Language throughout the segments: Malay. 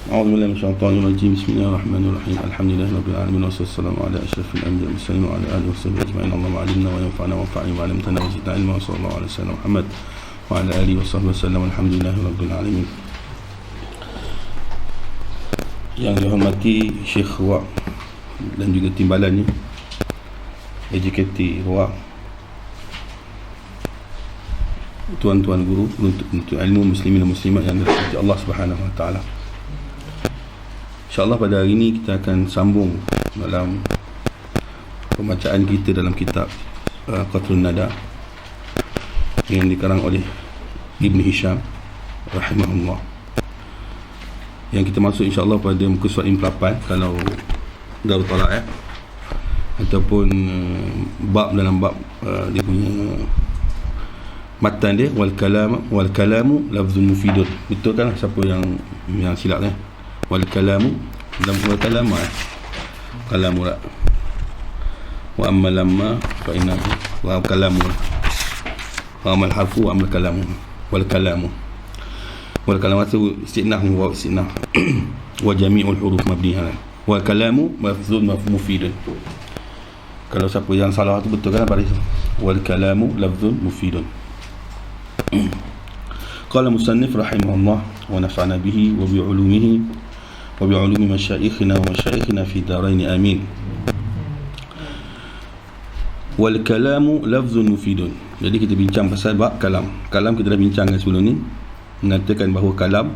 أعوذ بالله من الشيطان الرجيم. بسم الله الرحمن الرحيم. الحمد لله رب العالمين والصلاة والسلام على أشرف الأنبياء والمرسلين وعلى آله وصحبه أجمعين. اللهم علمنا وينفعنا وانفعنا وعلمتنا وزدنا علما وصلى الله على سيدنا محمد وعلى آله وصحبه وسلم. الحمد لله رب العالمين. Yang dihormati Syekh Ruak dan juga timbalannya, EJKT Ruak, tuan-tuan guru, penuntut ilmu muslimin dan muslimat yang dirahmati Allah Subhanahu wa taala. InsyaAllah pada hari ini kita akan sambung dalam pembacaan kita dalam kitab Qatrun Nada yang dikarang oleh Ibn Hisham rahimahullah, yang kita masuk insyaAllah pada muka surat 48 kalau Darul Talaq ataupun bab dalam bab dia punya matan dia, wal kalamu lafzun mufidun. Betul kan siapa yang silap kan? Wal kalamu dalam wal kalama kalamu la wa amma lamma fa inna wa kalamu wa amal harfu wa amal kalamu wal kalamu tu istinah wa istinah wa jami'ul huruf mabniha wal kalamu lafzun mufidun. Kalau siapa yang salah tu betul kan pada wal kalamu lafzun mufidun. Qala musannif rahimahullah wa nafa'ana bihi wa bi 'ulumihi wa bi 'ulumi masyayikhina wa masyayikhina fi darain amin. Wal kalamu lafzun mufidun. Jadi kita bincang pasal bab kalam. Kalam kita dah bincangkan sebelum ni, mengatakan bahawa kalam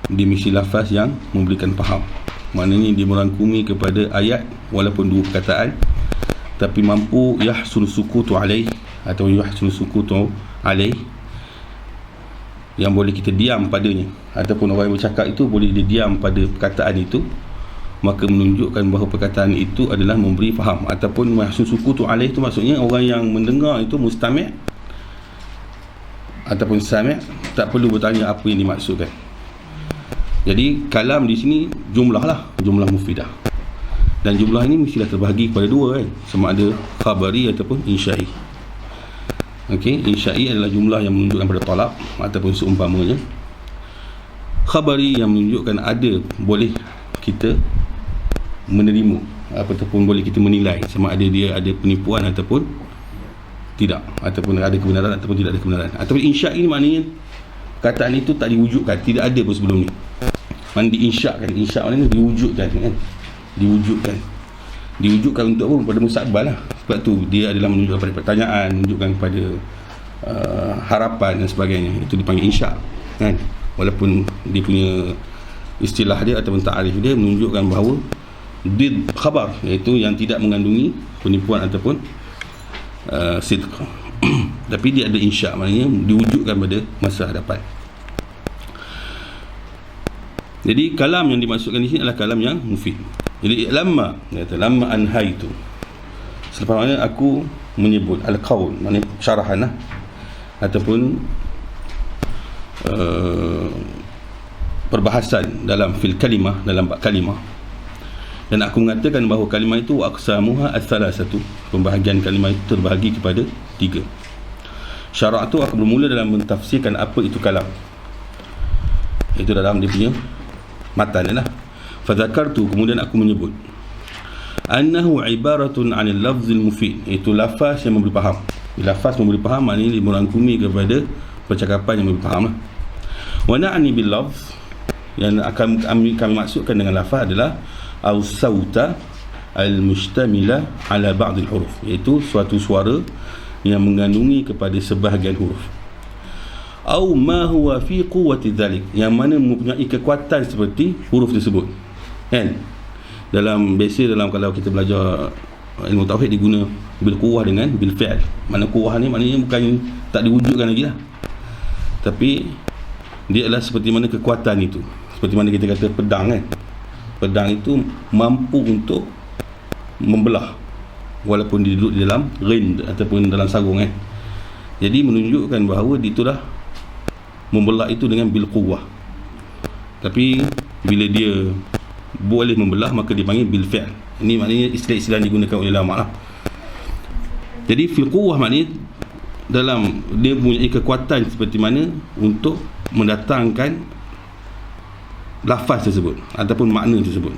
dia mesti lafaz yang memberikan faham. Maknanya dia merangkumi kepada ayat walaupun dua perkataan, tapi mampu yahsul sukutu alaih atau yahsul sukutu alaih, yang boleh kita diam padanya, ataupun orang yang bercakap itu boleh dia diam pada perkataan itu, maka menunjukkan bahawa perkataan itu adalah memberi faham. Ataupun mahsul sukutu alaih itu maksudnya orang yang mendengar itu mustami' ataupun sami' tak perlu bertanya apa yang dimaksudkan. Jadi kalam di sini jumlah mufidah, dan jumlah ini mestilah terbahagi kepada dua kan, sama ada khabari ataupun insya'i. Okey, insya'i adalah jumlah yang menunjukkan pada talab ataupun seumpamanya. Khabari yang menunjukkan ada boleh kita menerima ataupun boleh kita menilai sama ada dia ada penipuan ataupun tidak, ataupun ada kebenaran ataupun tidak ada kebenaran. Ataupun insya'i ni maknanya perkataan itu tak diwujudkan, tidak ada pun sebelum ni. Mana diinsyakan, insya' maknanya diwujudkan kan? Diwujudkan untuk apa? Pada mustaqbal lah. Sebab tu dia adalah menunjukkan pada pertanyaan, menunjukkan kepada harapan dan sebagainya. Itu dipanggil insya' kan? Walaupun dia punya istilah dia ataupun ta'arif dia menunjukkan bahawa did khabar, iaitu yang tidak mengandungi penipuan ataupun sidq. Tapi dia ada insya', maknanya diwujudkan pada masa hadapan. Jadi kalam yang dimaksudkan di sini adalah kalam yang mufid. Jadi lamma anhaitu, selepas mana aku menyebut al-qaul, maknanya syarahan lah, ataupun perbahasan dalam fil kalimah, dalam bab kalimah, dan aku mengatakan bahawa kalimah itu wa aqsamuha ats-tsalatsatu, pembahagian kalimah itu terbahagi kepada 3. Syara' tu aku bermula dalam mentafsirkan apa itu kalam, itu dalam dia punya matan lah. Fadzakartu, kemudian aku menyebut annahu ibaratun 'anil lafzil mufid, itu lafaz yang memberi faham. Lafaz memberi faham maknanya dia merangkumi kepada percakapan yang memberi faham lah. Wa na'ni bil lafz, yang akan kami maksudkan dengan lafaz adalah au-sauta al-mustamila ala ba'd al-huruf, iaitu suatu suara yang mengandungi kepada sebahagian huruf. Au ma huwa fi quwwati dhalik, yang mana mempunyai kekuatan seperti huruf tersebut kan. Dalam biasa, dalam kalau kita belajar ilmu tauhid diguna bil quwwah dengan bil fi'l. Mana quwwah ni maknanya bukan tak diwujudkan lagi lah, tapi dia adalah seperti mana kekuatan itu. Seperti mana kita kata pedang kan, pedang itu mampu untuk membelah walaupun dia duduk di dalam rin ataupun dalam sarung kan. Jadi menunjukkan bahawa itulah membelah itu dengan bil quwwah. Tapi bila dia boleh membelah maka dipanggil bil fi'l. Ini maknanya istilah-istilah yang digunakan oleh ulama lah. Jadi fil quwwah maknanya dalam dia mempunyai kekuatan seperti mana untuk mendatangkan lafaz tersebut ataupun makna tersebut,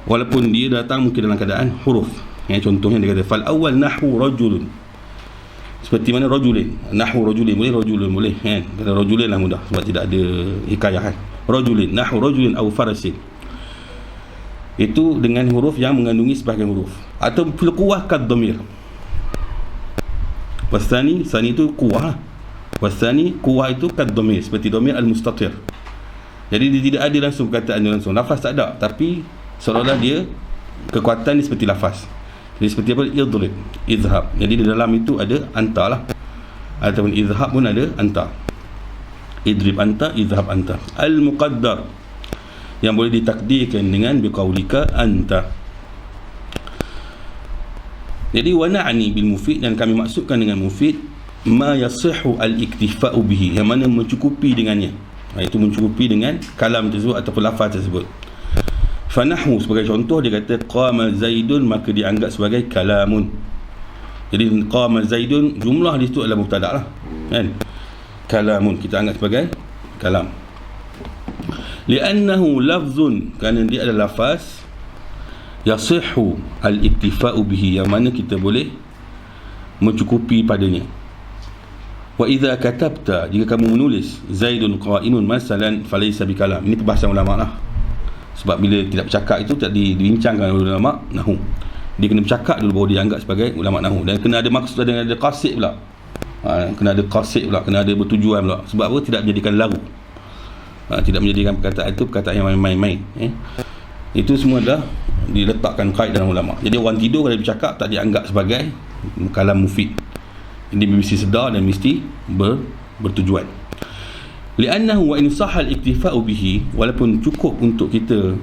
walaupun dia datang mungkin dalam keadaan huruf. Contohnya dia kata fal awwal nahwu rajulun, seperti mana rajulin, nahwu rajulin boleh, rajulun boleh kan. Kata rajulin lah mudah sebab tidak ada hikayah kan. Rajulin, nahwu rajulin aw farasin, itu dengan huruf yang mengandungi sebahagian huruf. Atau fil quwwah kad dhamir, wasani, sani itu quwwah, wasani quwwah itu kad dhamir, seperti dhamir al mustatir. Jadi dia tidak ada langsung perkataan dia langsung, lafaz tak ada, tapi seolah-olah dia kekuatan dia seperti lafaz. Jadi seperti apa? Idrib, izhab. Jadi di dalam itu ada anta lah, ataupun izhab pun ada anta. Idrib anta, izhab anta. Al muqaddar, yang boleh ditakdirkan dengan biqaulika anta. Jadi wa na'ni bil mufid, dan kami maksudkan dengan mufid ma yasihhu al iktifa'u bihi, yang mana mencukupi dengannya, iaitu mencukupi dengan kalam tersebut ataupun lafaz tersebut. Fanahwu sebagai contoh, dia kata qama zaidun, maka dianggap sebagai kalamun. Jadi qama zaidun, jumlah di situ adalah mubtada' lah kan. Kalamun kita anggap sebagai kalam. Li'annahu lafzun, kerana dia adalah lafaz yasihhu al-iktifa'u bihi, yang mana kita boleh mencukupi padanya. Wa idza katabta, jika kamu menulis zaidun qa'imun masalan falaysa bikalam. Ini perbahasan ulama lah, sebab bila tidak bercakap itu tak dibincangkan oleh ulama nahwu. Dia kena bercakap dulu baru dianggap sebagai ulama nahwu, dan kena ada maksud, dan ada qasid pula. Kena ada qasid pula, kena ada bertujuan pula. Sebab apa? Tidak menjadikan lagu, tidak menjadikan perkataan itu perkataan yang main-main. Itu semua dah diletakkan qaid dalam ulama. Jadi orang tidur kalau bercakap tak dianggap sebagai kalam mufid. Jadi mesti sedar dan mesti bertujuan. Li'annahu wa in sahha al-iktifa'u bihi, walaupun cukup untuk kita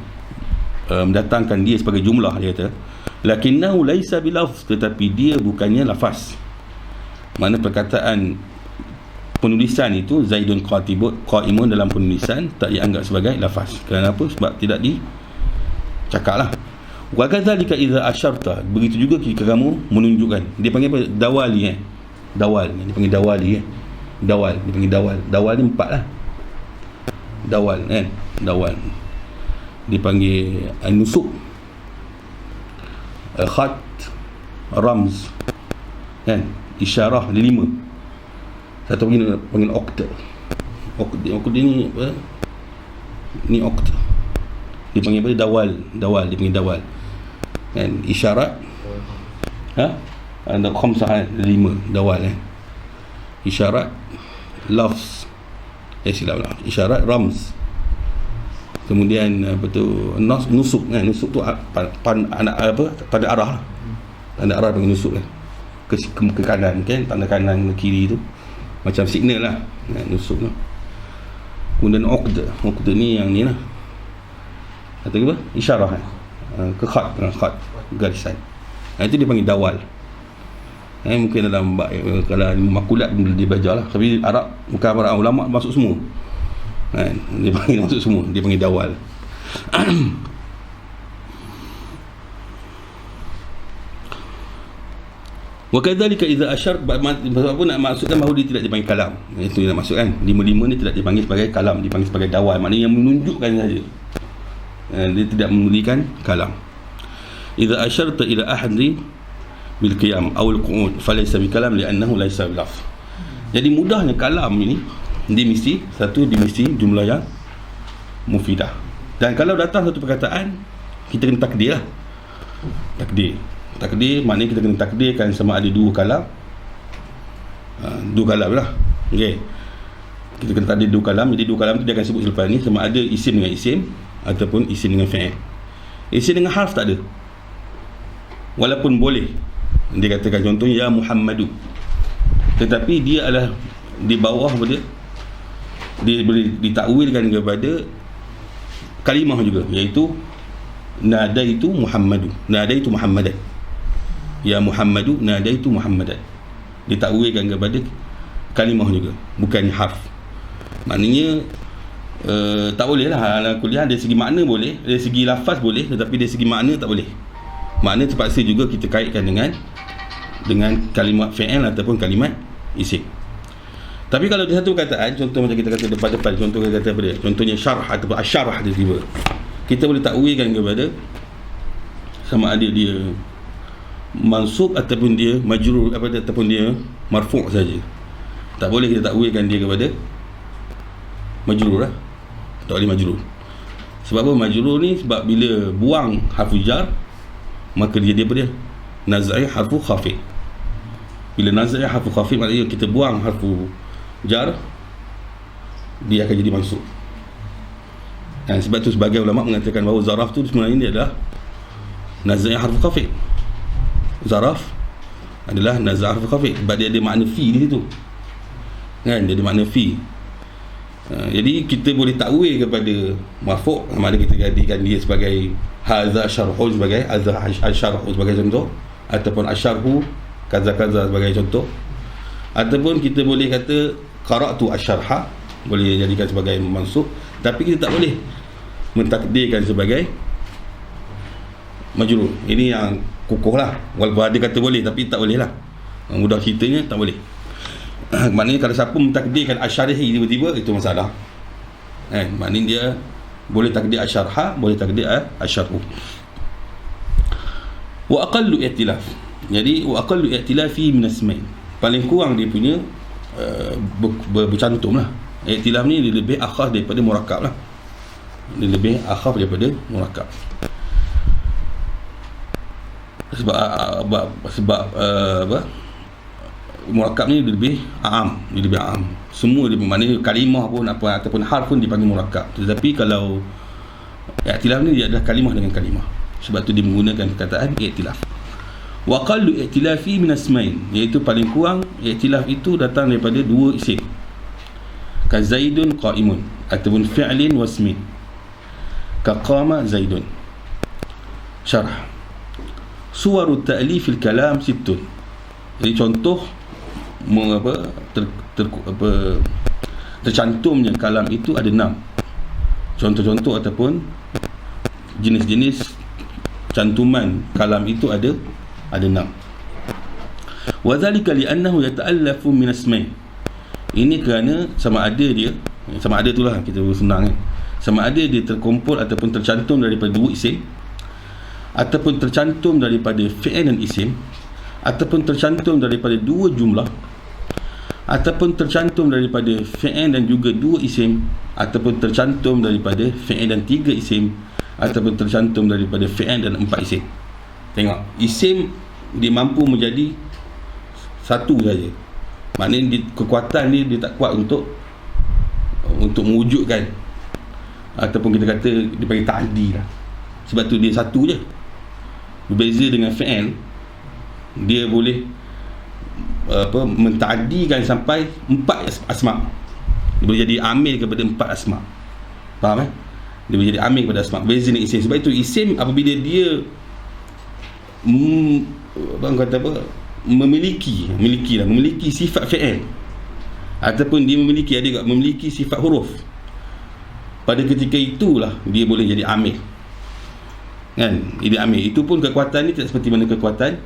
mendatangkan dia sebagai jumlah, dia kata lakinnahu laisa bilafz, tetapi dia bukannya lafaz. Mana perkataan penulisan itu zaidun qa'imun dalam penulisan tak dianggap sebagai lafaz. Kenapa? Sebab tidak dicakap lah. Wa kadzalika idza asyarta, begitu juga jika kamu menunjukkan. Dia panggil apa? Dawali dawal, dia panggil dawali dawal, dia panggil dawal. Dawal ni 4 lah. Dawal kan, dawal dipanggil nusuk, khat, ramz kan, isyarah, dia 5. Satu lagi panggil oqt. Oqt ni apa? Ni oqt. Dia panggil apa? Dawal, dia panggil dawal kan, isyarat ada khamsah, 5 dawal isyarat, lafz, silaplah, isyarat, ramz, kemudian apa tu, nusuk kan. Nusuk tu anak apa, pada arah lah. Tanda arah panggil nusuk kan, ke kanan kan, tanda kanan ke kiri tu macam signal lah, nusuk lah. Kemudian uqd ni yang ni lah, kata apa, isyarah ke khat, garisan. Itu dia panggil dawal. Mungkin dalam kalau makulat dia belajar lah, tapi Arab, bukan para ulama masuk semua dia panggil masuk semua, dia panggil dawal. Wa kadzalika idza asyart, apa nak maksudkan bahawa dia tidak dipanggil kalam. Itu yang nak maksud kan, 5 ni tidak dipanggil sebagai kalam, dipanggil sebagai dawal, maknanya yang menunjukkan saja, dia tidak memberikan kalam. Idza asyarta ila ahadin bil qiyam aw al qu'ud falaysa bi kalam li'annahu laysa bil lafz. Jadi mudahnya kalam ini, dia mesti jumlah yang mufidah. Dan kalau datang satu perkataan, kita kena takdir lah. Takdir maknanya kita kena takdirkan sama ada 2 kalam, 2 kalam lah. Okey, kita kena takdir 2 kalam. Jadi 2 kalam tu dia akan sebut selepas ni, sama ada isim dengan isim ataupun isim dengan fi'il. Isim dengan harf tak ada, walaupun boleh dia katakan contohnya ya Muhammadu, tetapi dia adalah di bawah dia boleh ditakwilkan kepada kalimah juga, iaitu nadaitu Muhammadu, nadaitu Muhammadan, ya Muhammadu nadaitu Muhammadan, ditakwilkan kepada kalimah juga, bukan harf. Maknanya tak boleh lah ala kuliah. Dari segi makna boleh, dari segi lafaz boleh, tetapi dari segi makna tak boleh. Makna terpaksa juga kita kaitkan dengan kalimat fi'il ataupun kalimat isim. Tapi kalau di satu perkataan, contoh macam kita kata depan-depan, contoh kita kata apa dia, contohnya syarh ataupun asyarah dia tiba, kita boleh takwilkan kepada sama ada dia mansub ataupun dia majrur ataupun dia marfu' saja. Tak boleh kita takwilkan dia kepada majrur lah. Tak boleh majrur. Sebab apa majrur ni? Sebab bila buang harfu jar, maka dia apa dia? Naz'i harfu khafid. Bila naz'i harfu khafid, maknanya kita buang harfu jar, dia akan jadi mansub. Dan sebab tu sebagai ulama mengatakan bahawa zaraf tu sebenarnya dia adalah naz'i harfu khafid. Zaraf adalah naz'i harfu khafid sebab dia ada makna fi di situ. Kan, dia ada makna fi. Jadi kita boleh takwil kepada marfu', maknanya kita jadikan dia sebagai hadza syarhun, sebagai hadza asyarhu sebagai contoh, ataupun asyarhu kaza-kaza sebagai contoh, ataupun kita boleh kata qara'tu asyarha, boleh jadikan sebagai mansub, tapi kita tak boleh mentakdirkan sebagai majrur. Ini yang kukuh lah, walaupun ada kata boleh tapi tak boleh lah, mudah ceritanya tak boleh. Maknanya kalau siapa mentakdirkan asyarihi tiba-tiba, itu masalah. Maknanya dia boleh takdir asyarha, boleh takdir asyarhu. Wa aqallu i'tilaf, jadi wa aqallu i'tilafi min asmain, paling kurang dia punya bercantum lah. I'tilaf ni dia lebih akhaf daripada murakkab lah, dia lebih akhaf daripada murakkab. Sebab murakkab ni dia lebih aam, dia lebih aam. Semua dia bermakna kalimah pun apa ataupun harf pun dipanggil murakkab. Tetapi kalau i'tilaf ni dia adalah kalimah dengan kalimah, sebab tu dia menggunakan perkataan i'tilaf. Wa qallu i'tilafi min asmain, iaitu paling kurang i'tilaf itu datang daripada dua isim, ka zaidun qa'imun, ataupun fi'lin wasmin, ka qama zaidun. Syarah. Suwaru ta'lifil kalam sittun, jadi contoh tercantumnya kalam itu ada 6. Contoh-contoh ataupun jenis-jenis cantuman kalam itu ada 6. Wa dzalika li'annahu yata'allafu min asmain, ini kerana sama ada itulah kita senang kan, sama ada dia terkumpul ataupun tercantum daripada dua isim, ataupun tercantum daripada fi'il dan isim, ataupun tercantum daripada dua jumlah, ataupun tercantum daripada fi'il dan juga dua isim, ataupun tercantum daripada fi'il dan 3 isim, ataupun tercantum daripada fi'il dan 4 isim. Tengok, isim dia mampu menjadi satu saja, maknanya kekuatan dia tak kuat untuk mewujudkan, ataupun kita kata dia panggil ta'di lah. Sebab tu dia satu je. Berbeza dengan fi'il, dia boleh menta'dikan sampai 4 asma'. Dia boleh jadi amil kepada 4 asma'. Faham Dia boleh jadi amil kepada asma'. Berbeza dengan isim. Sebab itu isim apabila dia memiliki sifat fi'il, ataupun dia memiliki sifat huruf, pada ketika itulah dia boleh jadi amil. Kan? Dia amil. Itu pun kekuatan ni tidak seperti mana kekuatan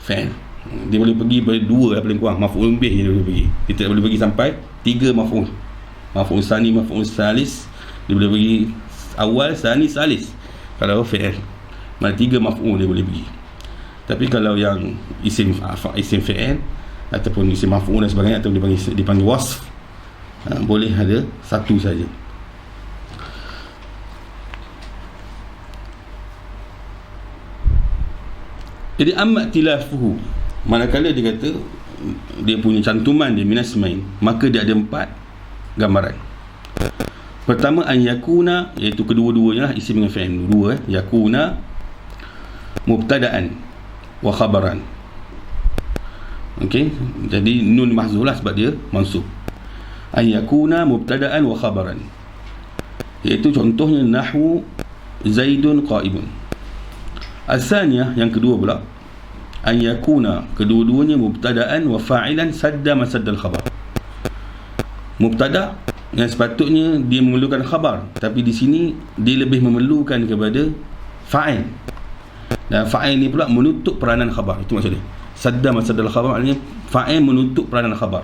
fi'il. Dia boleh pergi pada 2 lah paling kurang, maf'ul bih dia boleh pergi. Dia tak boleh pergi sampai 3 maf'ul. Maf'ul sani, maf'ul salis, dia boleh pergi awal, sani, salis. Kalau fi'il, mana 3 maf'ul dia boleh pergi. Tapi kalau yang isim fi'il ataupun isim maf'ul dan sebagainya, atau dipanggil wasf, boleh ada satu saja. Jadi amma tilafuhu, manakala dia kata dia punya cantuman dia minasmain, maka dia ada 4 gambaran. Pertama, an yakuna, iaitu kedua-duanya lah isim dengan fi'il. Dua, yakuna mubtada'an wa khabaran. Okey, jadi nun mahzuf lah sebab dia mansub. An yakuna mubtada'an wa khabaran, iaitu contohnya nahwu zaidun qa'imun. Al-thaniyah, yang kedua pula, an yakuna, kedua-duanya mubtada'an wa fa'ilan sadda masaddal khabar. Mubtada' yang sepatutnya dia memerlukan khabar, tapi di sini dia lebih memerlukan kepada fa'il, dan fa'il ni pula menutup peranan khabar. Itu maksudnya sadda masaddal khabar, maknanya fa'il menutup peranan khabar.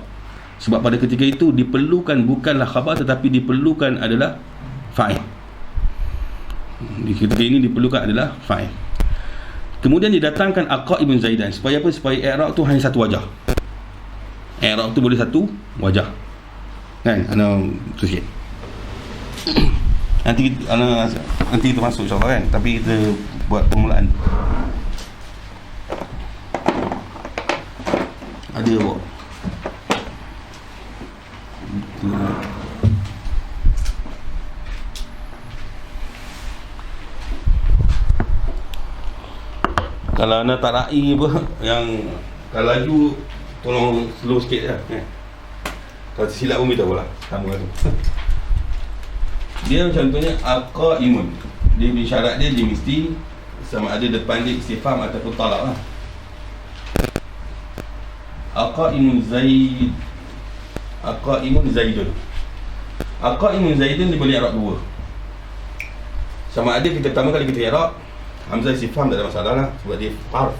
Sebab pada ketika itu diperlukan bukanlah khabar, tetapi diperlukan adalah fa'il. Di ketika ini diperlukan adalah fa'il. Kemudian didatangkan aqa'imun zaidan. Supaya apa? Supaya i'rab tu hanya satu wajah. I'rab tu boleh satu wajah. Kan? Tu sikit. Nanti kita masuk insyaAllah kan. Tapi kita buat permulaan. Ada buat kalau anda tak ra'i apa yang kalau laju tolong slow sikit lah kan? Kalau silap pun beritahu lah sama tu. Dia contohnya aqaimun, dia syarat dia mesti sama ada depan dia istifham ataupun talab lah. Aqaimun zaid, aqaimun zaidun. Aqaimun zaidun dia boleh i'rab dua. Sama ada kita pertama kali kita i'rab hamzah istifham tak ada masalah lah, sebab dia harf.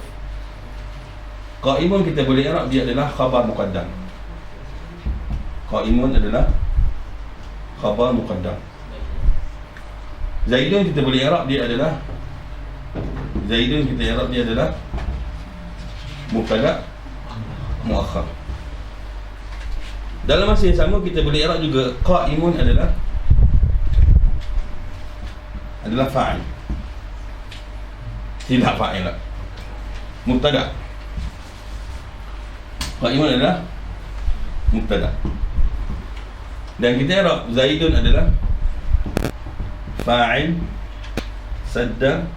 Qaimun kita boleh i'rab dia adalah khabar muqaddam. Qaimun adalah khabar muqaddam. Zaidun kita boleh i'rab dia adalah Zaidun kita i'rab dia adalah mubtada muakhar. Dalam masa yang sama kita boleh i'rab juga qaimun adalah fa'il. Tidak fa'il lah, mubtada. Qaimun adalah mubtada. Dan kita i'rab Zaidun adalah fa'il sadda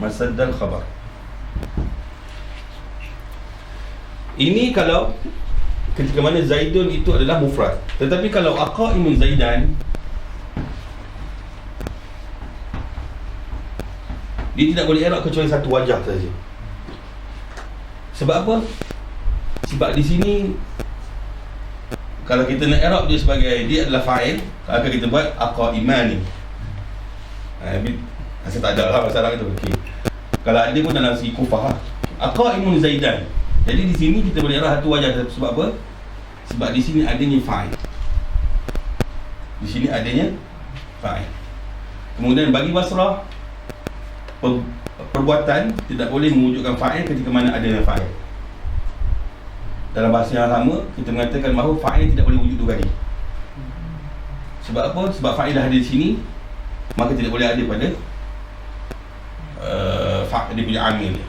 masaddal khabar. Ini kalau ketika mana Zaidun itu adalah mufrad. Tetapi kalau aqaimun zaidan, dia tidak boleh i'rab kecuali satu wajah saja. Sebab apa? Sebab di sini kalau kita nak i'rab dia sebagai dia adalah fa'il, akan kita buat aqaimani. Asal tak ada lah masalah itu. Okey. Kalau ada pun dalam si Kufah lah. Aqaimun zaidan. Jadi di sini kita boleh i'rab satu wajah. Sebab apa? Sebab di sini adanya fa'il. Di sini adanya fa'il. Kemudian bagi Basrah, perbuatan tidak boleh mewujudkan fa'il ketika mana adanya fa'il. Dalam bahasa yang sama, kita mengatakan bahawa fa'il tidak boleh wujud dua kali. Sebab apa? Sebab fa'il dah ada di sini, maka tidak boleh ada pada dia punya amil dia.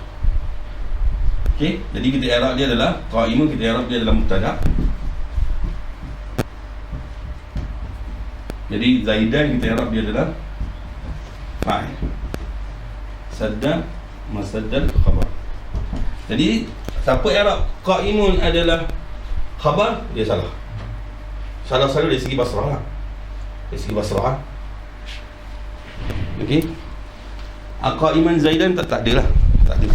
Okey, jadi kita i'rab dia adalah qaimun, kita i'rab dia adalah mubtada. Jadi Zaidan kita i'rab dia adalah fa'il sadda masaddal khabar. Jadi siapa i'rab qaimun adalah khabar, dia salah. Salah selalu dari segi Basrah lah. Dari segi Basrah. Okey. Aqaiman Zaidan tak ada lah. Tak ada.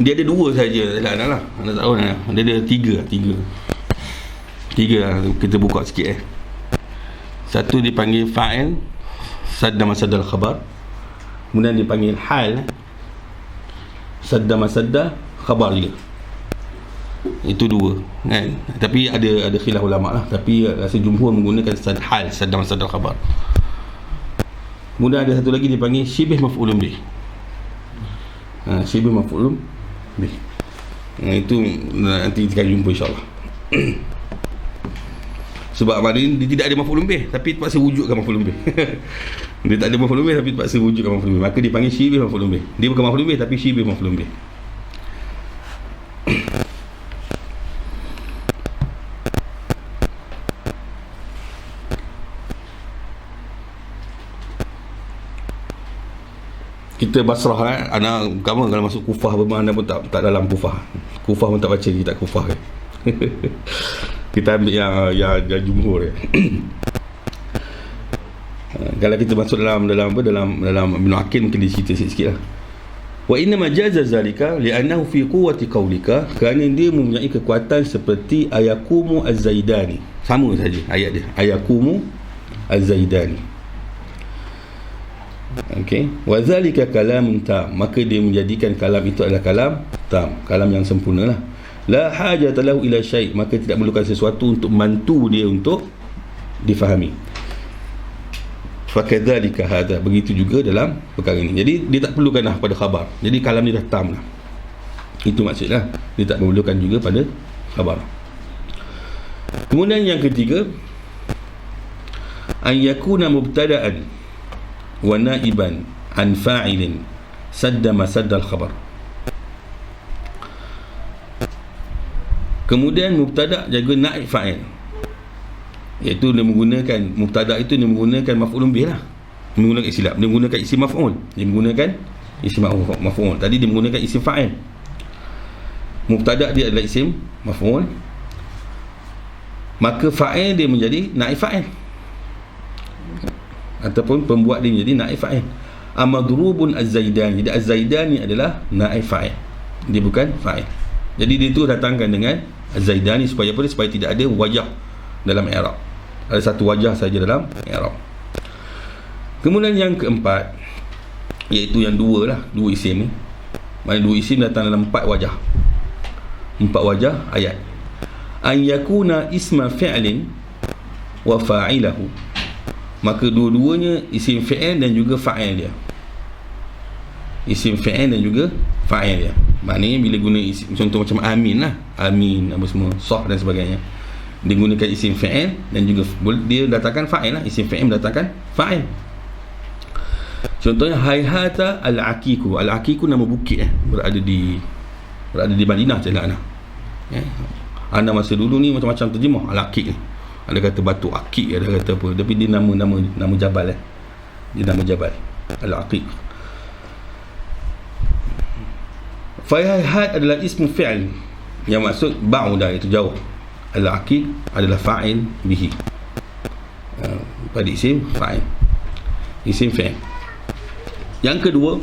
Dia ada dua saja lah. Anda tak tahu lah. Dia ada tiga lah. Kita buka sikit Satu dipanggil fa'il sadda masaddal khabar. Kemudian dipanggil hal sadda masadda khabar juga. Itu dua kan. Tapi ada khilaf ulama lah. Tapi rasa jumhur menggunakan hal sadda masaddal khabar. Kemudian ada satu lagi dipanggil syibih maf'ulun bih. Syibih maf'ulun bih. Itu nanti kita jumpa insyaAllah. Sebab maknanya dia tidak ada maf'ulun bih, tapi terpaksa wujudkan maf'ulun bih. Dia tak ada maf'ulun bih, tapi terpaksa wujudkan maf'ulun bih. Maka dipanggil syibih maf'ulun bih. Dia bukan maf'ulun bih, tapi syibih maf'ulun bih. Kita Basrah anak kamu kalau masuk Kufah apa anda pun tak dalam Kufah. Kufah pun tak baca kitab Kufah kan. Kita ambil yang jumhur kalau kita masuk dalam Ibn Aqil mungkin dia cerita sikit lah. Wa inna majaza zalika li'annahu fi quwwati qawlika, kerana dia mempunyai kekuatan seperti ayakumu az-zaidani. Sama saja ayat dia, ayakumu az-zaidani. Okey, wa zalika kalamun tam, maka dia menjadikan kalam itu adalah kalam tam, kalam yang sempurna lah. La hajata lahu ila syai', maka tidak memerlukan sesuatu untuk membantu dia untuk difahami. Fakadzalika hadza, begitu juga dalam perkara ini. Jadi dia tak perlukan dah pada khabar. Jadi kalam ni dah tam lah. Itu maksudnya, dia tak memerlukan juga pada khabar. Kemudian yang ketiga, an yakuna mubtada'an wa na'iban an fa'ilin sadda masaddal khabar. Kemudian mubtada' jaga naib fa'il, iaitu dia menggunakan mubtada' itu, dia menggunakan maf'ulun bih lah, dia menggunakan isim, dia menggunakan isim maf'ul, dia menggunakan isim maf'ul. Tadi dia menggunakan isim fa'il. Mubtada' dia adalah isim maf'ul, maka fa'il dia menjadi naib fa'il, ataupun pembuat dia menjadi naib fa'il. Amadrubun az-zaidani, jadi az-zaidani adalah naib fa'il, dia bukan fa'il. Jadi dia tu datangkan dengan az-zaidani supaya apa? Supaya tidak ada wajah dalam i'rab, ada satu wajah saja dalam i'rab. Kemudian yang keempat, iaitu yang dua lah, dua isim ni. Mana dua isim datang dalam empat wajah ayat. An yakuna isma fi'lin wa fa'ilahu, maka dua-duanya isim fi'il dan juga fa'il dia. Isim fi'il dan juga fa'il dia. Maknanya bila guna isim, contoh macam amin lah, amin apa semua, sah dan sebagainya, dia gunakan isim fi'il dan juga dia datangkan fa'il lah, isim fi'il mendatangkan fa'il. Contohnya hayhata al-aqiqu. Al-aqiqu nama bukit berada di Madinah celak Ana masa dulu ni macam-macam terjemah al-aqiq ni. Ada kata batu aqiq, ada kata apa, tapi dia nama jabal dia nama jabal al-aqiq. Fayhat adalah ismu fi'il, yang maksud ba'uda, itu jauh. Al-aqiq adalah fa'il bihi, pada isim fa'il, isim fi'il. Yang kedua,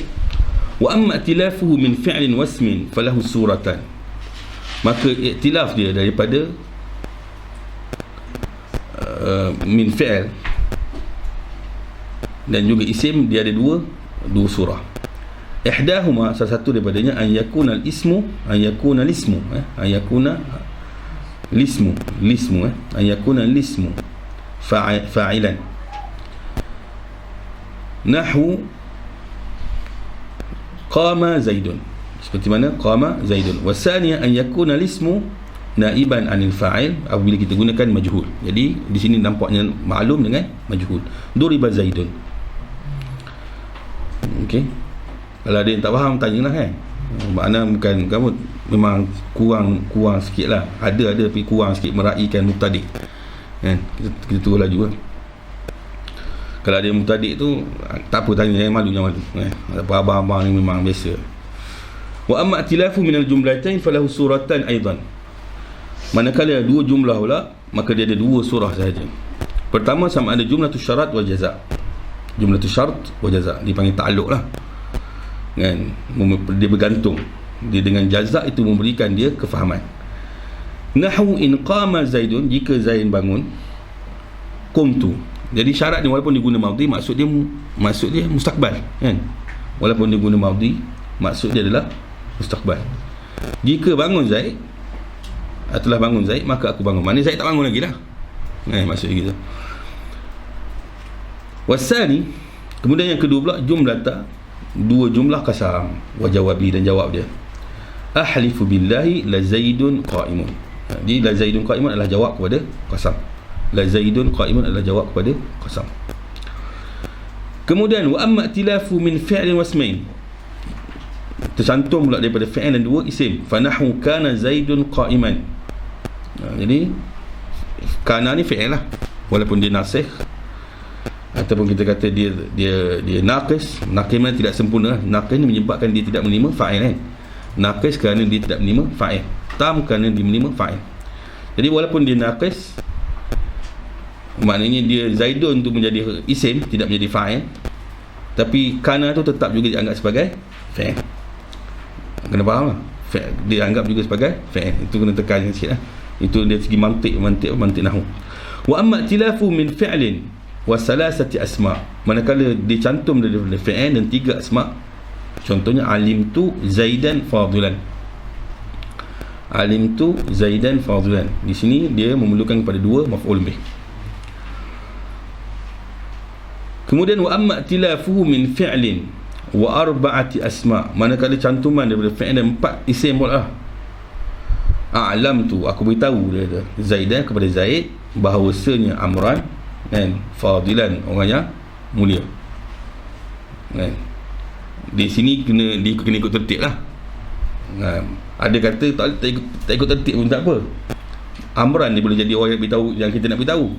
wa amma i'tilafuhu min fi'lin wasmin falahu suratan, maka i'tilaf dia daripada min fi'il dan juga isim, dia ada dua surah. Ihdahuma, salah satu daripadanya, an yakuna al-ismu, an yakuna al-ismu an yakuna al-ismu an yakuna al-ismu fa'ilan, nahwu qama zaidun, seperti mana qama zaidun. Wasaniya an yakuna al-ismu naiban anil fa'il, apabila kita gunakan majhul. Jadi di sini nampaknya maklum dengan majhul. Duriba zaidun. Okey, kalau ada yang tak faham tanyalah kan. Makna bukan kamu memang kurang sikit lah, ada tapi kurang sikit meraihkan mubtadi' kan, kita turun laju lah. Kalau ada yang mubtadi' tu tak apa, tanya, jangan malu kan. Abang-abang ni memang biasa. Wa amma i'tilafu min al-jumlatain falahu suratan aidan, manakala dua jumlah pula, maka dia ada dua surah sahaja. Pertama, sama ada jumlatul syarat wal jaza. Jumlatul syarat wal jaza dipanggil ta'alluq lah kan, dia bergantung, dia dengan jaza itu memberikan dia kefahaman. Nahwu in qama zaidun, jika Zaid bangun, qumtu. Jadi syarat ni walaupun dia guna madhi, maksud dia mustaqbal kan, walaupun dia guna madhi, maksud dia adalah mustaqbal. Jika bangun Zaid, telah bangun Zaid, maka aku bangun, maknanya Zaid tak bangun lagi lah maksud dia gitu. Wasani, kemudian yang kedua pula, jumlata, dua jumlah qasam wa jawabi, dan jawab dia. Ahlifu billahi la zaidun qa'imun. Jadi la zaidun qa'imun adalah jawab kepada qasam. La zaidun qa'imun adalah jawab kepada qasam. Kemudian wa amma i'tilafu min fi'lin wasmain, tercantum pula daripada fi'il dan dua isim. Fa nahwu kana zaidun qa'iman. Jadi kana ni fi'il lah, walaupun dia nasikh, ataupun kita kata dia naqis. Naqis mana tidak sempurna. Naqis ni menyebabkan dia tidak menerima fa'il kan. Naqis kerana dia tidak menerima fa'il, tam kerana dia menerima fa'il. Jadi walaupun dia naqis, maknanya dia zaidun tu menjadi isim, tidak menjadi fa'il, tapi kana tu tetap juga dianggap sebagai fa'il. Kena faham lah, dia anggap juga sebagai fa'il. Itu kena tekan sikit lah. Itu dari segi mantik nahwu. Wa amma i'tilafu min fi'lin wa salasati asma', manakala dicantum daripada fi'il dan 3 asma'. Contohnya alimtu Zaidan fadilan. Alimtu Zaidan fadilan. Di sini dia memerlukan kepada 2 maf'ul bih. Kemudian wa amma tilafuhu min fi'lin wa arba'ati asma'. Manakala cantuman daripada fi'il dan 4 isim pula. A'lamtu, aku beritahu dia Zaidan kepada Zaid bahawasanya Amran kan fadilan, orang yang mulia kan. Di sini kena ikut tertib lah. Ada kata tak ikut tertib pun tak apa. Amran ni boleh jadi orang yang beritahu yang kita nak beritahu,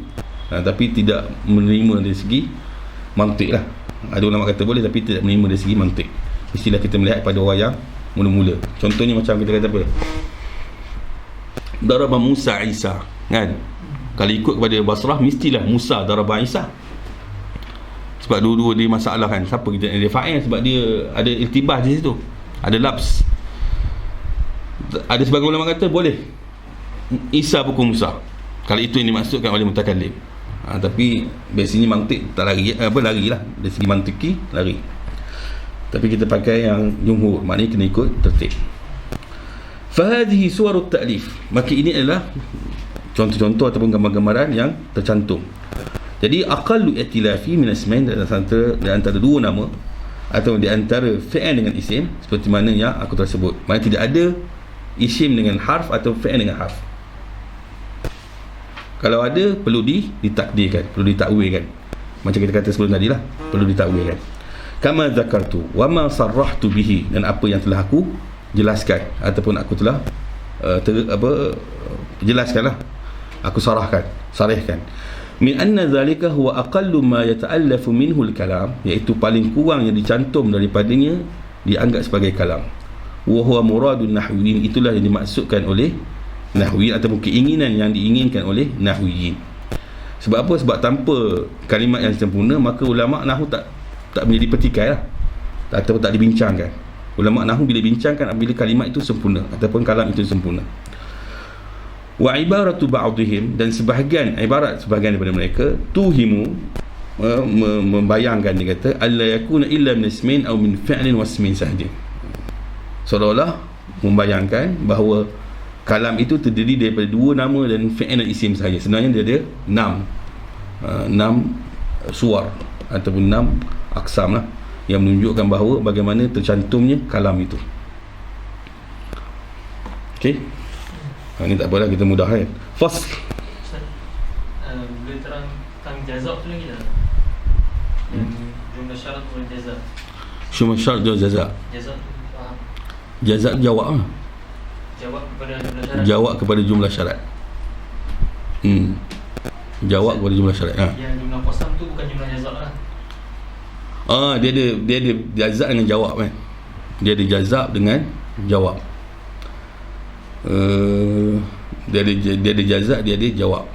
tapi tidak menerima dari segi mantik lah. Ada ulama kata boleh tapi tidak menerima dari segi mantik. Mestilah kita melihat pada orang yang mula-mula. Contohnya macam kita kata apa, daraba Musa Isa kan. Kalau ikut kepada Basrah mestilah Musa daraba Isa, sebab dua-dua dia masalah kan. Siapa kita dia fa'il, sebab dia ada iltibas di situ, ada labs. Ada sebagian ulama kata boleh Isa pukul Musa kalau itu yang dimaksudkan oleh mutakallim. Tapi biasanya mantik tak lari, lari lah dari segi mantiki, lari. Tapi kita pakai yang jumhur, maknanya kena ikut tertib. Fahadhihi suwarut ta'lif, maka ini adalah contoh-contoh ataupun gambar-gambaran yang tercantum. Jadi aqallu i'tilafi min asmain, di antara 2 nama atau di antara fi'il dengan isim, seperti mana yang aku telah sebut. Maksudnya tidak ada isim dengan harf atau fi'il dengan harf. Kalau ada perlu ditakdirkan, perlu ditakwilkan. Macam kita kata sebelum tadi lah, perlu ditakwilkan. Kama zakartu wa ma sarrahtu bihi, dan apa yang telah aku jelaskan ataupun aku telah jelaskanlah, aku sarihkan. Min anna zalika huwa aqallu ma yata'allafu minhu al-kalam, iaitu paling kurang yang dicantum daripadanya dianggap sebagai kalam. Wa huwa muradun nahwiyin, itulah yang dimaksudkan oleh nahwiyin ataupun keinginan yang diinginkan oleh nahwiyin. Sebab apa? Sebab tanpa kalimat yang sempurna maka ulama nahwu tak menjadi petikai lah, ataupun tak dibincangkan. Ulama nahwu bila bincangkan apabila kalimat itu sempurna ataupun kalam itu sempurna. Wa ibaratu ba'dihim, dan sebahagian daripada mereka tuhimu, membayangkan, dia kata alla yakuna illa min ismin aw min fi'lin wa ismin sahaja, seolah-olah membayangkan bahawa kalam itu terdiri daripada 2 nama dan fi'il dan isim sahaja. Sebenarnya dia ada 6 suar ataupun 6 aksam lah, yang menunjukkan bahawa bagaimana tercantumnya kalam itu. Okey, ini tak apalah, kita mudah kan. Fasl. Boleh terang tentang jazak tu lagi tak? Jumlah syarat wal jazak. Jumlah syarat dan jazak. Jazak tu faham? Jazak jawab lah. Jawab kepada jumlah syarat. Jawab kepada jumlah syarat. Jawab kepada jumlah syarat. Yang jumlah kosam tu bukan jumlah jazak lah. Dia ada jazak dengan jawab kan. Dia ada jazak dengan jawab. Dia ada jazak, dia ada jawab.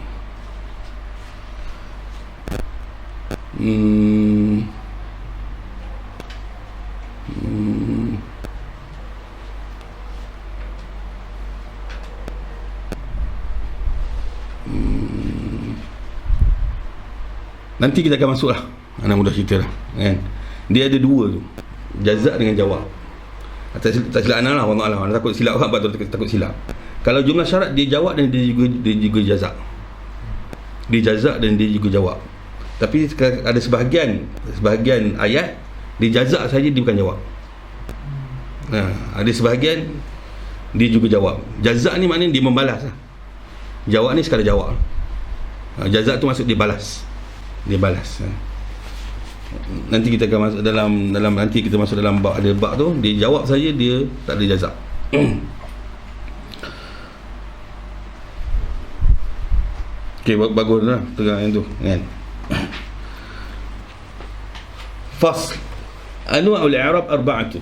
Nanti kita akan masuk lah, anak mudah cerita lah kan. Dia ada 2 tu, jazak dengan jawab. Tak silap anak lah, Allah anak takut silap apa, takut silap. Kalau jumlah syarat dia jawab dan dia juga jazak. Dia jazak dan dia juga jawab. Tapi ada sebahagian ayat dia jazak saja, dia bukan jawab. Ada sebahagian dia juga jawab. Jazak ni maknanya dia membalas lah. Jawab ni sekadar jawab. Jazak tu maksud dia balas. Dia balas. Nanti kita akan masuk dalam nanti kita masuk dalam bab, ada bab tu dia jawab saja, dia tak ada jazak. Okey, baguslah terang yang tu kan. Fasl. Anwa'ul i'rab arba'atun.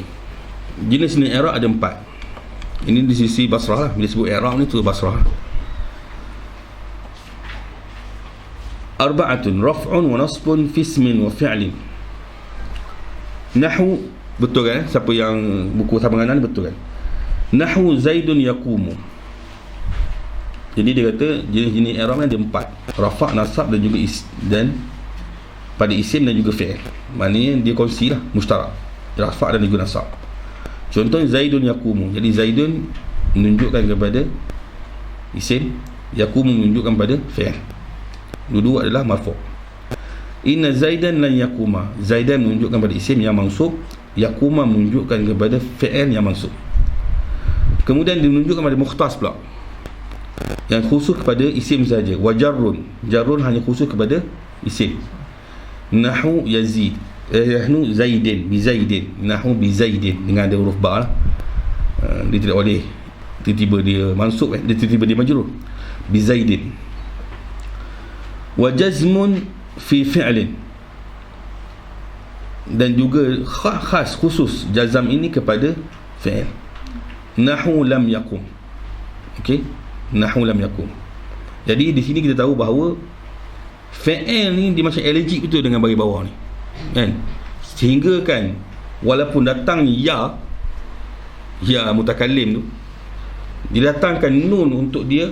Jenis ni i'rab ada 4. Ini di sisi Basrah lah. Bila sebut i'rab ni tu Basrah. Arba'atun raf'un wa nasbun fi ismin wa fi'lin. Nahwu, betul kan? Siapa yang buku sabangan ni betul kan? Nahwu Zaidun yaqumu. Jadi dia kata jenis-jenis i'rab ni ada 4. Rafa', nasab dan juga pada isim dan juga fi'il. Maknanya dia kongsi lah, mustarak, rafa' dan juga nasab. Contohnya Zaidun yakumu. Jadi Zaidun menunjukkan kepada isim, yakumu menunjukkan pada fi'il. Dua-dua adalah marfu'. Inna Zaidan lan yakuma. Zaidan menunjukkan pada isim yang mansub, yakuma menunjukkan kepada fi'il yang mansub. Kemudian menunjukkan pada mukhtas pula, yang khusus kepada isim saja. Wa jarrun, jarrun hanya khusus kepada isim. Nahu Yazid, nahnu Zaidin, bi Zaidin, nahu bi Zaidin, dengan ada huruf ba lah. Dia tidak boleh tiba-tiba dia mansub, dia tiba-tiba dia majrur. Bi Zaidin. Wa jazmun fi fi'lin, dan juga khas khusus jazam ini kepada fi'il. Nahu lam yakum. Okey, nahu lam yakum. Jadi di sini kita tahu bahawa fi'il ni dia macam allergic betul dengan baris bawah ni, kan? Sehingga kan walaupun datang ya mutakallim tu, didatangkan nun untuk dia,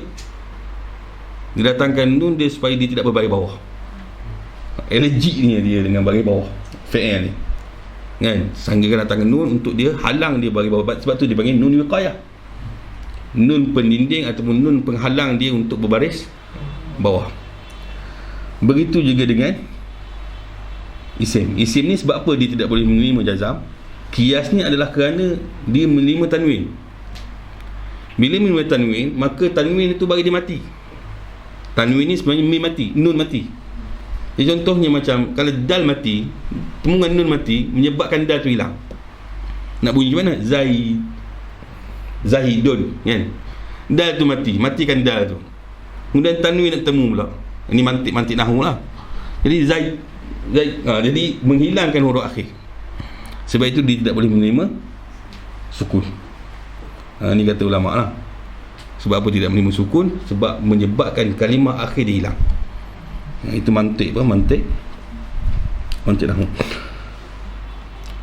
didatangkan nun dia supaya dia tidak berbaris bawah. Allergic ni dia dengan baris bawah fi'il ni, kan? Sehingga datangkan nun untuk dia halang dia baris bawah. Sebab tu dia panggil nun wiqayah, nun pendinding ataupun nun penghalang dia untuk berbaris bawah. Begitu juga dengan isim. Isim ni sebab apa dia tidak boleh menerima jazam? Kiasnya adalah kerana dia menerima tanwin. Bila menerima tanwin, maka tanwin itu bagi dia mati. Tanwin ni sebenarnya mim mati, nun mati. Jadi contohnya macam kalau dal mati, temungan nun mati menyebabkan dal tu hilang. Nak bunyi macam mana? Zahidun, kan? Dal tu mati, matikan dal tu. Kemudian tanwin nak temu pula. Ini mantik nahwu lah. Jadi Zaid, jadi menghilangkan huruf akhir. Sebab itu dia tidak boleh menerima sukun. Ini kata ulama lah. Sebab apa tidak menerima sukun? Sebab menyebabkan kalimah akhir dia hilang. Itu mantik apa? Mantik nahwu.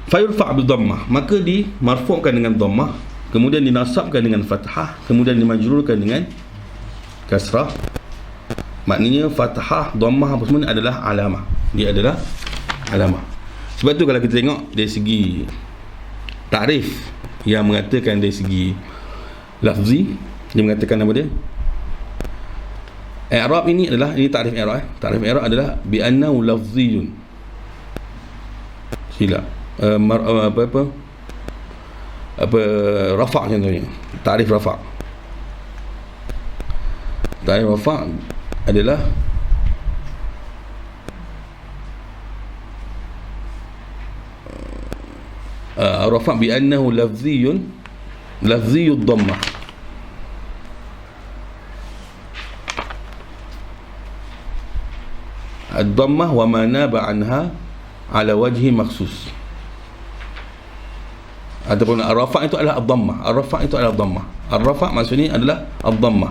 Fayurfa' bi dhammah, maka dimarfu'kan dengan dhammah, kemudian dinasabkan dengan fathah, kemudian dimajrurkan dengan kasrah. Maknanya fathah, dhammah apa semua ni adalah alamah. Dia adalah alamah. Sebab tu kalau kita tengok dari segi takrif yang mengatakan dari segi lafzi, dia mengatakan apa dia? I'rab ini adalah, ini takrif i'rab. Takrif i'rab adalah bi annahu lafziyun. Sila rafa' contohnya. Takrif rafa'. Takrif rafa' adalah rafa' bi annahu lafziyud dhammah. Ad-dhammah wa ma naba anha ala wajhi makhsus. Ataupun ar-rafa' itu adalah ad-dhammah. Ar-rafa' itu adalah dhammah. Ar-rafa' maksudnya adalah ad-dhammah.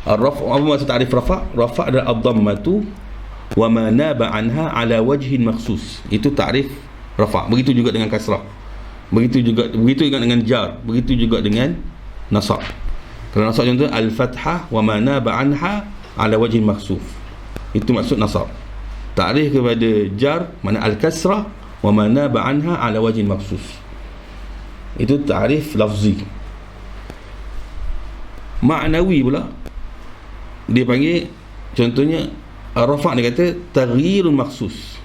Ar-rafa' apa maksud ta'rif rafa'? Rafa' adalah ad-dhammatu wa ma naba anha ala wajhin makhsus. Itu ta'rif rafa'. Begitu juga dengan kasrah. Begitu juga dengan jar. Begitu juga dengan nasab. Kalau nasab contoh al-fathah wa ma naba anha ala wajhin makhsuf. Itu maksud nasab. Ta'rif kepada jar mana al-kasrah wa ma naba anha ala wajhin makhsus. Itu ta'rif lafzi. Ma'nawi pula dia panggil, contohnya rafa' dia kata taghyirun makhsus,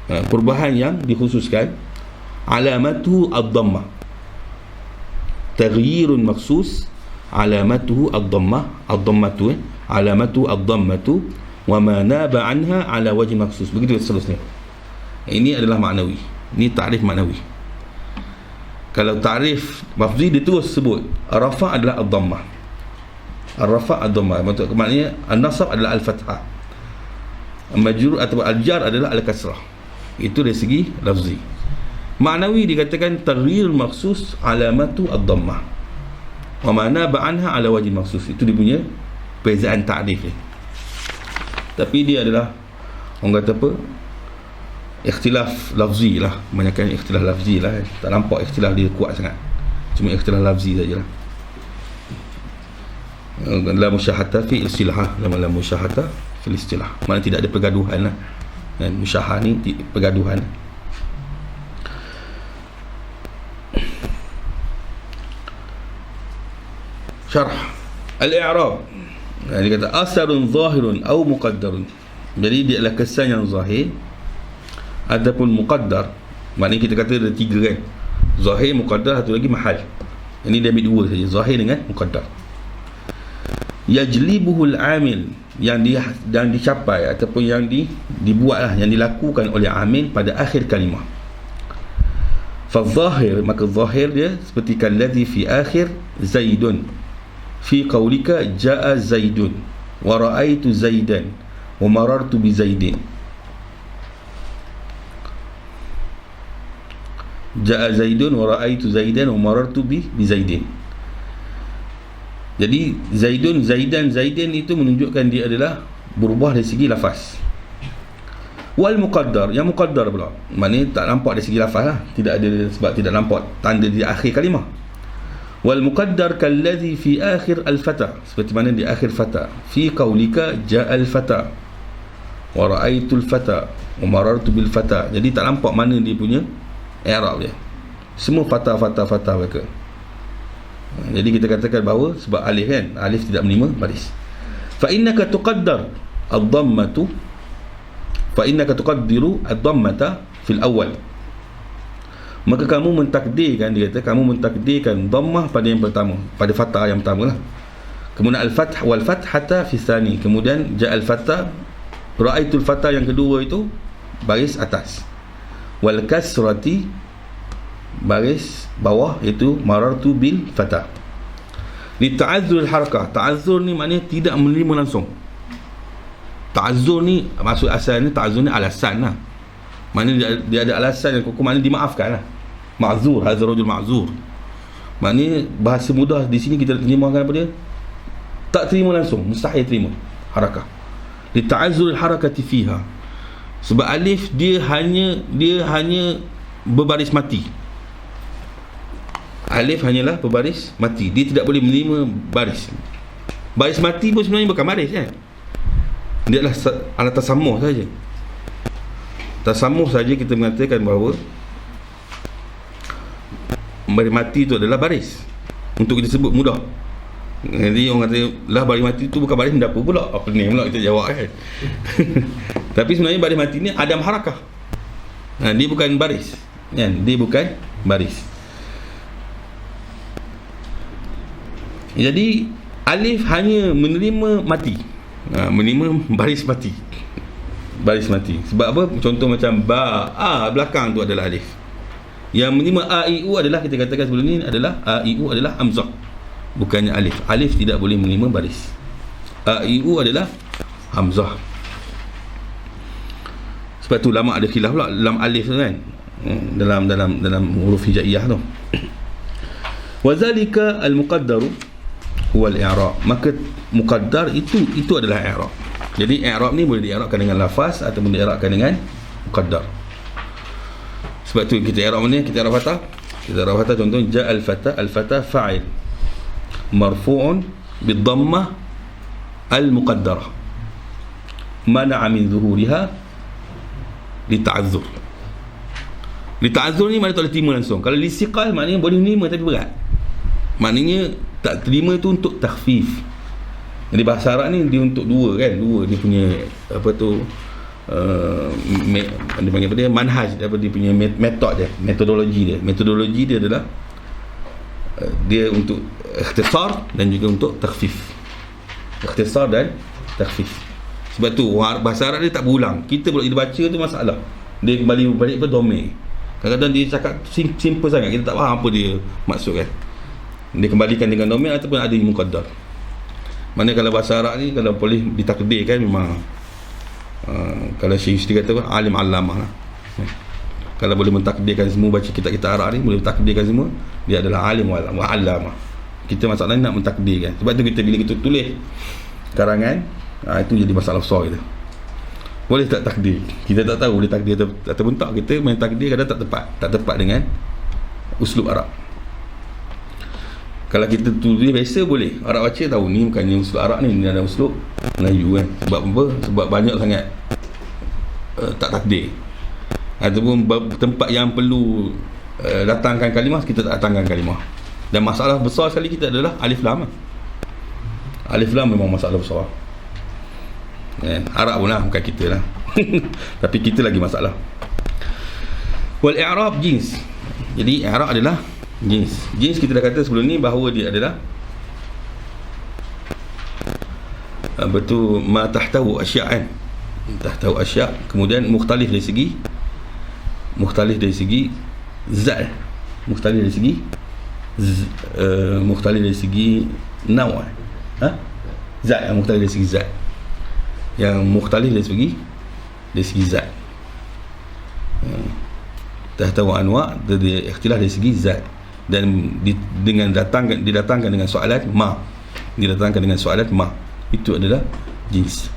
perubahan yang dikhususkan. Alamatuhu ad-dhammah. Taghyirun makhsus, alamatuhu ad-dhammah. Ad-dhammatu alamatuhu ad-dhammatu wa ma naba anha ala wajhi makhsus. Begitu seterusnya. Ini adalah maknawi. Ini ta'rif maknawi. Kalau ta'rif lafzi dia terus sebut rafa' adalah ad-dhammah. Ar-rafa' ad-dhammah, maknanya an-nasab adalah al-fathah, majrur atau al-jar adalah al-kasrah. Itu dari segi lafzi. Maknawi dikatakan taghyir makhsus alamatu ad-dhammah wa ma naba anha ala wajhi makhsus. Itu dia punya perbezaan ta'rif ni. Tapi dia adalah, orang kata apa, ikhtilaf lafzi lah. Banyakkan ikhtilaf lafzi lah. Tak nampak ikhtilaf dia kuat sangat. Cuma ikhtilaf lafzi sajalah. La musyahata fi istilah, la musyahata fi istilah. Mana tidak ada pergaduhan lah Dan musyahah ni pergaduhan. Syarah al-i'rab. Dia kata asarun zahirun au muqaddarun. Jadi dia adalah kesan yang zahir ataupun muqaddar. Maknanya kita kata ada tiga kan. Zahir, muqaddar, satu lagi mahal. Ini dia ambil dua saja, zahir dengan muqaddar. Yajlibuhul amil, yang dicapai ataupun yang dibuatlah, yang dilakukan oleh amil pada akhir kalimah. Fadzahir, maka zahir dia seperti kalladhi fi akhir zaidun fi qaulika jaa zaidun wa ra'aitu zaidan wa marartu bi zaidin. Jaa zaidun wa ra'aitu zaidan wa marartu bi zaidin. Jadi zaidun, zaidan, zaidin itu menunjukkan dia adalah berubah dari segi lafaz. Wal muqaddar, yang muqaddar pula, maknanya tak nampak dari segi lafaz lah, tidak ada, sebab tidak nampak tanda di akhir kalimah. Wal muqaddar kalladhi fi akhir al-fata, seperti mana di akhir fata. Fi qaulika ja'al fata wa ra'aitul fata wa marartu bil fata. Jadi tak nampak mana dia punya i'rab dia. Semua fata mereka. Jadi kita katakan bahawa sebab alif kan, alif tidak menerima baris. Fa innaka tuqaddar ad-dhammatu, fa innaka tuqaddiru ad-dhammata fil awal. Maka kamu mentakdirkan, dia kata kamu mentakdirkan dhammah pada yang pertama, pada fathah yang pertama lah. Kemudian al-fath wal fathata fi tsani, kemudian ja'al fathah, ra'aitul fathah yang kedua itu baris atas, wal kasrati baris bawah, iaitu marartu bil fatah. Li ta'azzur al-harakah, ta'azzur ni maknanya tidak menerima langsung. Ta'azzur ni maksud asalnya, ta'azzur ni alasan lah, maknanya dia ada alasan yang kukuh, maknanya dimaafkan lah. Ma'zur, hadza rajul ma'zur, maknanya bahasa mudah di sini kita terjemahkan apa dia, tak terima langsung, mustahil terima harakah. Li ta'azzur al-harakati fiha, sebab alif dia hanya berbaris mati. Alif hanyalah berbaris mati, dia tidak boleh menerima baris. Baris mati pun sebenarnya bukan baris kan, dia adalah alat tasamuh saja. Tasamuh saja kita mengatakan bahawa baris mati itu adalah baris, untuk kita sebut mudah. Jadi orang kata lah baris mati itu bukan baris, apa pula, apa ni pula kita jawab kan. Tapi sebenarnya baris mati ni adam harakah, dia bukan baris kan, dia bukan baris. Jadi alif hanya menerima mati, menerima baris mati, baris mati. Sebab apa? Contoh macam ba, a belakang tu adalah alif. Yang menerima a, i, u adalah, kita katakan sebelum ni adalah a, i, u adalah hamzah, bukannya alif. Alif tidak boleh menerima baris. A, i, u adalah hamzah. Sebab tu lama ada khilaf pula dalam alif tu kan, dalam huruf hijaiyah tu. Wazalika al-muqaddaru huwa al-i'rab, maka muqaddar itu adalah i'rab. Jadi i'rab ni boleh di'irabkan dengan lafaz ataupun di'irabkan dengan muqaddar. Sebab tu kita i'rab mana? Kita i'rab fatah. Kita i'rab fatah, contoh ja'al fatah, al-fatah fa'il marfu'un bid-dhammah al-muqaddarah mana'a min zuhuriha lita'azzur. Lita'azzur ni maknanya tak boleh terima langsung. Kalau lisiqal maknanya boleh menerima tapi berat, maknanya tak terima tu untuk takhfif. Jadi bahasa Arab ni dia untuk dua kan, dua dia punya apa tu, dia panggil apa dia, manhaj, apa dia punya metod dia, metodologi dia adalah dia untuk ikhtisar dan juga untuk takhfif. Ikhtisar dan takhfif. Sebab tu bahasa Arab dia tak berulang. Kita pula kita baca tu masalah, dia kembali balik ke domain. Kadang-kadang dia cakap simple sangat, kita tak faham apa dia maksud kan. Dia kembalikan dengan domain ataupun ada yang muqaddar. Mana kalau bahasa Arab ni kalau boleh ditakdirkan memang kalau Syekh Yusri kata alim allamah lah. Kalau boleh mentakdirkan semua baca kitab-kitab Arab ni, boleh mentakdirkan semua, dia adalah alim wa allamah. Kita masalahnya nak mentakdirkan. Sebab tu kita bila kita tulis karangan, itu jadi masalah besar kita. Boleh tak takdir? Kita tak tahu boleh takdir ataupun tak. Kita main takdir kadang tak tepat dengan uslub Arab. Kalau kita tulis biasa boleh, Arab baca tahu ni bukannya uslub Arab ni ada uslub Melayu kan. Sebab apa? Sebab banyak sangat tak takdir, ataupun tempat yang perlu datangkan kalimah, kita tak datangkan kalimah. Dan masalah besar sekali kita adalah alif lam. Alif lam memang masalah besar. Arab pun lah, bukan kita lah. Tapi kita lagi masalah. Wal i'rab jins. Jadi i'rab adalah jins. Jins kita dah kata sebelum ni bahawa dia adalah betul ma tahtahu asya' kan. Tahtahu asya', kemudian mukhtalif dari segi zat, mukhtalif dari segi mukhtalif dari segi naw', zat, mukhtalif dari segi zat, yang mukhtalif dari segi zat. Tahtahu anwa', dia ikhtilaf dari segi zat, dan didatangkan dengan soalan ma, itu adalah jins.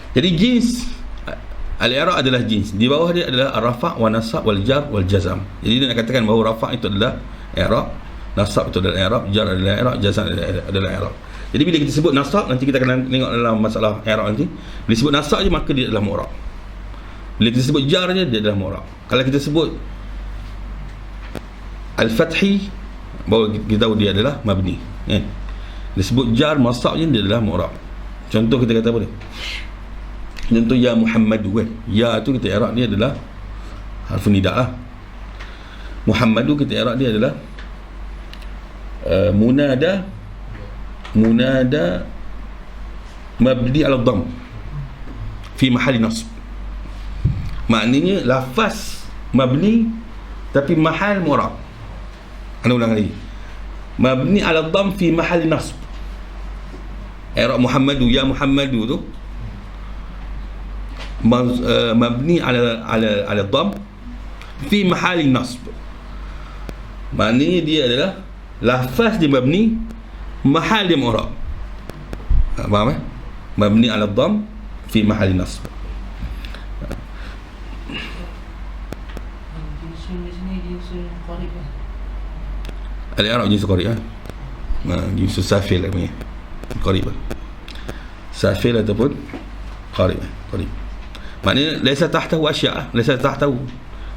Jadi jins al-i'rab adalah jins. Di bawah dia adalah ar-rafa' wa nasab wal jar wal jazam. Jadi dia nak katakan bahawa rafa' itu adalah i'rab, nasab itu adalah i'rab, jar adalah i'rab, jazam adalah i'rab. Jadi bila kita sebut nasab, nanti kita akan tengok dalam masalah i'rab nanti. Bila sebut nasab je maka dia adalah mu'rab. Bila kita sebut jar je dia adalah mu'rab. Kalau kita sebut al-fathi, bahawa kita tahu dia adalah mabni. Dia sebut jar masab je dia adalah mu'rab. Contoh kita kata apa dia? Contoh ya Muhammadu kan. Ya tu kita i'rab dia adalah harfu nida lah. Muhammadu kita i'rab dia adalah munada mabni ala dhamm fi mahali nasb. Maknanya lafaz mabni tapi mahal mu'rab. Ana ulang lagi. Mabni ala dhamm fi mahali nasb. I'rab Muhammadu, ya Muhammadu tu mabni ala dhamm fi mahali nasb. Maknanya dia adalah lafaz dia mabni, mahal dia mu'rab. Faham mabni ala dhamm fi mahali nasb. Al-i'rab jins qarib jins safil namanya, qarib, safil ataupun qarib. Maknanya laisa tahtahu asya', laisa tahtahu.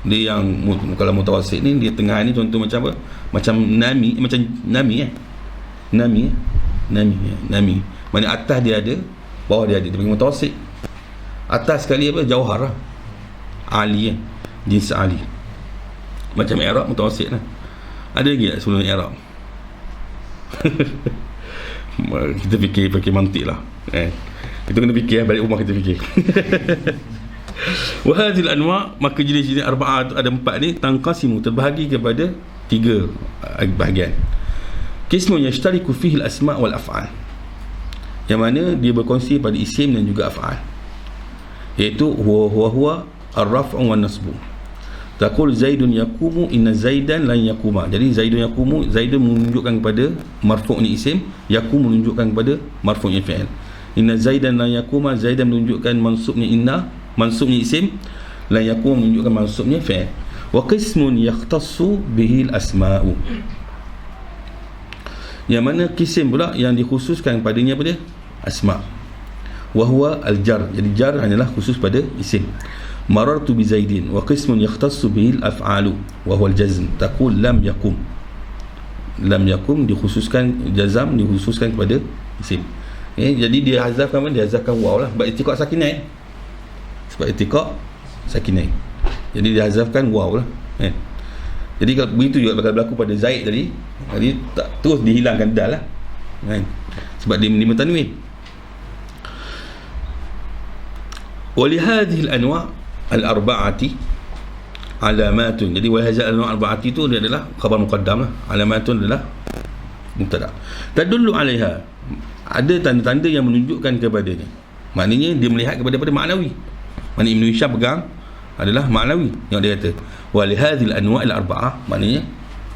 Dia yang kalau mutawassit ni, dia tengah ni contoh macam apa? Macam nami, nami. Maknanya atas dia ada, bawah dia ada. Dia panggil mutawassit. Atas sekali apa? Jauhar lah. Ali, jins ali. Macam i'rab mutawassit lah. Ada lagi tak sebelum i'rab? Kita fikir pakai mantik lah. Kita kena fikir, balik rumah kita fikir. Wa hadhil anwa', maka jenis-jenis arba'ah ada 4 ni, tanqasimu, terbahagi kepada 3 bahagian. Qismun yashtariku fihi al-asma' wal af'al, yang mana dia berkongsi pada isim dan juga af'al, iaitu huwa ar-raf'u wan nasbu. Taqul Zaidun yaqumu, inna Zaidan lan yaquma. Jadi Zaidun yaqumu, Zaidun menunjukkan kepada marfu'nya isim, yaqumu menunjukkan kepada marfu'nya fi'il. Inna Zaidan lan yaquma, Zaidan menunjukkan mansubnya inna, mansubnya isim, lan yaqum menunjukkan mansubnya fi'il. Wa qismun yakhtassu bihi al-asma'u, yang mana kisim pula yang dikhususkan padanya pada asma'. Wa huwa al-jar, jadi jar hanyalah khusus pada isim. Marartu bi Zaidin. Wa qismun yakhtassu bihi al-af'alu wa huwa al-jazm. Taqul lam yaqum, lam yaqum dikhususkan, jazam dikhususkan kepada isim. Jadi dia hazafkan mana? Dia hazafkan waw lah, sebab itiqaq sakinain. Jadi dia hazafkan waw lah. Jadi kalau begitu juga bakal berlaku pada Zaid tadi. Jadi tak terus dihilangkan dal lah, sebab dia menerima tanwin. Wa li hadhihi al-anwa' al-arba'ati alamatun. Jadi wa hadhihi al-anwa' al-arba'ati itu dia adalah khabar muqaddam lah. Alamatun adalah mubtada. Tadullu 'alaiha, ada tanda-tanda yang menunjukkan kepadanya. Maknanya dia melihat kepada maknawi. Maknanya Ibn Hisham pegang adalah maknawi yang dia kata wa li hadhil anwa' al-arba'ah, maknanya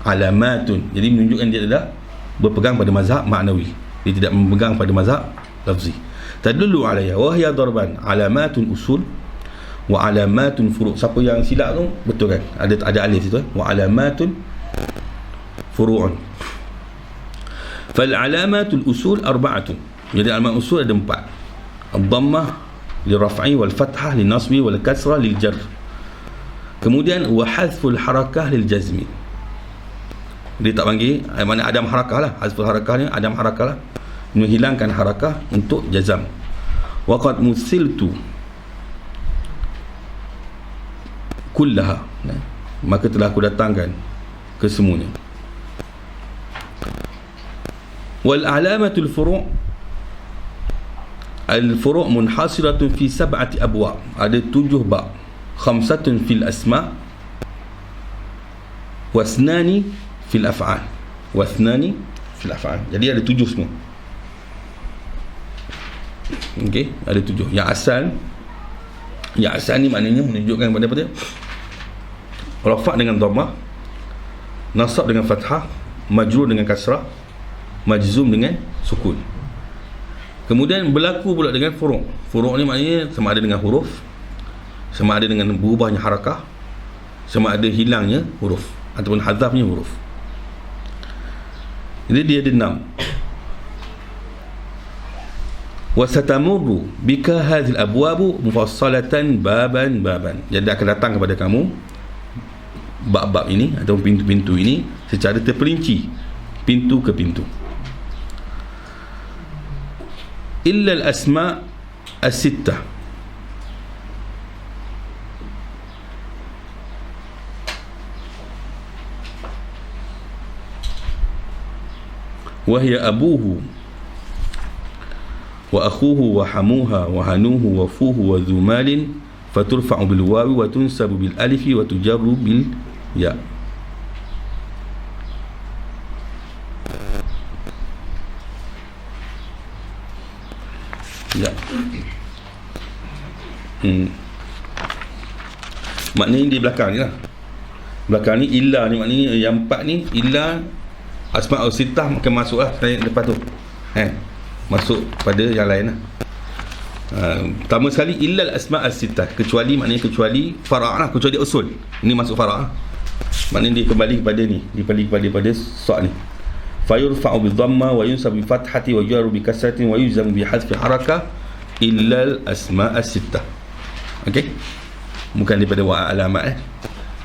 alamatun. Jadi menunjukkan dia adalah berpegang pada mazhab maknawi, dia tidak memegang pada mazhab lafzi. Tadullu 'alaiha wa hiya darban alamatun usul wa alamatun furu'. Siapa yang silap tu betul kan, ada alif situ, wa alamatun furu'un. Fal alamatul usul arba'atun. Jadi alamat usul ada 4. Ad-dhammah liraf'i wal fathah linasbi wal kasrah lil jar. Kemudian wa hadful harakah lil jazmi. Dia tak panggil mana adam harakah lah. Hadful harakah ni adam harakah lah, menghilangkan harakah untuk jazam. Wa qad musiltu kullaha, maka telah aku datangkan kesemuanya. Wal alamatul furu' al-furu' munhasiratun fi 7 abwab, ada 7 bab. Khamsatun fil asma' wasnani fil af'al, wasnani fil af'al. Jadi ada 7 semua. Okey, ada 7. Yang asal ni maknanya menunjukkan kepada apa dia? Rafa' dengan dhammah, nasab dengan fathah, majrur dengan kasrah, majzum dengan sukun. Kemudian berlaku pula dengan furu'. Furu' ni maknanya sama ada dengan huruf, sama ada dengan berubahnya harakah, sama ada hilangnya huruf ataupun hazafnya huruf. Jadi dia ada 6. Wasatamurru bika hadhil abwabu mufassalatan baban. Jadi akan datang kepada kamu bab-bab ini atau pintu-pintu ini secara terperinci, pintu ke pintu. Illa al-asma' as-sittah, wa hiya abuhu wa akhuhu wa hamuha wa hanuhu wa fuhu wa zumalin, faturfa'u bil wawi wa tunsabu bil alifi wa tujarru bil ya. Ya. Maknanya di belakang ni lah. Belakang ni illa ni, maknanya yang 4 ni illa asma'ul sittah, makan masuk lah lepas tu. Masuk pada yang lain lah. Pertama sekali illal asma' as-sittah, kecuali, maknanya kecuali fara' lah, kecuali usul. Ini masuk fara' lah. Maknanya dia kembali kepada ni, dia kembali kepada soal ni. Fayurfa'u bi dhamma wa yunsabu bi fathati wa yujaru bi kasratin wa yujzamu bi hadfi harakah illal asma' as-sittah. Okey, bukan daripada wa alamat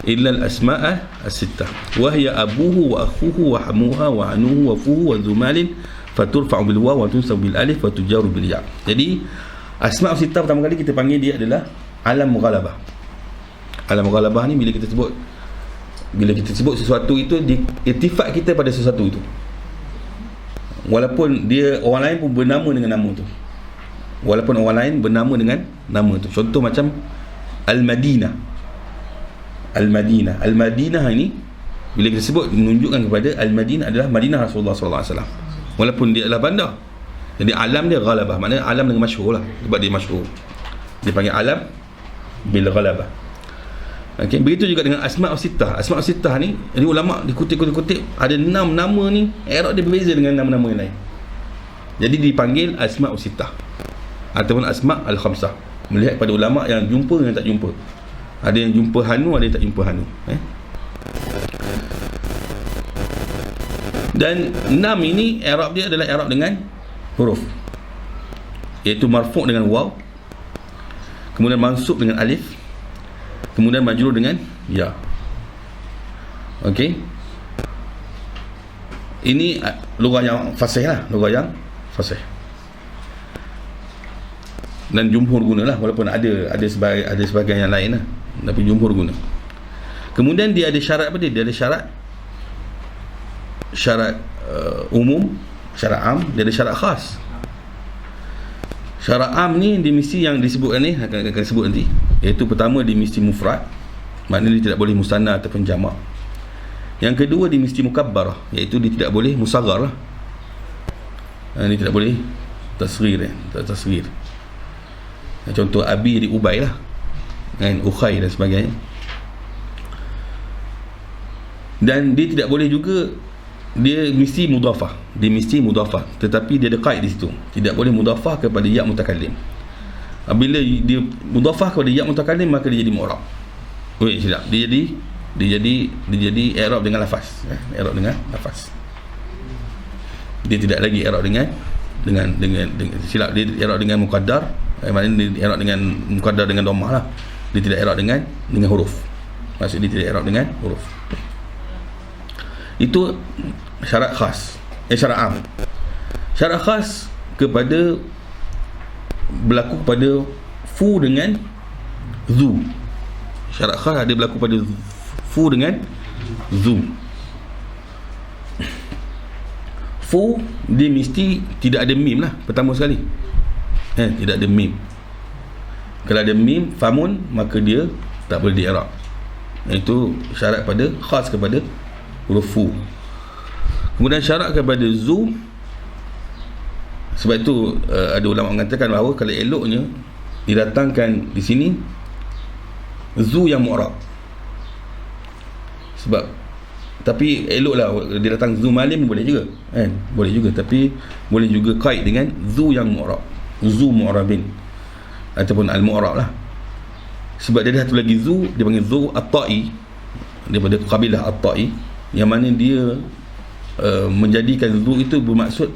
illal asma' as-sittah. Wa hiya abuhu wa akhuhu wa hamuha wa anuhu wa fuhu wa zumalin, faturfa'u bil waw wa tunsabu bil alif wa tujaru bil ya. Jadi asma' as-sittah pertama kali kita panggil dia adalah alam mughalabah. Alam mughalabah ni bila kita sebut sesuatu itu, iktifak kita pada sesuatu itu, walaupun dia orang lain pun bernama dengan nama tu, walaupun orang lain bernama dengan nama tu. Contoh macam Al-Madinah. Al-Madinah ini bila kita sebut menunjukkan kepada Al-Madinah adalah Madinah Rasulullah SAW, walaupun dia adalah bandar. Jadi alam dia ghalabah, maknanya alam dengan masyhur lah, sebab dia masyhur, dia panggil alam bil ghalabah. Okey, begitu juga dengan asma' as-sittah. Asma' as-sittah ni, jadi ulama dikutip ada 6 nama ni, i'rab dia berbeza dengan nama-nama yang lain. Jadi dipanggil asma' as-sittah ataupun asma' al-khamsah, melihat pada ulama yang jumpa dengan tak jumpa. Ada yang jumpa hanu, ada yang tak jumpa hanu. Dan 6 ini i'rab dia adalah i'rab dengan huruf, iaitu marfu' dengan waw, kemudian mansub dengan alif, kemudian majrur dengan ya. Okey, ini lugah yang fasih lah, lugah yang fasih, dan jumhur gunalah, walaupun ada sebahagian yang lain lah, tapi jumhur guna. Kemudian dia ada syarat apa dia? Dia ada syarat umum, syarat am, dia ada syarat khas. Syarat am ni dia mesti yang disebutkan ni akan sebut nanti, iaitu pertama dia mesti mufrad, maknanya dia tidak boleh musanna ataupun jamak. Yang kedua dia mesti mukabbarah, iaitu dia tidak boleh musaggar lah. Dia tidak boleh tasghir, tasghir. Contoh abi di ubay lah, kan, ukhay dan sebagainya. Dan dia tidak boleh juga, dia mesti mudhafah, tetapi dia ada qaid di situ, tidak boleh mudhafah kepada ya mutakallim. Bila dia mudhafah kepada ya mutakallim, maka dia jadi mu'rab. Silap, dia jadi i'rab dengan lafaz, i'rab dengan lafaz. Dia tidak lagi i'rab dengan silap, dia i'rab dengan muqaddar Maknanya dia i'rab dengan muqaddar dengan dhammah lah. Dia tidak i'rab dengan huruf. Maksud dia tidak i'rab dengan huruf. Itu syarat khas. Syarat am. Syarat khas berlaku kepada fu dengan zu. Syarat khas ada berlaku pada fu dengan zu. Fu dia mesti tidak ada mim lah pertama sekali. Tidak ada mim. Kalau ada mim famun, maka dia tak boleh di-i'rab. Itu syarat pada khas kepada huruf fu. Kemudian syarat kepada zu, sebab itu ada ulama mengatakan bahawa kalau eloknya didatangkan di sini zu yang mu'rab. Sebab tapi eloklah dia datang zu malim boleh juga kan, boleh juga, tapi boleh juga kait dengan zu yang mu'rab, zu mu'rabin ataupun al-mu'rab lah. Sebab dia ada satu lagi zu, dia panggil zu at-ta'i, daripada kabilah at-ta'i, yang mana dia menjadikan zu itu bermaksud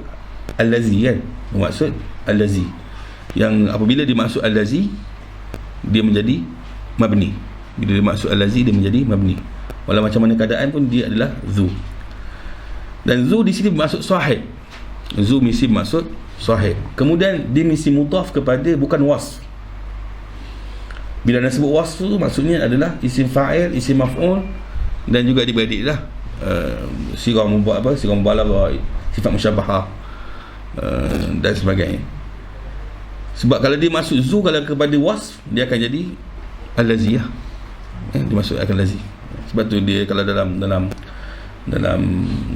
al-lazi kan, bermaksud al-lazi, yang apabila dimaksud al-lazi dia menjadi mabni. Bila dimaksud al-lazi dia menjadi mabni, walau macam mana keadaan pun dia adalah zu. Dan zu di sini bermaksud sahib. Zu mesti bermaksud sahib. Kemudian dia mesti mudhaf kepada bukan wasf. Bila nak sebut wasf tu maksudnya adalah isim fa'il, isim maf'ul, dan juga adik-beradik lah, sirah membuat apa, sirah mubalaghah, sifat musyabbahah, dan sebagainya. Sebab kalau dia masuk zu, kalau kepada wasf, dia akan jadi al-lazi lah. Dia masuk akan lazi. Sebab tu dia kalau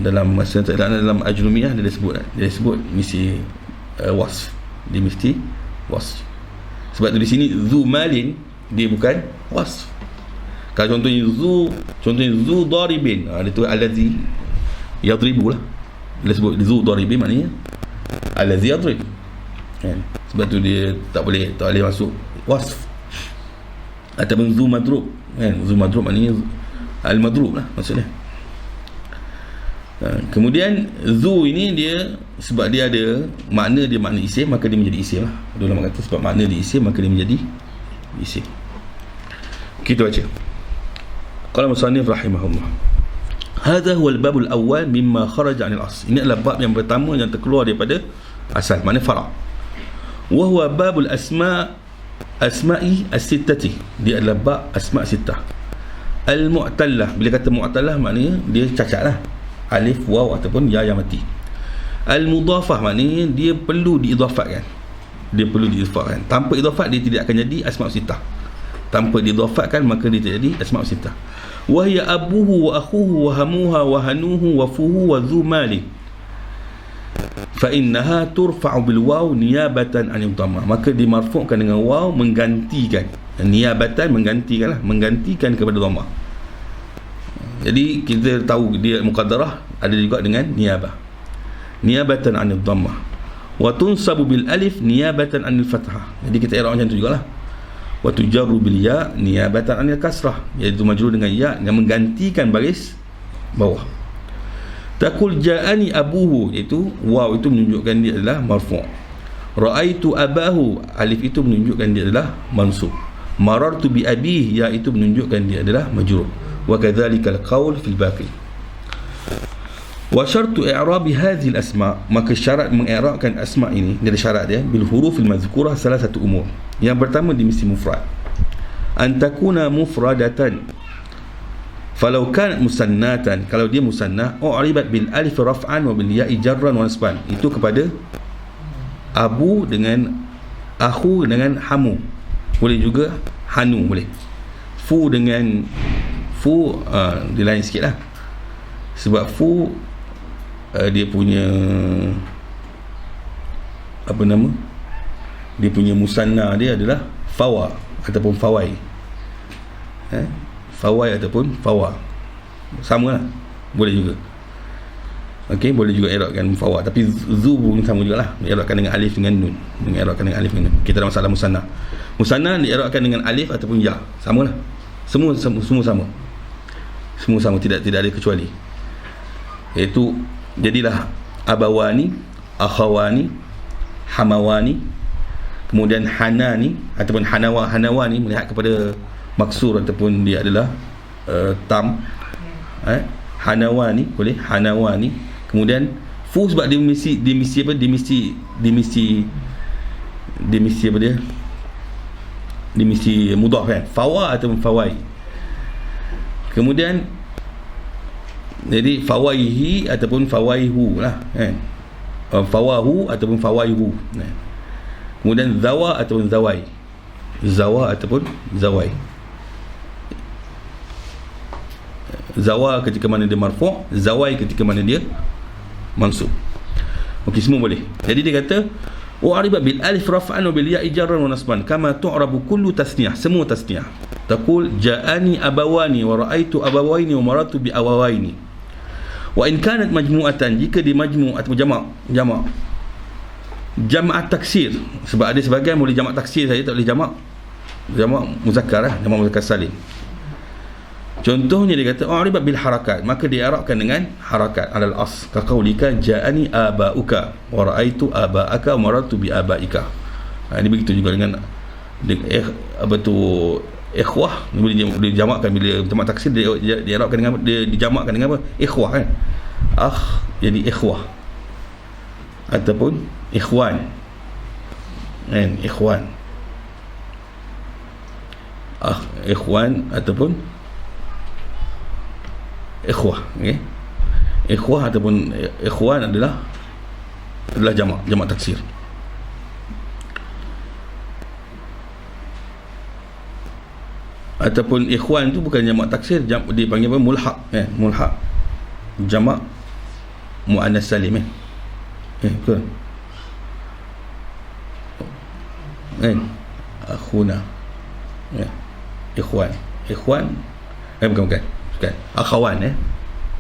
dalam masa dalam ajrumiyah dia sebut mesti wasf. Dia mesti wasf. Sebab tu di sini zu malin dia bukan wasf. Kalau contohnya zu daribin, dia tu allazi yadribu lah. Dia sebut zu daribin maknanya allazi yadrib kan. Sebab tu dia tak boleh masuk wasf. Ataupun zu madrub kan, zu madrub maknanya al-madrub lah maksudnya. Kemudian zu ini dia sebab dia ada makna, dia makna isim, maka dia menjadi isim lah. Ada ulama kata sebab makna dia isim maka dia menjadi isim. Kita baca. Qala musannif rahimahullah. Hadha huwa al-bab al-awwal mimma kharaja 'an al-asl. Ini adalah bab yang pertama yang terkeluar daripada asal, makna fara'. Wa huwa babul asma'i as-sittati. Dia adalah bab asma' sittah. Al-mu'tallah, bila kata mu'tallah maknanya dia cacat lah, alif, waw ataupun ya yang mati. Al-mudhafah maknanya dia perlu diidhafatkan. Tanpa idhafat dia tidak akan jadi asma' sittah. Tanpa diidhafatkan maka dia tidak jadi asma' sittah. Wa hiya abuhu wa akhuhu wa hamuha wa hanuhu wa fuhu wa dhu mali. Fa innaha turfa'u bil waw niyabatan 'anil dhammah. Maka dimarfu'kan dengan waw menggantikan, niyabatan menggantikan kepada dhammah. Jadi kita tahu dia muqaddarah ada juga dengan niyabah, niyabatan 'anil dhammah. Wa tunsabu bil alif niyabatan 'anil fathah. Jadi kita i'rab macam tu jugalah. Wa tujarru bil ya niyabatan 'anil kasrah, iaitu majrur dengan ya yang menggantikan baris bawah. Taqul ja'ani abuhu, itu waw itu menunjukkan dia adalah marfu'. Ra'aitu abahu, alif itu menunjukkan dia adalah mansub. Marartu bi abihi, ya itu menunjukkan dia adalah majrur. Wa kadzalikal qaul fil baqi. Wa syartu i'rab hadhihi al-asma', maka syarat mengi'rabkan asma' ini, dia ada syarat dia, bil hurufil mazkurah salah satu umur. Yang pertama dia mesti mufrad. An takuna mufradatan. Falau kanat musannatan, kalau dia musannah, u'ribat bil alif raf'an wa bil ya'i jarran wa nasban. Itu kepada abu dengan akhu dengan hamu. Boleh juga hanu boleh. Fu dengan fu dia lain sikit lah. Sebab fu dia punya apa nama? Dia punya musanna dia adalah fawa ataupun fawai. Fawai ataupun fawa, sama lah, boleh juga. Okey, boleh juga i'rabkan fawa, tapi zu pun sama jugalah, i'rabkan dengan alif dengan nun, i'rabkan dengan alif dengan nun. Kita ada masalah musanna. Musanna i'rabkan dengan alif ataupun ya, samalah. Semua sama. Semua sama, tidak ada kecuali. Iaitu jadilah abawani, akhawani, hamawani, Kemudian hana ni ataupun hanawa ni melihat kepada maksur ataupun dia adalah tam. Hanawa ni boleh, hanawa ni. Kemudian fu sebab dia mesti apa, dia mesti mudhaf kan, fawa ataupun fawai. Kemudian jadi fawaihi ataupun fawaihu lah kan, fawahu ataupun fawaihu. Kemudian zawa ataupun zawai, zawa ataupun zawai. Zawa ketika mana dia marfu', zawai ketika mana dia mansub. Okey, semua boleh. Jadi dia kata wa'riba bil alif raf'an wa bil ya'i jarran wa nasban kama tu'rabu kullu tasniyah, semua tasniyah. Taqul ja'ani abawani wa ra'aitu abawaini wa maratu bi awawaini. Wa in kanat majmu'atan, jika di majmu' atau jamak taksir, sebab ada sebahagian boleh jamak taksir saja, tak boleh jamak muzakkar jamak muzakkar salim. Contohnya dia kata a'riba bil harakat, maka diarabkan dengan harakat alal as, ka qaulika ja'ani aba'uka wa ra'aitu aba'aka wa marartu bi aba'ika. Ini begitu juga dengan apa tu, ikhwah boleh dijamakkan, bila jamak taksir dia diarabkan dengan, dia dijamakkan dengan apa, ikhwah kan, jadi ikhwah ataupun ikhwan kan, ikhwan ikhwan ataupun ikhwah. Okay? Ikhwah ataupun ikhwan adalah jamak taksir. Ataupun ikhwan tu bukan jamak taksir, dia panggil apa, mulhaq mulhaq, jamak muannas salim betul kan, akhuna ikhwan bukan akhawan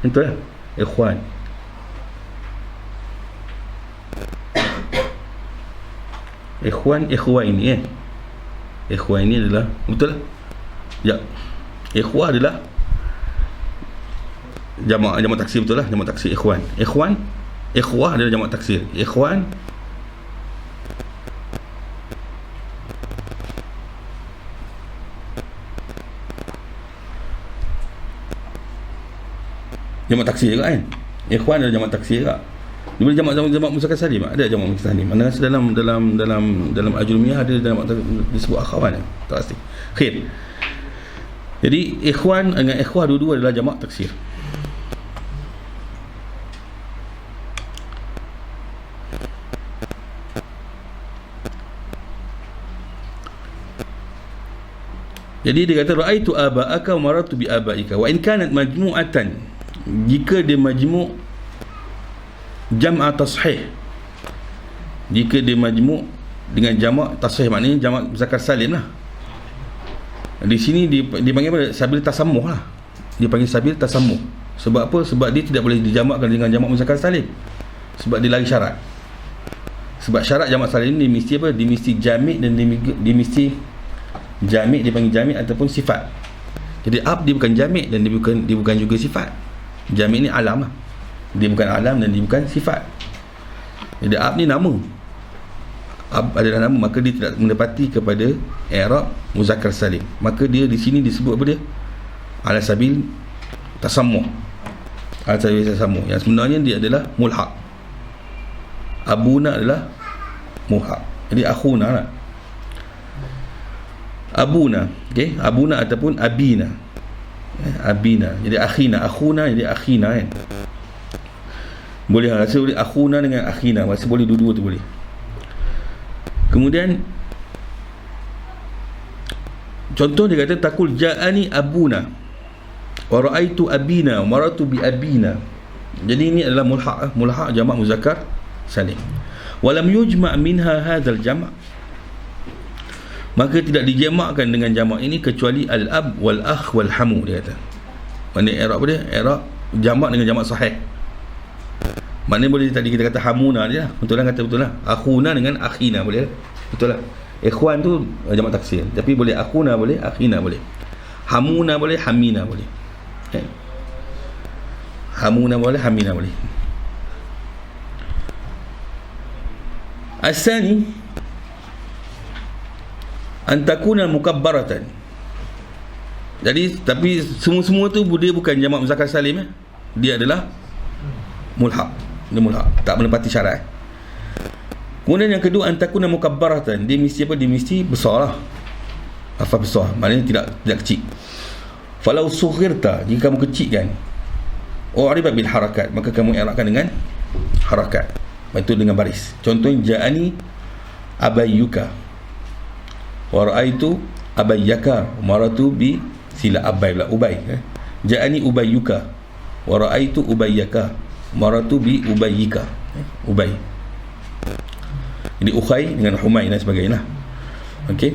betul lah, ikhwan. Ikhwan ini ikhwan ini adalah betul lah ya, ikhwah adalah jamak taksir, betul lah, jamak taksir ikhwan. Ikhwah adalah jamak taksir, ikhwan jamak taksir juga kan, ikhwan adalah jamak taksir juga. Dia boleh jamak muzakkar salim, ada jamak muzakkar salim. Mana dalam ajrumiyah ada jamak disebut akhawan, tak pasti. Khair. Jadi ikhwan dengan ikhwah dua-dua adalah jamak taksir. Jadi dia kata ra'aitu aba'aka wa marartu bi aba'ika wa in kanat majmu'atan, jika dia majmu' jam'a tashih, jika dia majmu' dengan jamak tashih, maknanya jamak muzakkar salim lah. Di sini dipanggil apa? Sabil tasammuh lah. Dia panggil sabil tasammuh. Sebab apa? Sebab dia tidak boleh dijamakkan dengan jamak muzakkar salim, sebab dia lari syarat. Sebab syarat jamak salim ni mesti apa? Dia mesti jamik, dan dia mesti jamik, dia panggil jamik ataupun sifat. Jadi dia bukan jamik dan dia bukan juga sifat. Jamik ni alam lah, dia bukan alam dan dia bukan sifat. Jadi ni nama, adalah nama, maka dia tidak mendapati kepada i'rab muzakkar salim. Maka dia di sini disebut apa dia? Ala sabil tasammuh. Ala sabil tasammuh, yang sebenarnya dia adalah mulhaq. Abuna adalah mulhaq, jadi akhuna lah, abuna. Okay? Abuna ataupun abina. Abina jadi akhina, akhuna jadi akhina kan. Boleh rasa boleh akhuna dengan akhina, rasa boleh dua-dua tu boleh. Kemudian contoh dia kata taqul ja'ani abuna wa ra'aitu abina wa maratu bi abina. Jadi ini adalah mulhaq jamak muzakkar salim. Wa lam yujma' minha hadzal jam', maka tidak dijamakkan dengan jamak ini kecuali al-ab wal akh wal hamu. Dia kata mana i'rab dia? I'rab jamak dengan jamak sahih. Maknanya boleh tadi kita kata hamuna je lah, betul lah, kata betul lah. Akhuna dengan akhina boleh lah, betul lah. Ikhwan tu jamak taksir, tapi boleh akhuna boleh, akhina boleh, hamuna boleh, hamina boleh. Hamuna boleh, hamina boleh. Asani antakuna mukabbaratan. Jadi tapi semua-semua tu dia bukan jamak muzakkar salim dia adalah mulhaq. Dia mulhaq, tak menepati syarat. Kemudian yang kedua, antakuna mukabbaratan, dia mesti apa? Dia mesti besarlah. Lafaz besar, maknanya tidak kecil. Falau sughirta, jika kamu kecilkan, uriba bil harakat, maka kamu i'rabkan dengan harakat. Itu dengan baris. Contohnya ja'ani abayyuka wa ra'aitu abayyaka, maratu bi sila abay pula, ubay. Ja'ani ubayyuka wa ra'aitu ubayyaka, maratu bi ubayyika. Ubay. Jadi ukhay dengan humay dan sebagainya. Okey.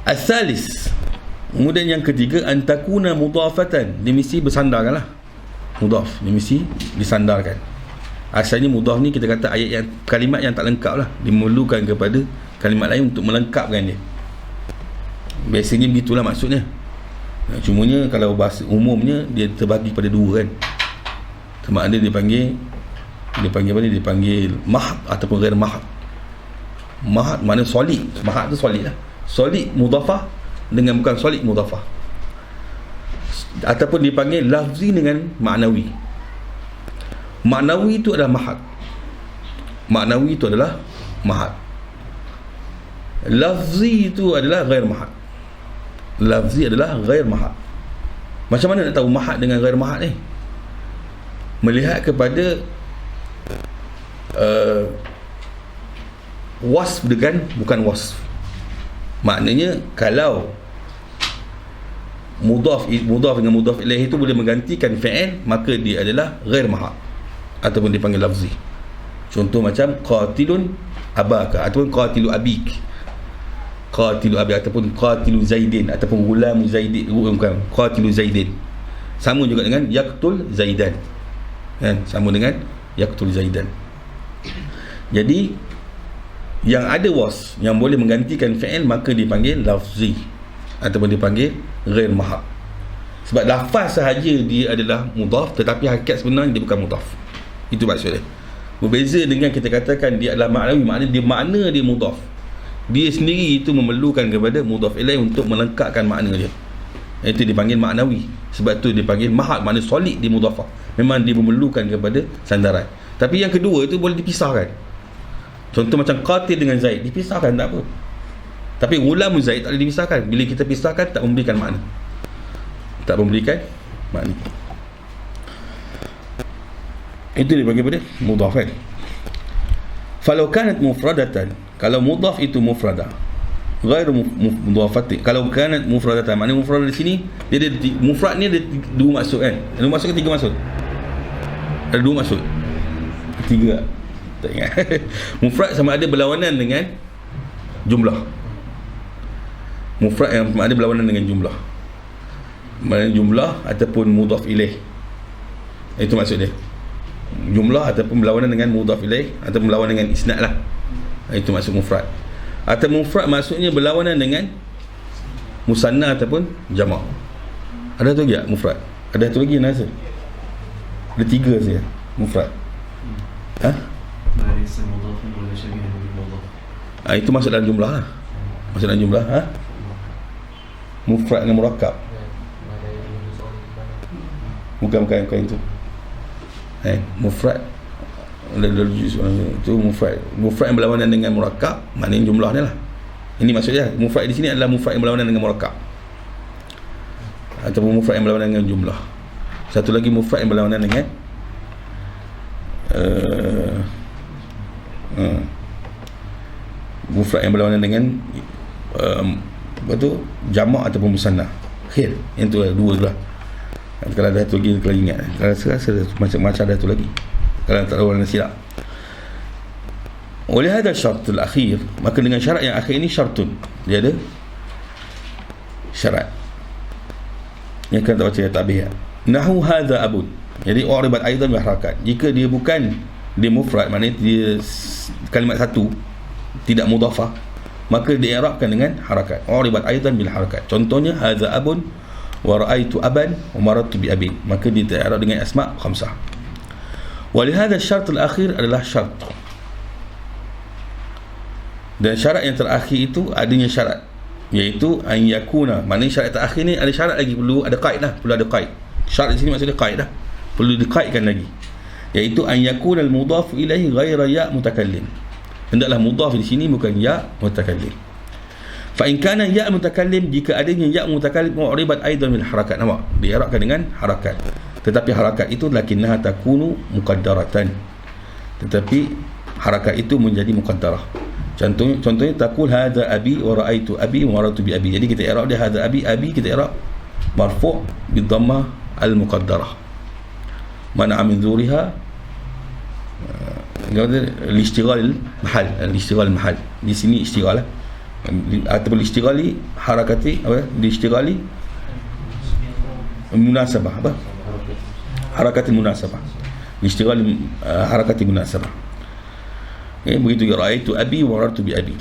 As-salis, kemudian yang ketiga, antakuna mudafatan, dia mesti bersandarkan lah. Mudaf, dia mesti disandarkan. Asalnya mudaf ni kita kata ayat yang kalimat yang tak lengkap lah, dimemerlukan kepada kalimat lain untuk melengkapkan dia. Biasanya begitulah maksudnya. Cumanya kalau bahasa umumnya dia terbagi pada dua kan. Sama ada dia panggil apa ni? Dia panggil mahad ataupun ghair mahad. Mahad mana solid. Mahad tu solid lah. Solid mudafah dengan bukan solid mudafah. Ataupun dipanggil lafzi dengan maknawi. Maknawi itu adalah mahad. Maknawi itu adalah mahad. Lafzi itu adalah ghair mahad. Lafzi adalah ghair mahad. Macam mana nak tahu mahad dengan ghair mahad ni? Melihat kepada wasf dengan bukan wasf. Maknanya kalau mudaf dengan mudaf ilaih itu boleh menggantikan fi'il, maka dia adalah ghair mahad ataupun dipanggil lafzi. Contoh macam qatilun abaka ataupun qatilu abik, qatilu abik ataupun qatilu zaidin ataupun gulamu zaidin, bukan qatilu zaidin. Sama juga dengan yaqtul zaidan kan, sama dengan yaqtul zaidan. Jadi yang ada was yang boleh menggantikan fi'il, maka dipanggil lafzi ataupun dipanggil ghair mahad. Sebab lafaz sahaja dia adalah mudaf, tetapi hakikat sebenarnya dia bukan mudaf. Itu maksudnya. Berbeza dengan kita katakan dia adalah maknawi, makna dia mudaf. Dia sendiri itu memerlukan kepada mudaf ilaih untuk melengkapkan makna dia. Itu dipanggil maknawi. Sebab tu dipanggil mahad, makna solid di mudafah. Memang dia memerlukan kepada sandaran. Tapi yang kedua itu boleh dipisahkan. Contoh macam qatil dengan Zaid, dipisahkan tak apa. Tapi ghulam Zaid tak boleh dipisahkan. Bila kita pisahkan, tak memberikan makna. Tak memberikan makna. Itu dipanggil pada mudhaf kan. Falau kanat mufradatan, kalau mudhaf itu mufradah, ghairu mudhafati. Kalau kanat mufradatan, maknanya mufradah di sini dia ada mufrad ni ada dua maksud kan. Ada dua maksud ke tiga maksud? Ada dua maksud. Tiga. Tak ingat. Mufrad sama ada berlawanan dengan jumlah. Mufrad yang sama ada berlawanan dengan jumlah. Maknanya jumlah ataupun mudhaf ilaih. Itu maksud dia. Jumlah ataupun berlawanan dengan mudhaf ilaih ataupun berlawanan dengan isnad lah. Itu maksud mufrad. Atau mufrad maksudnya berlawanan dengan musanna ataupun jamak. Ada tu lagi tak mufrad? Ada tu lagi yang rasa? Ada tiga saja mufrad. Itu masuk dalam jumlah lah. Masuk dalam jumlah mufrad dengan murakkab. Bukan itu. Mufrad itu mufrad yang berlawanan dengan murakkab, maknanya jumlah ni lah. Ini maksudnya mufrad di sini adalah mufrad yang berlawanan dengan murakkab ataupun mufrad yang berlawanan dengan jumlah. Satu lagi mufrad yang berlawanan dengan mufrad yang berlawanan dengan apa tu, jamak ataupun musanna. Khair, yang tu lah, dua tu lah. Kalau ada satu lagi, kalau ingat, kalau rasa macam-macam ada tu lagi, kalau tak tahu silap. Oleh hadha syartul akhir, maka dengan syarat yang akhir ini syartun, dia ada syarat yang kena baca tabih. Nahu hadha abun, jadi uribat aidan bil harakat. Jika dia bukan dia mufrad, maknanya dia kalimat satu tidak mudhafah, maka di'rabkan dengan harakat. Uribat aidan bil harakat. Contohnya hadza abun wa ra'aitu aban wa marartu bi abin, maka di'rab dengan asma' khamsah. Wa li hadha asy-syart al-akhir adalah syart Dan syarat yang terakhir itu adanya syarat, iaitu an yakuna. Maknanya syarat terakhir ni ada syarat lagi, perlu ada qaid lah, perlu ada qaid. Syarat di sini maksudnya qaid lah, perlu dikaitkan lagi, iaitu an yakuna al-mudhaf ilaihi ghaira ya mutakallim. Hendaklah mudhaf di sini bukan ya mutakallim. Fa in kana ya mutakallim, jika adanya ya mutakallim mu'ribat aidan bil harakat, nampak diarabkan dengan harakat, tetapi harakat itu lakinnaha takunu muqaddaratan, tetapi harakat itu menjadi muqaddarah. Contohnya taqul hadza abi wa ra'aitu abi wa marartu bi abi. Jadi kita i'rab dia hadza abi, abi kita i'rab marfu' bi dhammah al muqaddarah, mana min zuriha al-ishtighal mahal, al-ishtighal mahal. Di sini ishtighal atau al-ishtighali harakati apa? Al-ishtighali munasabah apa? Harakatil munasabah. Al-ishtighal harakatil munasabah. Begitu ya, ra'aitu abi wa marartu bi abi.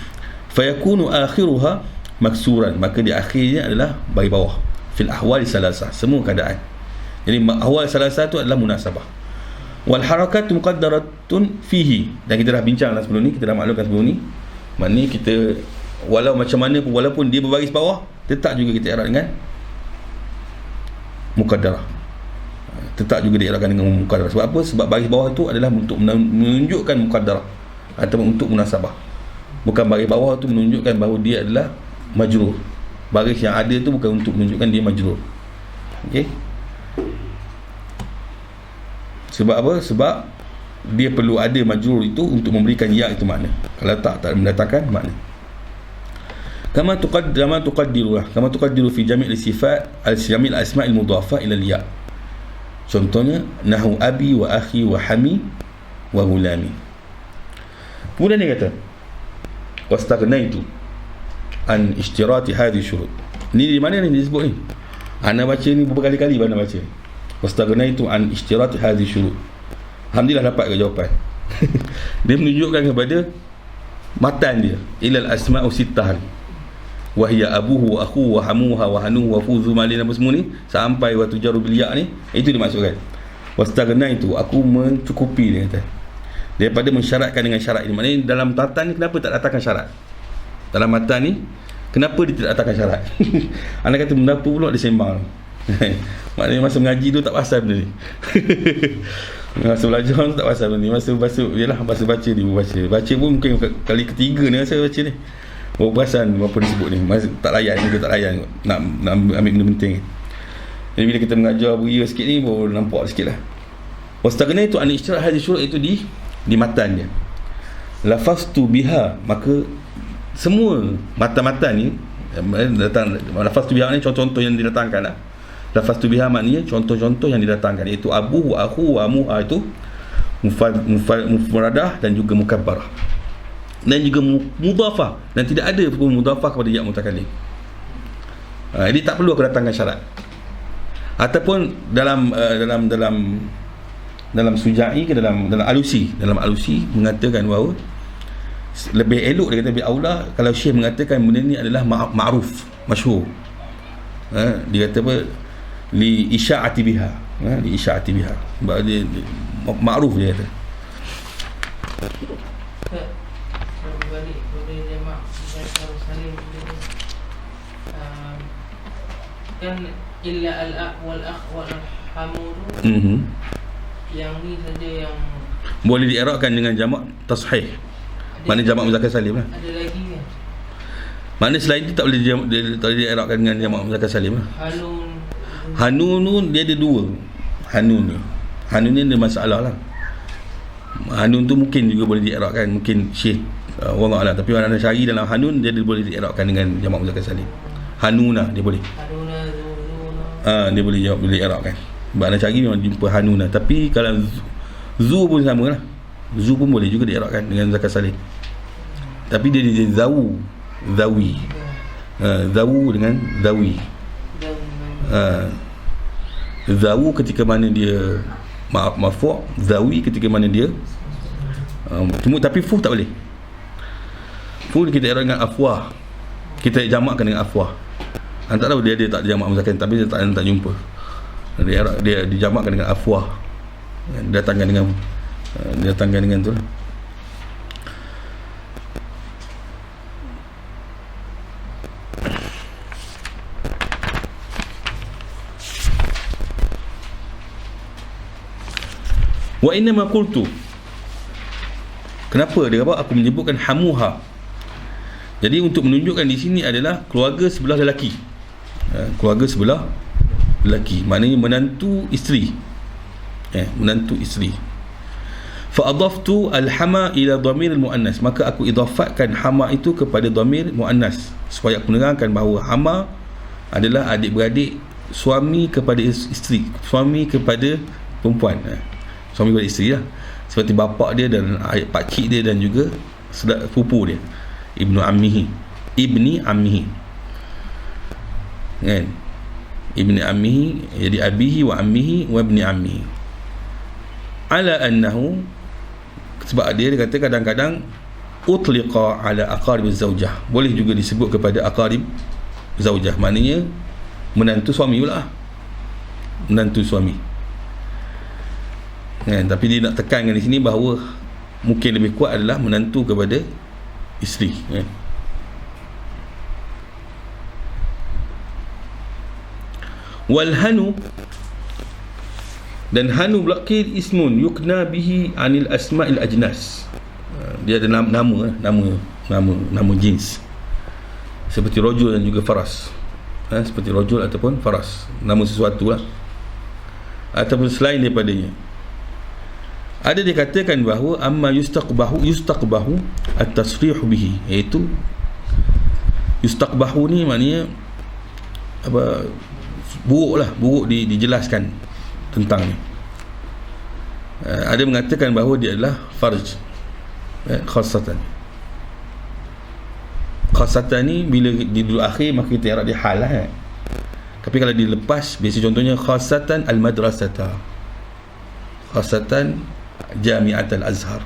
Fayakunu akhiruha maksuran, maka di akhirnya adalah bagi bawah. Fil ahwal salasah, semua keadaan. Jadi ahwal salasah itu adalah munasabah. Wal harakat muqaddaratun fihi, dan kita dah bincang sebelum ni, kita dah maklumkan sebelum ni. Maknanya kita walau macam mana pun, walaupun dia berbaris bawah, tetap juga kita i'rab dengan muqaddarah, tetap juga di'rabkan dengan muqaddarah. Sebab apa? Sebab baris bawah itu adalah untuk menunjukkan muqaddarah atau untuk munasabah. Bukan baris bawah tu menunjukkan bahawa dia adalah majrur. Baris yang ada tu bukan untuk menunjukkan dia majrur. Okey. Sebab apa? Sebab dia perlu ada majrur itu untuk memberikan ya itu makna. Kalau tak mendatangkan makna. Kama tuqaddiru fi jami' al-sifat al-jami' al-asma' al-mudhafa ila al-ya. Contohnya nahu abi wa akhi wa hami wa gulami. Kemudian dia kata wastaghnaitu an ishtirati hadhihi syurut. Ni di mana ni disebut ni? Ana baca ni berkali-kali ana baca. Wastaghnaitu an ishtirati hadhihi syurut. Alhamdulillah dapat ke jawapan. Dia menunjukkan kepada matan dia ilal asma'u sittah, wa hiya abuhu wa akhuhu wa hamuha wa hanuhu wa fuzu malin, apa semua ni sampai wa tujaru bil ya ni, itu dimaksudkan. Wastaghnaitu, aku mencukupi, dia kata, daripada mensyaratkan dengan syarat ini. Maknanya dalam tatan ni kenapa tak datangkan syarat? Dalam matan ni kenapa dia tidak datangkan syarat? Anda kata benda apa pula dia sembang. Maknanya masa mengaji tu tak pasal benda ni. Masa belajar tu tak pasal benda ni. Masa yalah, masa baca dia baca pun mungkin kali ketiga ni saya baca ni. Baru perasan apa disebut ni. Masa tak layan juga, tak layan nak ambil benda penting. Jadi bila kita mengajar beria sikit ni baru nampak sikit lah. Wastaghnaitu an ishtirak hadhihi syurut, itu di matan dia. Lafaztu biha, maka semua matan-matan ni datang. Lafaztu biha ni contoh-contoh yang didatangkan lah. Lafaztu biha maknanya contoh-contoh yang didatangkan, iaitu abu, akhu, amuha, itu mufradah dan juga mukabbarah dan juga mudhafah, dan tidak ada pun mudhafah kepada ya mutakallim. Jadi tak perlu aku datangkan syarat. Ataupun dalam Suja'i ke dalam Alusi mengatakan bahawa lebih elok, dia kata lebih aula kalau Syekh mengatakan benda ni adalah ma'ruf, masyhur. Dia kata apa, li isya'ati biha, li isya'ati biha, sebab dia ma'ruf, dia kata. Balik boleh jamak salim kan illa al-akh wal akh wal hamud. Yang ni saja yang boleh di'rabkan dengan jamak tashih. Mana jamak muzakkar salim lah. Ada lagi kan? Mana selain itu tak boleh di'rabkan dengan jamak muzakkar salim lah. Hanun dia ada dua. Hanun ni ada masalah lah. Hanun tu mungkin juga boleh di'rabkan, mungkin Syekh wallahu a'lam, tapi orang syari dalam hanun dia boleh di'rabkan dengan jamak muzakkar salim. Hanuna dia boleh. Dia boleh jawab, boleh i'rabkan. Sebab anak cari memang jumpa hanuna. Tapi kalau zu pun sama lah. Zu pun boleh juga di'rabkan dengan muzakkar salim. Tapi dia zawi. Zawu dengan zawi. Zawu ketika mana dia marfu', zawi ketika mana dia cuma, tapi fu tak boleh. Fu kita i'rab dengan afwah. Kita jamakkan dengan afwah. Anda tak tahu dia tak jamak muzakkar, tapi dia tak jumpa. Dia dijamakkan dengan afwah. Datangkan dengan tu lah. Wa inna ma qultu, kenapa dia kata aku menyebutkan hamuha? Jadi untuk menunjukkan di sini adalah keluarga sebelah lelaki. Keluarga sebelah lelaki, maknanya menantu isteri. Menantu isteri. Fa adaftu al-hama ila dhamir al-muannas, maka aku idafatkan hama itu kepada dhamir muannas, supaya aku menerangkan bahawa hama adalah adik-beradik suami kepada isteri, suami kepada perempuan, suami kepada isteri lah, seperti bapa dia dan pakcik dia dan juga pupu dia, ibni ammihi kan, ibni ammihi, jadi abihi wa ammihi wa ibni ammihi, ala annahu, sebab dia kata kadang-kadang utliqa ala aqarib zaujah, boleh juga disebut kepada aqarib zaujah, maknanya menantu suami pula, menantu suami kan. Tapi dia nak tekankan di sini bahawa mungkin lebih kuat adalah menantu kepada isteri kan. Wal hanu, dan hanu belakir ismun yukna bihi anil asma'il ajnas, dia ada nama jins, seperti rajul dan juga faras, seperti rajul ataupun faras, nama sesuatu lah, ataupun selain daripadanya. Ada dikatakan bahawa amma yustaqbahu at-tasrihu bihi, iaitu yustaqbahu ni maknanya apa, buruk dijelaskan tentang ni. Ada mengatakan bahawa dia adalah farj, khasatan ni bila di dulu akhir maka kita i'rab dia hal lah. Tapi kalau dilepas, biasa contohnya khasatan al-madrasata, khasatan jami'at al-azhar.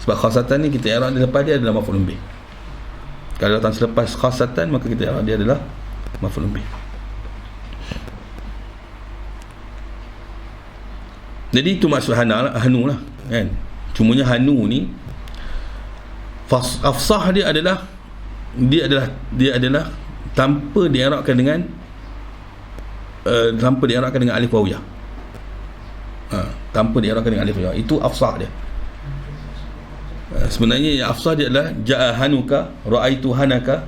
Sebab khasatan ni kita i'rab dia lepas dia adalah maf'ul bih. Kalau datang selepas khasatan maka kita i'rab dia adalah maf'ul bih. Jadi itu maksud hanu lah kan. Cumanya hanu ni afsah dia adalah tanpa diarabkan dengan alif waw ya. Tanpa diarabkan dengan alif waw, itu afsah dia. Sebenarnya yang afsah dia adalah ja'a hanuka, ra'aitu hanaka,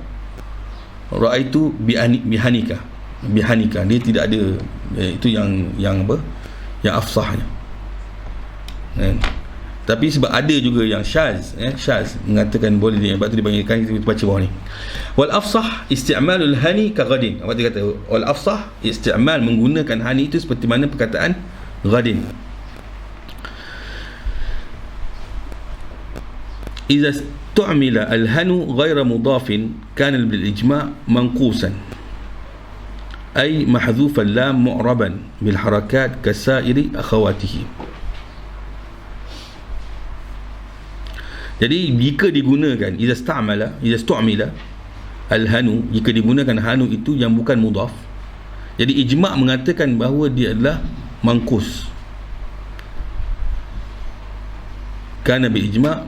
ra'aitu bihanika. Dia tidak ada, itu yang apa? Yang afsahnya. Tapi sebab ada juga yang syaz, syaz mengatakan boleh dia, sebab tu dipanggilkan, kita baca bawah ni. Wal afsah isti'malul hani ka ghadin. Apa dia kata? Wal afsah isti'mal, menggunakan hani itu seperti mana perkataan ghadin. Idza tu'mila al-hanu ghayra mudafin kana bil ijma' manqusan, ay mahdhuf al-lam mu'raban bil harakat kasairi akhawatihi. Jadi jika digunakan idza stu'mila al-hanu, jika digunakan hanu itu yang bukan mudhaf, jadi ijma' mengatakan bahawa dia adalah mangkus. Kana bil ijma'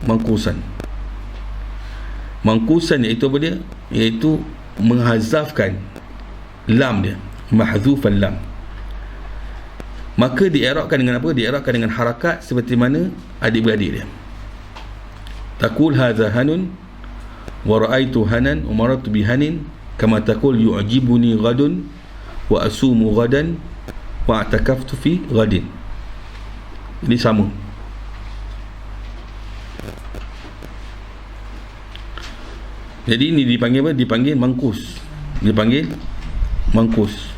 mangkusan. Mangkusan iaitu apa dia? Iaitu menghazafkan lam dia, mahzufan lam. Maka di'irabkan dengan apa? Di'irabkan dengan harakat seperti mana adik-beradik dia. Taqul hadza hanun wa ra'aitu hanan wa marartu bi hanin, kama taqul yu'jibuni ghadun wa asumu ghadan wa i'takaftu fi ghadin. Ini sama. Jadi ini dipanggil apa? Dipanggil mangkus. Dipanggil mangkus.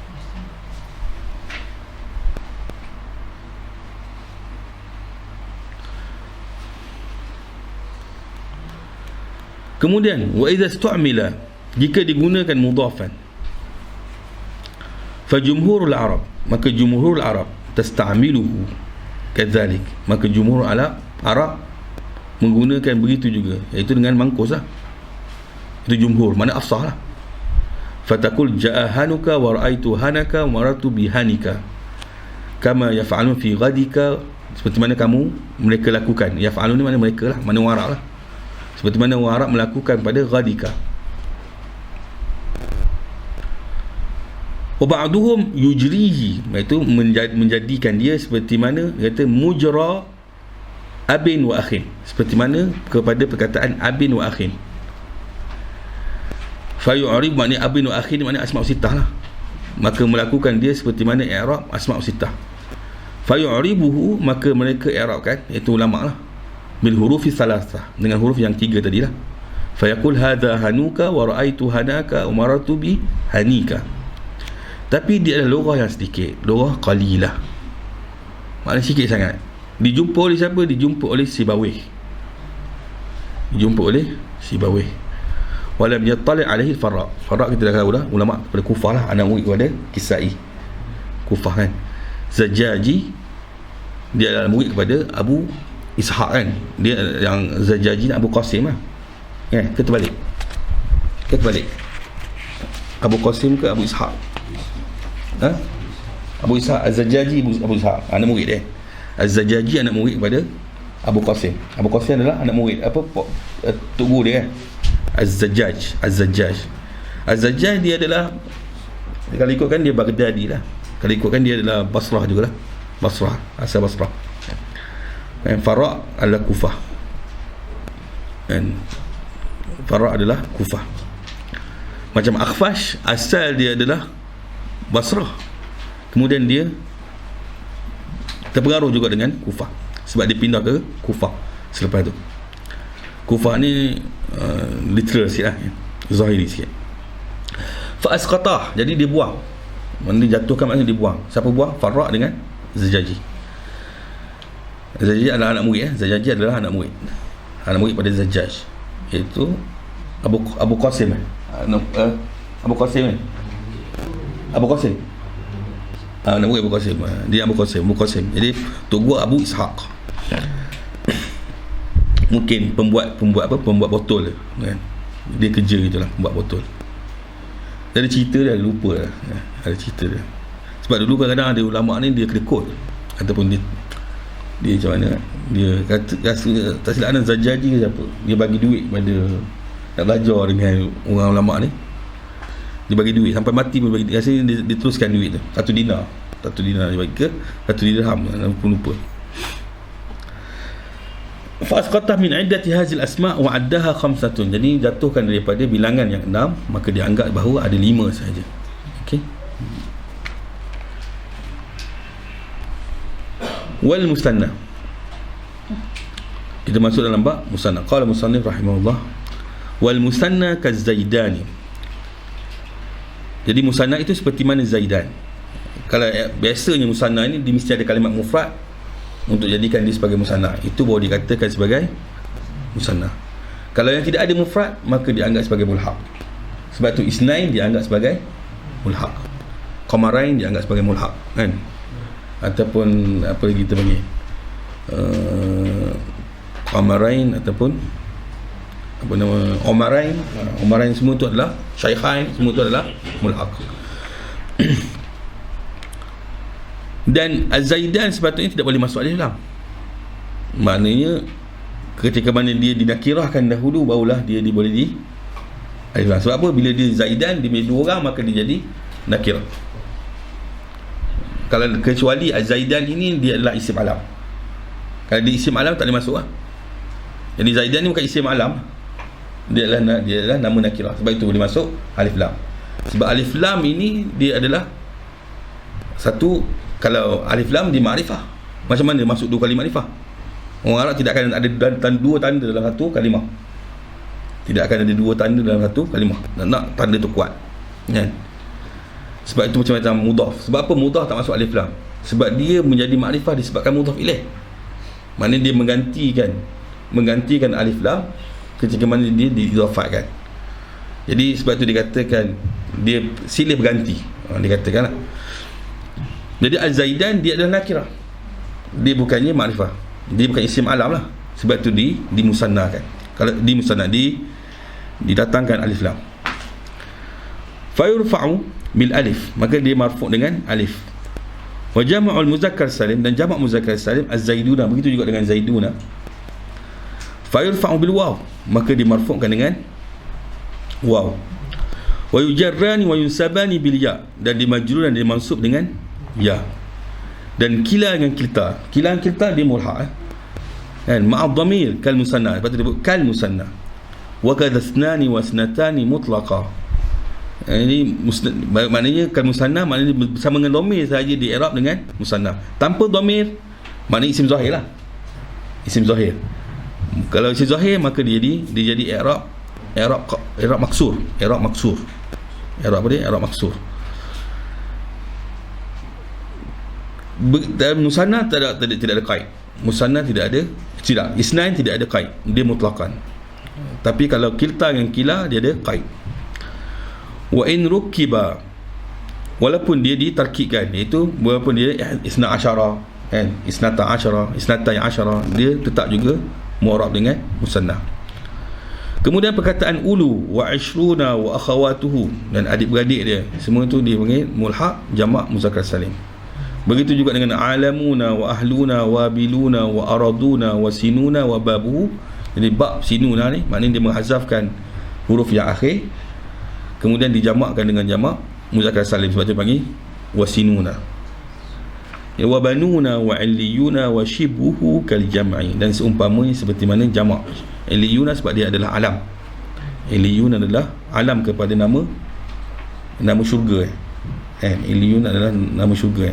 Kemudian wa idza stu'mila, jika digunakan mudhafan, fa jumhurul arab, maka jumhurul arab tasta'miluhu kadzalik, maka jumhur arab menggunakan begitu juga, iaitu dengan mangkus lah. Itu jumhur, mana afsah lah. Fataqul ja'a hanuka wa ra'aitu hanaka wa marartu bihanika, kama yaf'alun fi ghadika, seperti mana mereka lakukan. Yaf'alun ni mana mereka lah, mana warak lah, seperti mana orang Arab melakukan pada ghadika. Wa ba'duhum yujrihi, iaitu menjadikan dia seperti mana kata mujra abin wa akhin, seperti mana kepada perkataan abin wa akhin. Fa yu'rib makna abin wa akhin makna asma' sittah lah, maka melakukan dia seperti mana i'rab asma' sittah. Fa yu'ribuhu, maka mereka i'rabkan, iaitu ulama lah, bil hurufi thalathah, dengan huruf yang 3 tadilah. Fa yaqul hadha hanuka wa ra'aitu hanaka wa marartu bi hanika. Tapi dia adalah lorah yang sedikit, lorah qalilah, maknanya sikit sangat. Dijumpa oleh siapa? Dijumpa oleh Sibawih. Dijumpa oleh Sibawih. Walam yattali' alaihi al-Farra'. Farra' kita dah tahu dah, ulama pada Kufah lah, anak murid kepada Kisai Kufah kan. Zajaji, dia adalah murid kepada Abu Ishaq kan. Dia yang Zajaji Abu Qasim lah. Ya, kita balik. Abu Qasim ke Abu Ishaq? Abu Ishaq Az-Zajaji, Abu Ishaq anak murid dia. Az-Zajaji anak murid kepada Abu Qasim. Abu Qasim adalah anak murid tok guru dia kan. Az-Zajjaj dia adalah, kalau ikutkan dia Baghdadi lah, kalau ikutkan dia adalah Basrah jugalah, Basrah, asal Basrah. Dan Farra' adalah Kufah, dan Farra' adalah Kufah. Macam Akhfash, asal dia adalah Basrah, kemudian dia terpengaruh juga dengan Kufah, sebab dia pindah ke Kufah selepas tu. Kufah ni literal sikit lah, zahiri sikit. Fa asqatah, jadi dia buang, dia jatuhkan, maknanya dia buang. Siapa buang? Farra' dengan Zajaji. Zajaji adalah anak murid Zajaji adalah anak murid pada Zajjaj, iaitu Abu Qasim Abu Qasim anak murid Abu Qasim. Dia Abu Qasim. Jadi tok gua Abu Ishaq mungkin pembuat botol kan, dia kerja gitulah, pembuat botol. Ada cerita dia, lupa lah, ada cerita dia. Sebab dulu kadang-kadang ada ulama ni dia kedekut, ataupun dia macam mana, dia kata tak silap ada Zajaji ke siapa, dia bagi duit pada nak belajar dengan orang ulama ni, dia bagi duit sampai mati pun bagi, rasanya dia teruskan duit tu, 1 dinar dia bagi ke 1 dirham, pun lupa. Fa'asqatah min iddati hazil asma' wa addaha khamsatun, jadi jatuhkan daripada bilangan yang 6, maka dia anggap bahawa ada 5 sahaja. Okey. Wal musanna, kita masuk dalam bab musanna. Qala musannif rahimahullah, wal musanna kazaidani, jadi musanna itu seperti mana Zaidan. Kalau biasanya musanna ni dia mesti ada kalimat mufrad untuk jadikan dia sebagai musanna, itu baru dikatakan sebagai musanna. Kalau yang tidak ada mufrad, maka dianggap sebagai mulhaq. Sebab tu isnain dianggap sebagai mulhaq, qamarain dianggap sebagai mulhaq kan, ataupun apa lagi kita panggil qamarain, ataupun apa nama, umarain, semua tu adalah syaikhain, semua tu adalah mulhaq. Dan Az-Zaidan sepatutnya tidak boleh masuk alif lam. Maknanya ketika mana dia dinakirahkan dahulu, barulah dia boleh di alif lam. Sebab apa? Bila dia Zaidan, dia bila 2 orang, maka dia jadi nakirah. Kalau kecuali Az-Zaidan ini dia adalah isim alam. Kalau dia isim alam tak boleh masuk lah. Jadi Zaidan ni bukan isim alam, dia adalah nama nakirah. Sebab itu boleh masuk alif lam. Sebab alif lam ini dia adalah satu, kalau alif lam di ma'rifah, macam mana masuk 2 kali ma'rifah? Orang Arab tidak akan ada 2 tanda dalam satu kalimah. Tidak akan ada 2 tanda dalam satu kalimah. Nak tanda tu kuat kan? Sebab itu macam mudhaf. Sebab apa mudhaf tak masuk alif lam? Sebab dia menjadi ma'rifah disebabkan mudhaf ilaih. Maknanya dia menggantikan alif lam ketika mana dia diidhafatkan. Jadi sebab itu dikatakan dia silih berganti, dikatakan lah. Jadi Az-Zaidan dia adalah nakirah, dia bukannya ma'rifah, dia bukan isim alam lah. Sebab itu dimusannakan. Kalau didatangkan alif lam. Fa yurfa'u bil alif, maka dia marfu' dengan alif. Wa jama'ul muzakkar salim, dan jamak muzakkar salim az-zaiduna, begitu juga dengan zaiduna. Fa yurfa'u bil waw, maka dimarfu'kan dengan waw. Wa yujarrani wa yunsabani bil ya, dan dimajrur dan dimansub dengan ya. Dan kila dengan kilta, kila dengan kilta dia mulhaq kan, ma'a dhamir kal musanna, lepas tu dia sebut kal musanna. Wa kadha ithnani wa ithnatani mutlaqa. Ini maknanya kal musanna, maknanya bersama dengan dhamir saja di i'rab dengan musanna. Tanpa dhamir maknanya isim zahir lah, isim zahir. Kalau isim zahir maka dia jadi i'rab maksur, i'rab maksur. I'rab apa dia? I'rab maksur. Dan musanna tidak ada qaid. Musanna tidak ada, isnain tidak ada qaid, dia mutlaqan. Tapi kalau kilta dengan kila dia ada qaid. Wa in rukiba, walaupun dia ditarkibkan, iaitu walaupun dia isna asyara kan, isnata asyara, isnata asyara, dia tetap juga mu'rab dengan musanna. Kemudian perkataan ulu wa ishruna wa akhawatuhu, dan adik-beradik dia, semua itu dipanggil mulhaq jamak muzakkar salim. Begitu juga dengan alamuna wa ahluna wa biluna wa araduna wa sinuna wa babuhu. Jadi bab sinuna ni maknanya dia menghazafkan huruf yang akhir, kemudian dijamakkan dengan jamak muzakkar salim, sebab tu panggil wasinuna. Wa banuna wa illiyuna wa shibuhu kal jam'i, dan seumpamanya seperti mana jamak. Illiyuna sebab dia adalah alam. Illiyun adalah alam kepada nama syurga Illiyun adalah nama syurga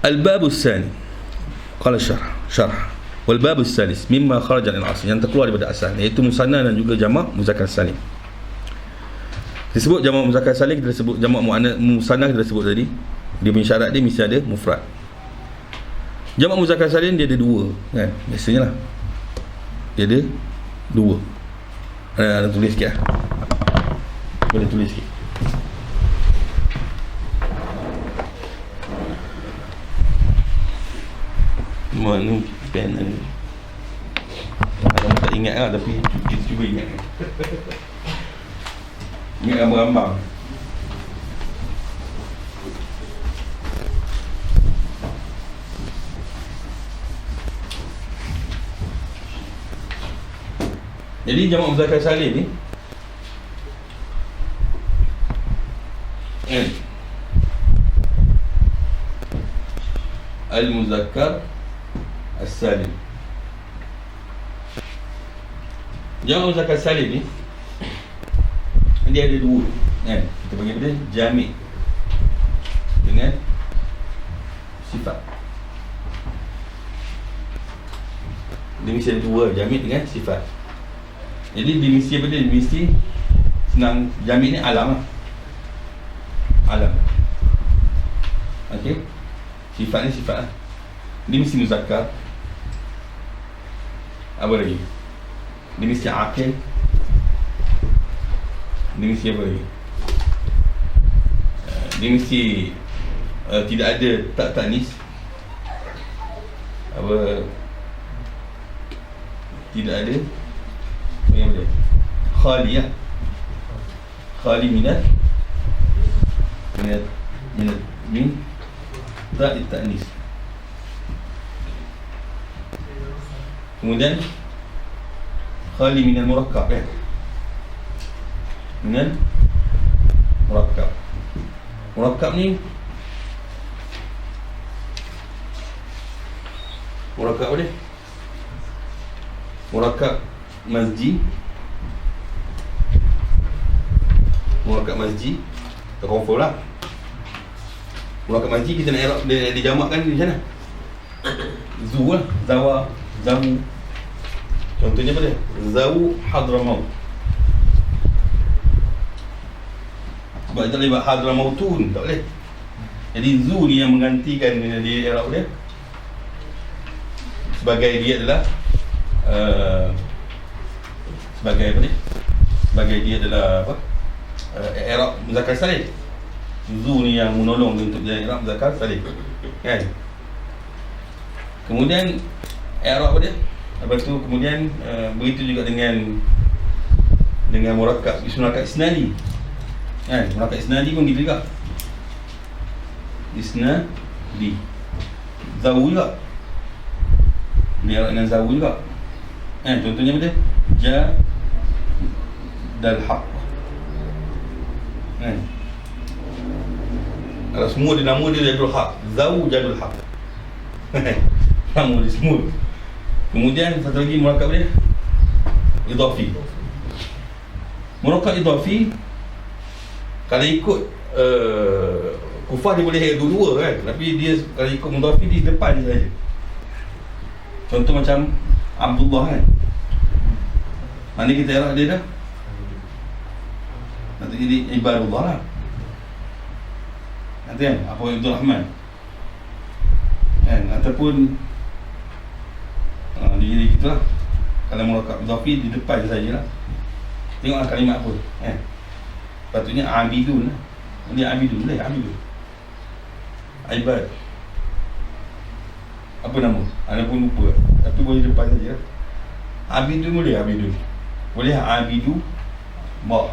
Al-bab as-sani qala syarh wal bab as-salis mimma kharaja al-asl, yang terkeluar daripada asal, iaitu musanna dan juga jamak muzakkar salim. Disebut jamak muzakkar salim, kita sebut jamak musanna, kita sebut tadi dia punya syarat dia mesti ada mufrad. Jamak muzakkar salim dia ada dua kan, biasanya lah dia ada dua. Ada tulis sikit lah, boleh tulis sikit. Mana pen ni? Aku tak ingat lah, tapi kita cuba ingat. Ingat gambar-gambar. Jadi jamak muzakkar salim ni al-muzakkar as-salim. Jamak muzakkar salim ni dia ada dua kan, kita panggil dia jami' dengan sifat. Dia mesti ada dua, jami' dengan sifat. Jadi dia mesti apa dia? Dia mesti senang, jami' ni alam lah, alam. Okey, sifat ni sifat lah. Dia mesti muzakkar. Apa lagi? Dia mesti aqil. Dia mesti apa lagi? Dia mesti tidak ada tak tanis. Apa? Tidak ada yang dia khali ya, khali minat min tak tanis. Kemudian khali minal murakkab ya, minal murakkab. Murakkab ni murakkab apa dia? Murakkab masjid, murakkab masjid terkonfirm lah. Murakkab masjid kita nak i'rab dia dijamakkan di sana. Zu lah, zawa, zawu. Contohnya apa dia? Zawu Hadramaut. Sebab tak boleh buat Hadramautun, tak boleh. Jadi zu ni yang menggantikan di i'rab dia, sebagai dia adalah sebagai apa ni? Sebagai dia adalah apa? I'rab muzakkar salim. Zu ni yang menolong untuk jadi i'rab muzakkar salim. Kan? Kemudian i'rab apa dia? Lepas tu kemudian begitu juga dengan murakkab, murakkab isnadi. Kan? Murakkab isnadi pun gitu juga. Isnadi. Zawu juga. Dia dengan zawu juga. Contohnya apa dia? dal haq. Kan? Kalau semua dia nama dia Jadul Haq, Zawjadul Haq. Nama dia semua. Kemudian satu lagi murakkab dia idhafi. Murakkab idhafi kalau ikut kufah dia boleh dua-dua kan, tapi dia kalau ikut mudhafi di depan dia saja. Contoh macam Abdullah kan, mana kita arah dia dah nanti jadi Ibadullah lah. Nanti kan apa Abdul Rahman kan, ataupun dia jadi gitu lah. Kalau murakkab idhafi di depan saja lah. Tengoklah kalimat apa kan. Patutnya abidun lah. Dia abidun boleh, abidun Ibad. Apa nama? Ana pun lupa. Tapi boleh depan saja. Abidun boleh, abidun. Boleh abidu ba.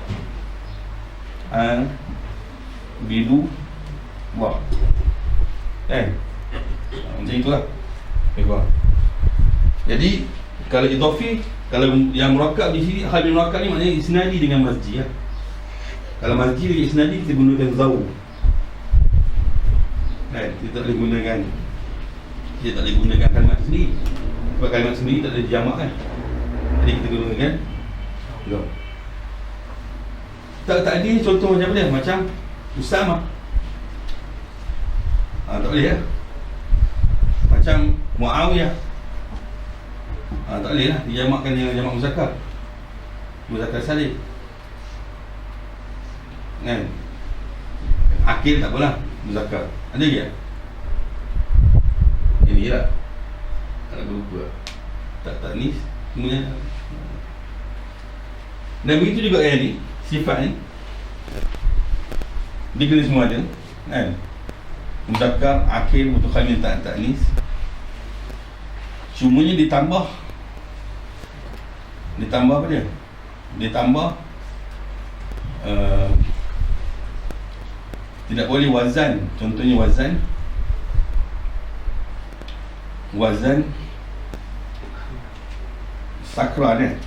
Bidu ba. Macam itulah. Baik. Jadi kalau idhafi, kalau yang murakkab di sini, hal murakkab ni maknanya isnadi dengan masjid lah. Kalau masjid dengan isnadi kita gunakan zaw. Kita tak boleh gunakan, kita tak boleh gunakan kalimat sendiri. Sebab kalimat sendiri tak ada jamak kan. Jadi kita gunakan zaw. Tak ada contoh macam mana? Macam Usama. Tak boleh lah. Macam Muawiyah. Tak boleh lah. Dijamakkan dengan jamak muzakkar. Muzakkar salim. Kan? Akhir tak apalah, muzakkar. Ada ke? Ini lah. Tak lupa. Tak tanis. Kemudian dan begitu juga yang ni, sifat ni dia kena semua ada kan. Muzakkar, akhir, mutakallim, tak tanis. Cumanya ditambah apa dia? Ditambah tidak boleh wazan. Contohnya wazan sakran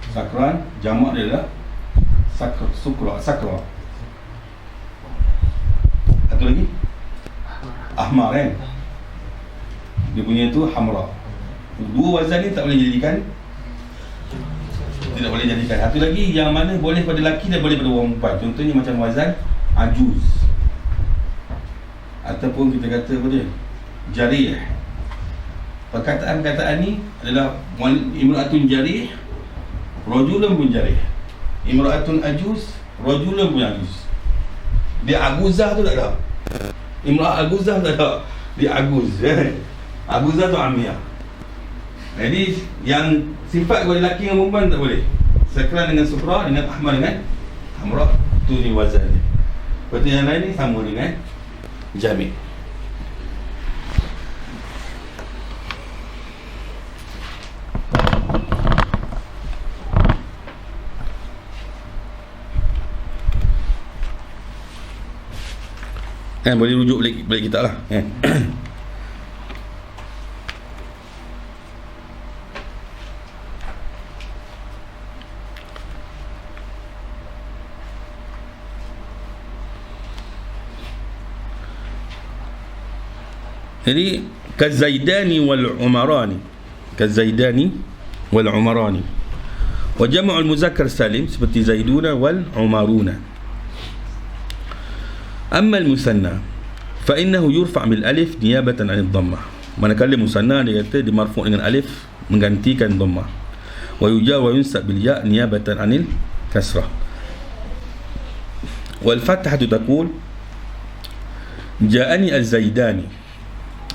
sakran, jamak dia adalah sakra. Satu lagi ahmar kan, dia punya tu hamra. Dua wazan ni tak boleh jadikan, tidak boleh jadikan. Satu lagi yang mana boleh pada lelaki dan boleh pada perempuan. Contohnya macam wazan ajuz, ataupun kita kata apa dia, jarih. Perkataan-perkataan ni adalah imra'atun jarih, rajulun pun jarih. Imra'atun ajuz, rajulun pun ajuz. Dia aguzah tu tak ada. Imra'ah aguzah tak ada. Dia aguz. Aguzah tu amiyah. Jadi yang sifat kepada lelaki dengan perempuan tak boleh. Sakran dengan sukra, dengan ahmar, dengan hamra, tu ni wazan dia. Lepas tu yang lain ni sama dengan jami'. Kan boleh rujuk balik kitab lah kan. Jadi kazaidani wal umarani, wa jama'ul muzakkar salim seperti zaiduna wal umaruna. Amma al-musanna fa innahu yurfa' bil alif niyabatan 'anil dhammah. Manakala musanna dia kata dimarfu' dengan alif menggantikan dhammah. Wa yujar wa yunsab bil ya' niyabatan 'anil kasrah. Wal fathatu taqul ja'ani az-zaidani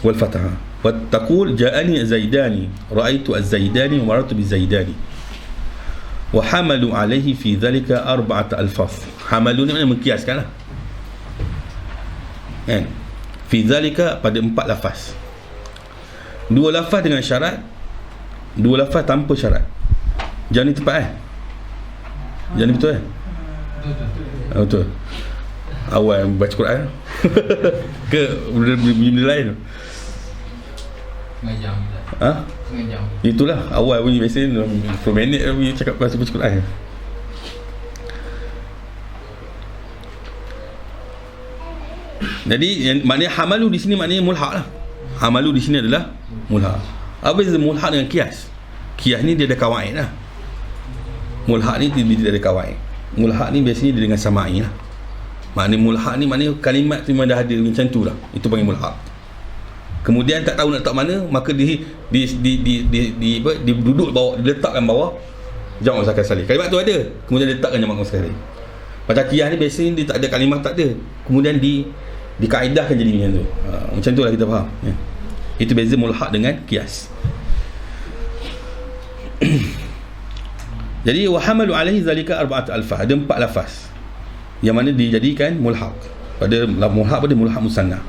wal fatha. Wa taqul ja'ani az-zaidani ra'aytu az-zaidani wa marartu biz-zaidani. Wa hamalu 'alayhi fi dhalika arba'ata alfaz. Hamalu ni maknanya mengkiaskanlah. Kan? Fi zalika pada 4 lafaz. 2 lafaz dengan syarat, 2 lafaz tanpa syarat. Jangan ni tepat Jangan ni betul betul. Awal baca Quran ke benda lain? Setengah jam. Itulah awal bunyi biasa 10 minit cakap pasal baca Quran. Jadi maknanya hamalu di sini maknanya mulhaq lah. Hamalu di sini adalah mulhaq. Apa beza mulhaq dengan qiyas? Qiyas ni dia ada kawaid lah. Mulhaq ni dia ada kawaid. Mulhaq ni biasanya dia dengan sama'i lah. Maknanya mulhaq ni maknanya kalimat tu memang dah ada macam tu lah. Itu panggil mulhaq. Kemudian tak tahu nak letak mana, maka duduk bawah, diletakkan bawah jamak muzakkar salim. Kalimat tu ada, kemudian diletakkan jamak muzakkar salim. Macam qiyas ni biasanya dia tak ada kalimah, tak ada. Kemudian dikaedahkan jadi macam tu. Macam tu lah kita faham. Ya. Itu beza mulhaq dengan qiyas. Jadi wa hamalu alaihi zalika arba'at alfaz. Ada 4 lafaz yang mana dijadikan mulhaq. Pada mulhaq pada mulhaq musanna.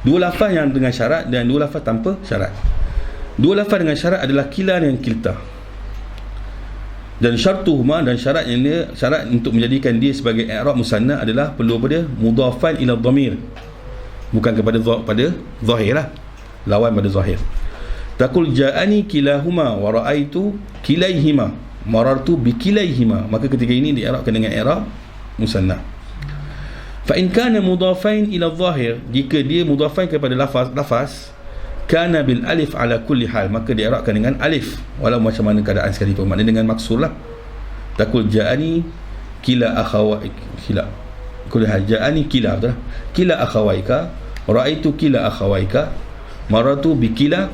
2 lafaz yang dengan syarat dan 2 lafaz tanpa syarat. 2 lafaz dengan syarat adalah kila dan kilta. Dan syartuhuma, dan syaratnya, syarat untuk menjadikan dia sebagai i'rab musanna adalah perlu pada mudhafan ila dhamir, bukan kepada zahir lah, lawan pada zahir. Taqul ja'ani kilahuma wa ra'aitu kilaihima marartu bi kilaihima, maka ketika ini di'rabkan dengan i'rab musanna. Fa in kana mudhafain ila zahir, jika dia mudhafan kepada lafaz kana bil alif ala kulli hal, maka di'rabkan dengan alif walau macam mana keadaan sekalipun, maknanya dengan maksur lah. Taqul ja'ani kila akhawaik, kila kulli hal, ja'ani kila, betul lah, kila akhawaika, ra'aitu kila akhawaika, maratu bi kila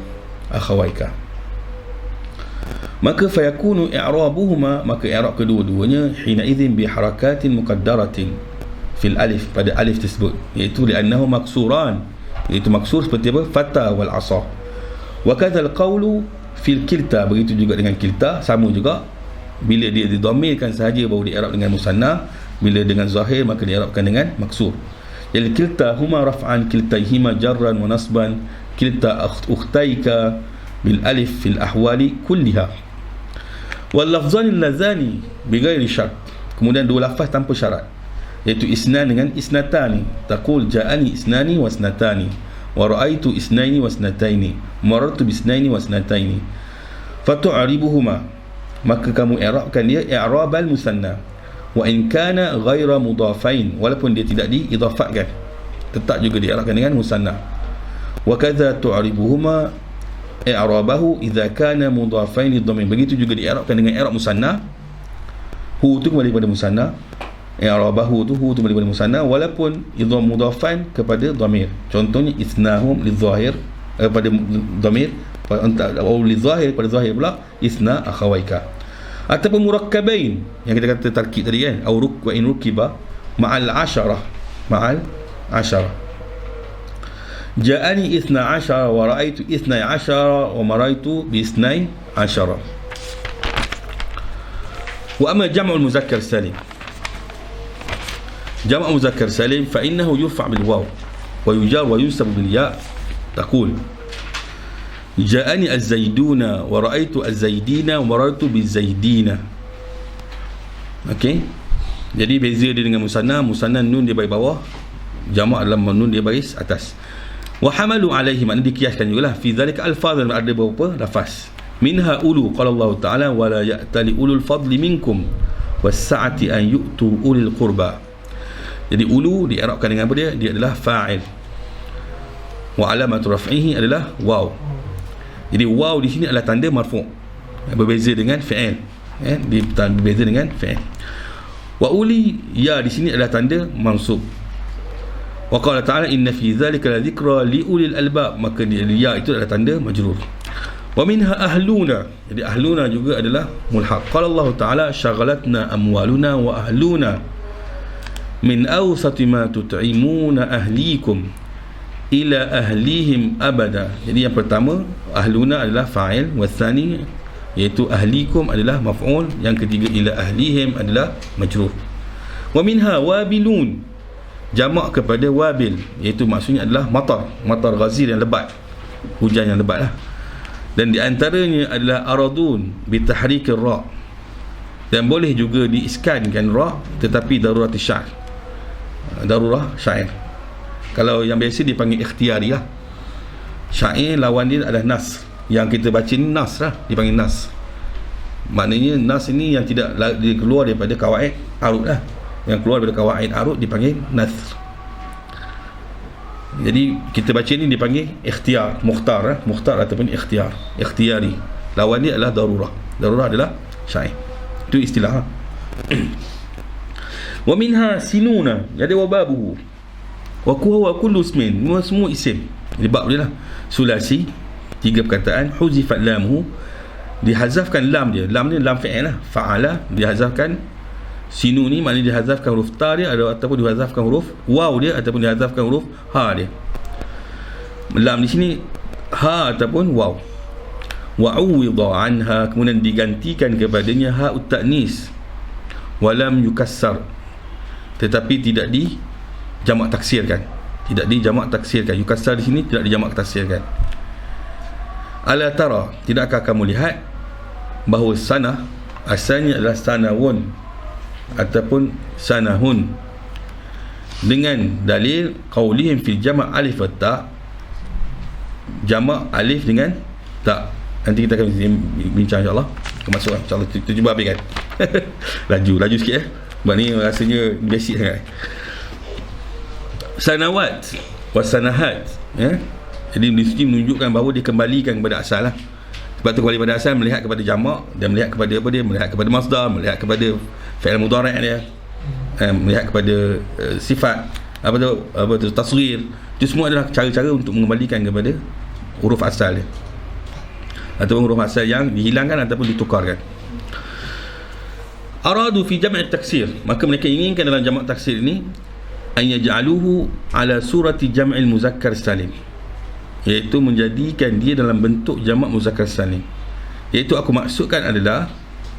akhawaika. Maka fayakunu i'rabuhuma, maka i'rab kedua-duanya hina idzin bi harakatin muqaddaratin fil alif, pada alif tersebut, iaitu li'annahu maksuran, iaitu maksur seperti apa? Fata wal asa. Wa kadzal qawlu fil kilta, begitu juga dengan kilta, sama juga. Bila dia didhamirkan sahaja baru di'rab dengan musanna, bila dengan zahir maka di'rabkan dengan maksur. Jadi kilta huma raf'an, kiltaihima jarran wa nasban, kilta ukhtaika bil alif fil ahwali kulliha. Wal lafzan allazani bighairi syart, kemudian 2 lafaz tanpa syarat, iaitu isnan dengan isnatani. Taqul ja'ani isnani wa isnatani wa ra'aitu isnaini wa isnataini marartu bisnaini wa isnataini. Fatu'ribuhuma, maka kamu i'rabkan dia i'rabal musanna, wa in kana ghaira mudhafain, walaupun dia tidak diidhafatkan, tetap juga di'rabkan dengan musanna. Wa kadza tu'ribuhuma i'rabahu idza kana mudhafain lidhamir, begitu juga di'rabkan dengan i'rab musanna. Hu tu kembali pada musanna, i'rabahu tu kembali pada musanna, walaupun idham mudhafan kepada dhamir. Contohnya isnahum lidzahir, pada dhamir, atau lidzahir pada zahir pula isna akhawaika. Ataupun murakkabain yang kita kata tarkib tadi kan, au ruk wa in rukiba ma'al asharah, ma'al asharah. Ja'ani isna ashara wa ra'aitu isnai ashara wa maraitu bi isnai ashara. Wa amma jam'ul muzakkar salim, جمع مذكر سالم فإنه يرفع بالواو ويجار وينسب بالياء. تقول جاءني الزيدون ورأيت الزيدين ومررت بالزيدين. Okey, jadi beza dia dengan musanna. Musanna nun dia baris bawah, jamak adalah nun dia baris atas. Wa hamalu alaihi, maknanya dikiaskan jugalah fi zalika alfaz, ada beberapa lafaz. Minha ulu, qala Allah Ta'ala wa la ya'tali ulul fadli minkum was-sa'ati an yu'tu ulil qurba. Jadi ulu di'rabkan dengan apa dia? Dia adalah fa'il. Wa alamatu raf'ihi adalah waw. Jadi waw di sini adalah tanda marfu', berbeza dengan fi'il. Berbeza dengan fi'il. Wa uli, ya di sini adalah tanda mansub. Wa qala ta'ala inna fi dzalika la dzikra li ulil albab, maka ya itu adalah tanda majrur. Wa minha ahluna, jadi ahluna juga adalah mulhaq. Qala Allah Ta'ala syaghalatna amwaluna wa ahluna min awsati ma tut'imuna ahlikum ila ahlihim abada. Jadi yang pertama ahluna adalah fa'il, wasani iaitu ahlikum adalah maf'ul, yang ketiga ila ahlihim adalah majrur. Wa minha wabilun, jamak kepada wabil, iaitu maksudnya adalah matar ghazir yang lebat, hujan yang lebat lah. Dan di antaranya adalah aradun bitahrikir ra, dan boleh juga diiskankan ra tetapi darurat syair, darurah syair. Kalau yang biasa dipanggil ikhtiyari lah. Syair lawan dia adalah nas, yang kita baca ni nas lah, dipanggil nas. Maknanya nas ini yang tidak keluar daripada kawaid arud lah, yang keluar daripada kawaid arud dipanggil nas. Jadi kita baca ni dipanggil ikhtiar, mukhtar, mukhtar ataupun ikhtiar, ikhtiari. Lawan dia adalah darurah. Darurah adalah syai'. Itu istilah. Wa minha sinuna, jadi wa babuhu. Wa huwa kullu ismin, semua isim. Jadi bab dia lah. Sulasi, 3 perkataan, huzifat lamuhu, dihazafkan lam dia. Lam ni lam fi'il lah. Fa'ala, dihazafkan. Sinu ni maknanya dihazafkan huruf ta dia ataupun dihazafkan huruf waw dia ataupun dihazafkan huruf ha dia. Lam di sini ha ataupun waw. Wa uwidha anha, kemudian digantikan kepadanya ha ta'nis. Walam yukassar, tetapi tidak di jamak taksirkan. Tidak di jamak taksirkan. Yukassar di sini tidak di jamak taksirkan. Ala tara, tidakkah kamu lihat bahawa sanah asalnya adalah sanawun ataupun sanahun, dengan dalil qaulihim fil jama' alif wa ta, jama' alif dengan ta. Nanti kita akan bincang insya-Allah. Masuk insya-Allah, kita cuba habiskan. laju sikit sebab ni rasanya basic sangat. Sanawat wasanahat, ya. Jadi mesti menunjukkan bahawa dia kembalikan kepada asal lah. Sebab tu kembali pada asal, melihat kepada jamak, dan melihat kepada apa dia, melihat kepada masdar, melihat kepada fi'il mudhari' dia, melihat kepada sifat apa tu tasghir. Itu semua adalah cara-cara untuk mengembalikan kepada huruf asal dia, ataupun huruf asal yang dihilangkan ataupun ditukarkan. Aradu fi jam' taksir, maka mereka inginkan dalam jamak taksir ini an yaj'aluhu ala surati jam'il muzakkar salim, iaitu menjadikan dia dalam bentuk jamak muzakkar salim. Iaitu aku maksudkan adalah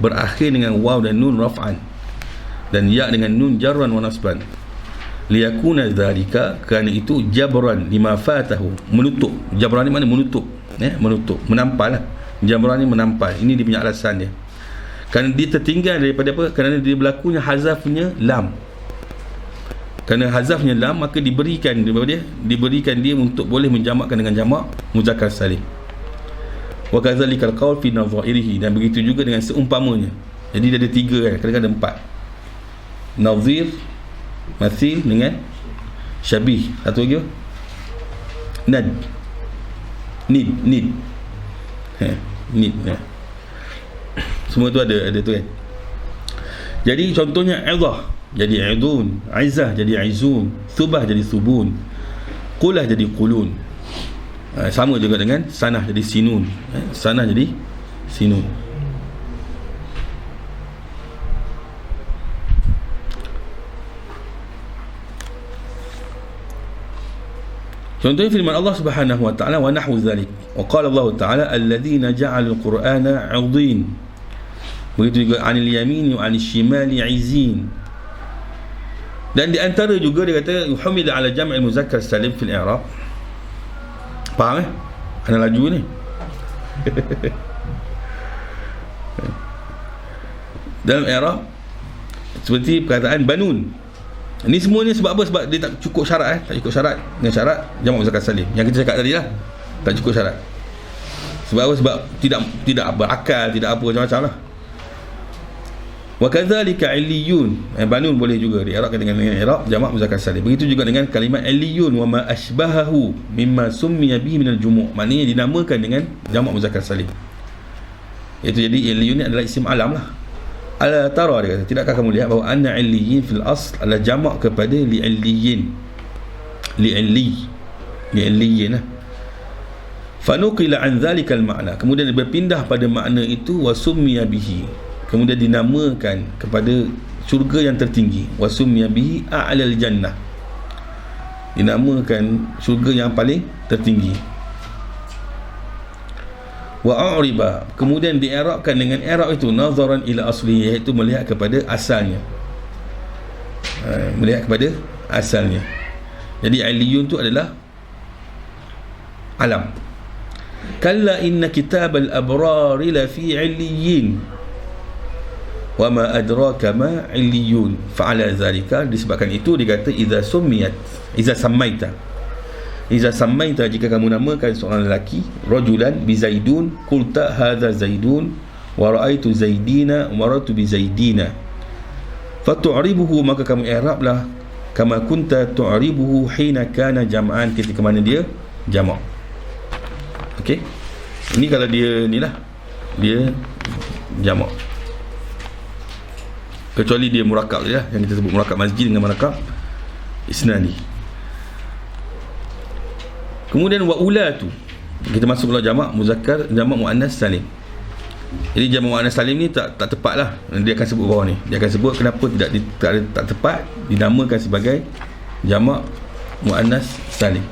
berakhir dengan waw dan nun raf'an, dan ya dengan nun jarran wa nasban. Liyakuna dzalika, kerana itu jabran lima fatahu, menutup. Jabran ni mana menutup, menutup, menampal lah. Jabran ni menampal. Ini dia punya alasan dia. Kerana dia tertinggal daripada apa? Kerana dia berlakunya hazafnya lam. Kerana hazafnya lam, maka diberikan dia untuk boleh menjamakkan dengan jamak muzakkar salim. Wa kadzalikal qaul fi nadhairihi, dan begitu juga dengan seumpamanya. Jadi dia ada 3 kan, kadang-kadang ada 4. Nadhir, mathil dengan syabih. Satu lagi apa? Nad. Nid. Nid. Semua tu ada tu kan. Jadi contohnya idah jadi idun, aizah jadi aizun, subah jadi subun, qulah jadi qulun. Sama juga dengan sanah jadi sinun. Sanah jadi sinun. Contohnya firman Allah Subhanahu wa taala, wa nahwu dzalik. Wa qala Allah taala alladzina ja'alul qur'ana 'udhin. Begitu juga anil yamini wa anil shimali 'izin. Dan di antara juga dia kata yuhamil ala jam'il muzakkar salim fil i'rab. Faham Ana laju ni. Dalam i'rab seperti perkataan banun. Ini semuanya sebab apa? Sebab dia tak cukup syarat tak cukup syarat. Dengan syarat jamak muzakkar salim yang kita cakap tadi lah, tak cukup syarat. Sebab apa? Sebab tidak berakal, tidak apa macam-macam lah. Wa kadzalika illiyun, banun boleh juga di'rabkan dengan i'rab jamak muzakkar salim. Begitu juga dengan kalimat illiyun wa ma asbahahu mimma summiya bihi minal jumu', maknanya dinamakan dengan jamak muzakkar salim. Itu jadi illiyun ni adalah isim alam lah. Ala tara, dia kata, tidakkah kamu lihat bahawa anna illiyin fil asl adalah jamak kepada li'illiyin. Li'illiyin lah. Fanuqila an dzalikal ma'na, kemudian berpindah pada makna itu, wa summiya bihi, kemudian dinamakan kepada syurga yang tertinggi, wa summiya bihi a'lal jannah, dinamakan syurga yang paling tertinggi. Wa a'riba, kemudian di'irabkan dengan i'rab itu nazaran ila asli, iaitu melihat kepada asalnya. Melihat kepada asalnya. Jadi aliyun tu adalah alam. Kalla inna kitabal abrari la fi 'illiyin wa ma adraka ma 'illiyun. Fa'ala zalika, disebabkan itu dikata idza sammaita, jika kamu namakan seorang lelaki rajulan bi zaidun, qulta hadza zaidun wa ra'aitu zaidina wa marartu bi zaidina, fatu'ribuhu, maka kamu i'rablah kama kunta tu'ribuhu hina kana jam'an, ketika mana dia jamak. Okey, ini kalau dia ni lah, dia jamak, kecuali dia murakab je lah, yang kita sebut murakab masjid dengan murakab isnadi. Kemudian wa ulatu, kita masuk pula jamak muzakkar, jamak muannas salim. Jadi jamak muannas salim ni tak tepat lah, dia akan sebut bawah ni. Dia akan sebut kenapa tak tepat dinamakan sebagai jamak muannas salim.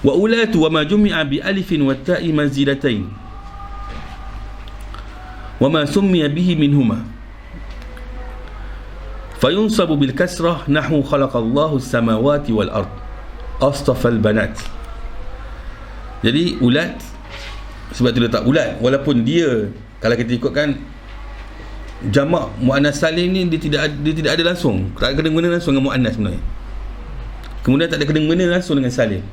Wa ulatu wa ma jumi'a bi alifin wa ta'i mazidatain wa ma summiya bihi minhuma fayunsabu bil kasrah nahwu khalaqallahu as-samawati wal ard astafal banat. Jadi ulat, sebab tu letak ulat, walaupun dia kalau kita ikutkan jamak muannas salim ni dia tidak ada langsung, tak kena guna langsung dengan muannas sebenarnya. Kemudian tak ada kena guna langsung dengan salim.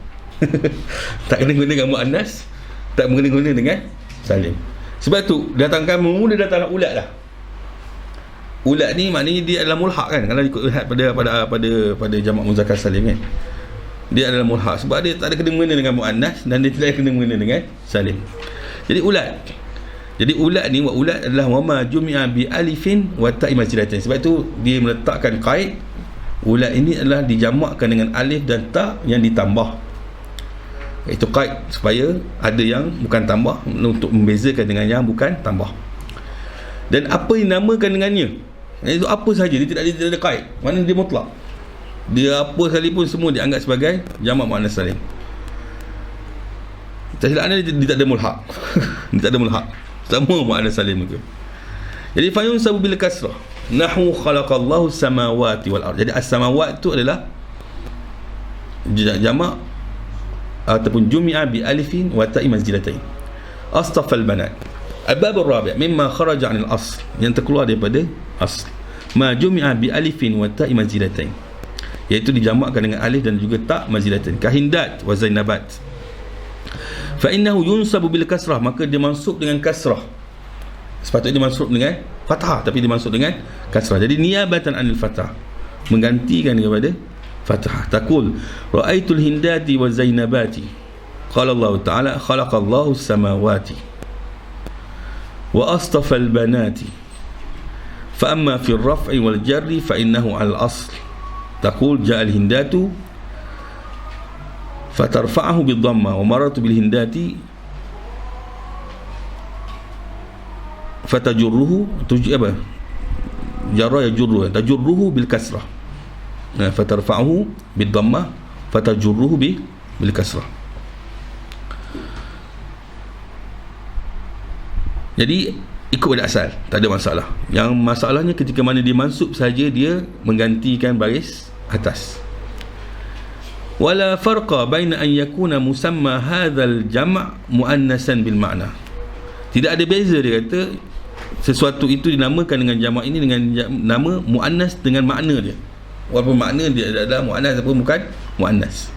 Tak kena guna dengan muannas, tak kena guna dengan salim. Sebab tu datangkan mula datang ulat lah. Ulat ni maknanya dia adalah mulhaq kan, kalau ikut lihat pada jamak muzakkar salim kan, dia adalah mulhaq sebab dia tak ada kena mengena dengan muannas dan dia tidak kena mengena dengan salim. Jadi ulat, ni wa ulat adalah wa ma jumi'a bi alifin wa ta'i mazidatain. Sebab tu dia meletakkan qaid, ulat ini adalah dijamakkan dengan alif dan ta yang ditambah. Itu qaid supaya ada yang bukan tambah, untuk membezakan dengan yang bukan tambah. Dan apa yang dinamakan dengannya, itu apa saja, dia tidak ada qaid, mana dia mutlak. Dia apa sekalipun semua dianggap sebagai jamak muannas salim. Tak silap anda, dia tak ada mulhaq. Dia tak ada mulhaq, semua muannas salim itu. Jadi fayun sabu bil kasrah nahwu khalaqallahu samawati wal ard. Jadi as-samawat itu adalah jamak ataupun jumi'a bi alifin wa ta'i mazjidatain. Astafal banat. Al-bab ar-rabi' mimma kharaja 'anil asl, yang terkeluar daripada asl. Ma jumi'a bi alifin wa ta'i mazjidatain, iaitu dijamakkan dengan alif dan juga ta mazidatain, kahindat wa zainabat. Fa innahu yunsabu bil kasrah, maka dia mansub dengan kasrah. Sepatutnya dia mansub dengan fathah, tapi dia mansub dengan kasrah. Jadi niyabatan anil fathah, menggantikan kepada fathah. Taqul ra'aitul hindati wa zainabati, qala Allah Ta'ala khalaqallahu as-samawati wa astafa al-banati, fa amma fi ar-raf'i wal jarri fa innahu al-asl. Taqul ja'al hindatu fatarfa'ahu bid-dhamma wa marartu bil hindati fatajurruhu jarra yajurru tajurruhu bil kasrah, fatarfa'ahu bid-dhamma fatajurruhu bil kasrah. Jadi ikut pada asal, tak ada masalah. Yang masalahnya ketika mana dia mansub saja, dia menggantikan baris atas. Wala farqa baina an yakuna musamma hadzal jam' muannasan bil ma'na. Tidak ada beza, dia kata sesuatu itu dinamakan dengan jamak ini dengan nama muannas dengan makna dia, walaupun makna dia adalah muannas ataupun bukan muannas.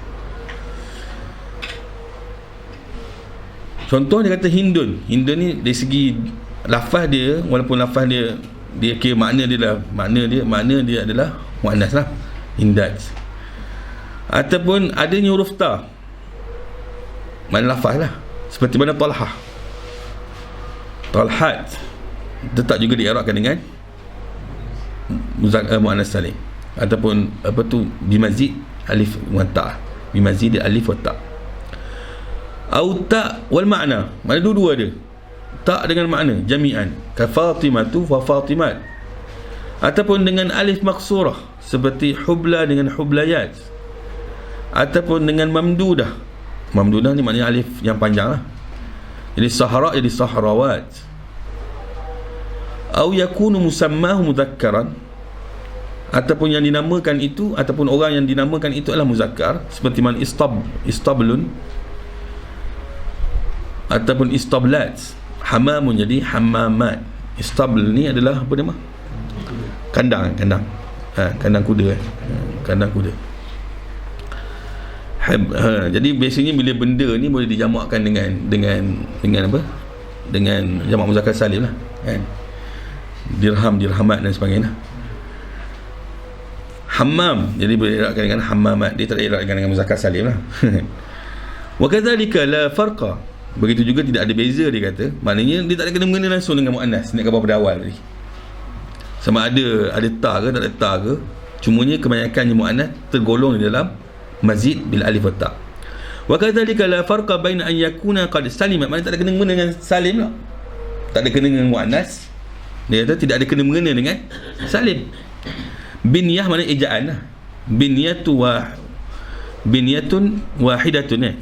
Contoh dia kata hindun. Hindun ni dari segi lafaz dia, walaupun lafaz dia kira makna dia adalah muannas lah, hindat. Ataupun adanya huruf ta, mana lafaz lah, seperti mana talhah, talhat, tetap juga di'irabkan dengan muannas salim. Ataupun apa tu, bimazid alif wa ta, bimazid alif wa ta. Au ta wal makna, mana dua-dua dia, ta dengan makna jami'an, ka fatimatu wa fatimat. Ataupun dengan alif maksurah, seperti hubla dengan hublayat. Ataupun dengan mamdudah, mamdudah ni maknanya alif yang panjang lah, jadi sahara jadi sahrawat. Au yakunu musammahu mudhakkaran, ataupun yang dinamakan itu, ataupun orang yang dinamakan itu adalah muzakkar, seperti man istablun ataupun istablat, hamamun jadi hamamat. Istabl ni adalah apa nama, kandang kuda, kandang kuda. Jadi biasanya bila benda ni boleh dijamakkan dengan apa, dengan jamak muzakkar salim lah kan, dirham, dirhamat dan sebagainya. hammam, jadi boleh i'rabkan dengan hammamat, dia tak i'rabkan dengan muzakkar salim lah. Wa kadzalika la farqa, begitu juga tidak ada beza, dia kata, maknanya dia tak ada kena mengena langsung dengan muannas. Nak khabar pada awal tadi, sama ada ta ke tak ada ta ke, cumanya kebanyakannya muannas tergolong di dalam mazid bil alif wa ta. Wa kadzalika la farqa baina an yakuna qad salima, maknanya tak ada kena mengena dengan salim lah, tak ada kena dengan muannas. Dia kata tidak ada kena mengena dengan salim. Binyah mana ejaan lah, binyatun wahidatun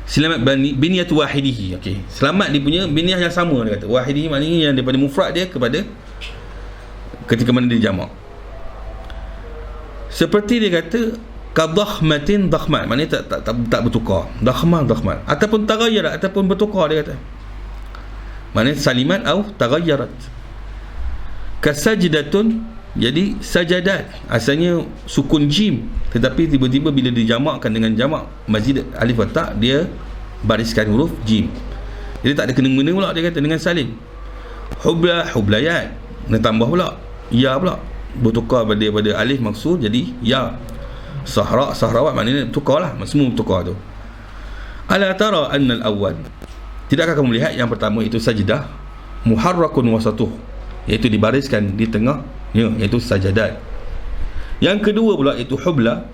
selamat binyatu wahidihi. Okey, selamat dia punya binyah yang sama, dia kata wahidihi maknanya yang daripada mufrad dia kepada ketika mana dia jamak. Seperti dia kata kadhahmatin dakhmat, maknanya tak bertukar, dakhmat ataupun taghayyarat ataupun bertukar, dia kata maknanya salimat atau taghayyarat. Kasajdatun, jadi sajadat asalnya sukun jim, tetapi tiba-tiba bila dijamakkan dengan jamak mazid alif wa ta, dia bariskan huruf jim, jadi tak ada kena-mengena pula, dia kata dengan salim. Hublayat, nak tambah pula ya pula, bertukar daripada alif maksud jadi ya. Sahrawat maknanya tukar lah, semua tukar tu. Ala tara anna al-awwal, tidakkah kamu melihat yang pertama itu sajdah muharrakun wasatuh, iaitu dibariskan di tengah, iaitu sajadat. Yang kedua pula itu hubla,